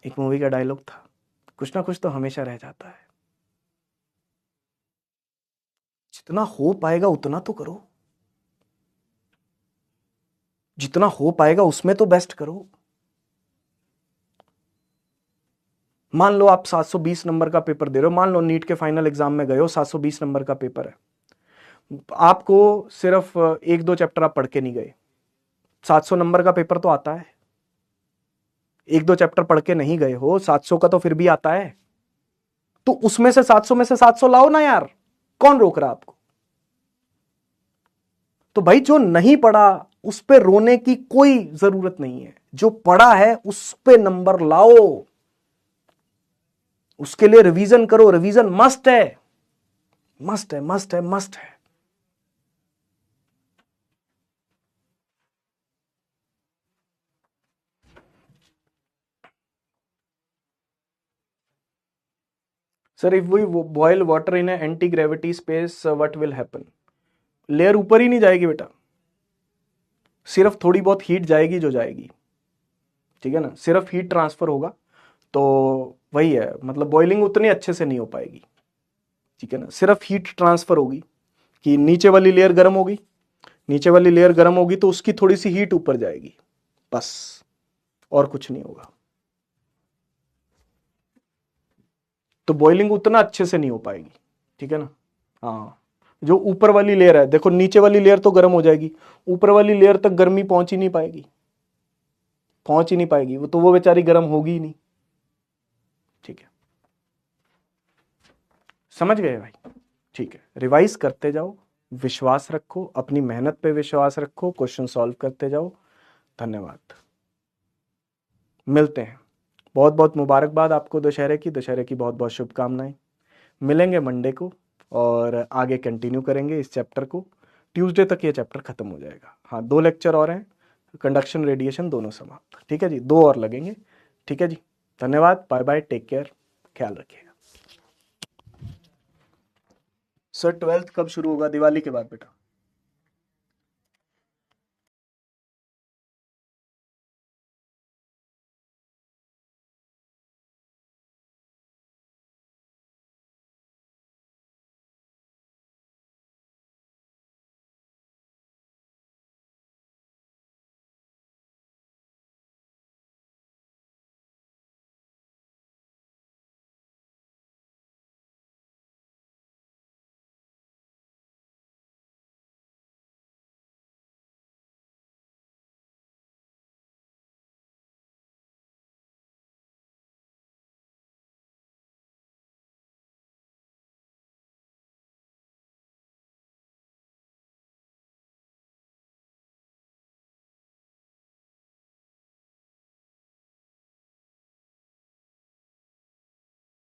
एक मूवी का डायलॉग था, कुछ ना कुछ तो हमेशा रह जाता है। जितना हो पाएगा उतना तो करो, जितना हो पाएगा उसमें तो बेस्ट करो। मान लो आप 720 नंबर का पेपर दे रहे हो, मान लो नीट के फाइनल एग्जाम में गए हो, 720 नंबर का पेपर है, आपको सिर्फ एक दो चैप्टर आप पढ़ के नहीं गए, 700 नंबर का पेपर तो आता है, एक दो चैप्टर पढ़ के नहीं गए हो, 700 का तो फिर भी आता है। तो उसमें से 700 में से 700 लाओ ना यार, कौन रोक रहा आपको। तो भाई जो नहीं पढ़ा उस पे रोने की कोई जरूरत नहीं है, जो पढ़ा है उस पे नंबर लाओ, उसके लिए रिवीजन करो। रिवीजन मस्ट है, मस्ट है, मस्ट है, मस्ट है। Sir if we boil water in anti gravity space what will happen. Layer ऊपर ही नहीं जाएगी बेटा, सिर्फ थोड़ी बहुत हीट जाएगी जो जाएगी, ठीक है ना, सिर्फ हीट ट्रांसफर होगा। तो वही है, मतलब बॉइलिंग उतनी अच्छे से नहीं हो पाएगी, ठीक है ना, सिर्फ हीट ट्रांसफर होगी कि नीचे वाली लेयर गर्म होगी, नीचे वाली लेयर गर्म होगी तो उसकी थोड़ी सी हीट ऊपर जाएगी, बस, और कुछ नहीं होगा। तो बॉइलिंग उतना अच्छे से नहीं हो पाएगी, ठीक है ना। हाँ, जो ऊपर वाली लेयर है, देखो नीचे वाली लेयर तो गर्म हो जाएगी, ऊपर वाली लेयर तक गर्मी पहुंच ही नहीं पाएगी, पहुंच ही नहीं पाएगी, वो तो वो बेचारी गर्म होगी ही नहीं, ठीक है। समझ गए भाई, ठीक है। रिवाइज करते जाओ, विश्वास रखो, अपनी मेहनत पे विश्वास रखो, क्वेश्चन सॉल्व करते जाओ। धन्यवाद, मिलते हैं। बहुत बहुत मुबारकबाद आपको दशहरे की, दशहरे की बहुत बहुत शुभकामनाएं। मिलेंगे मंडे को और आगे कंटिन्यू करेंगे इस चैप्टर को। ट्यूसडे तक ये चैप्टर खत्म हो जाएगा। हाँ, 2 लेक्चर और हैं, कंडक्शन रेडिएशन दोनों समाप्त, ठीक है जी, 2 और लगेंगे, ठीक है जी। धन्यवाद, बाय बाय, टेक केयर, ख्याल रखिएगा। सर 12th कब शुरू होगा? दिवाली के बाद बेटा।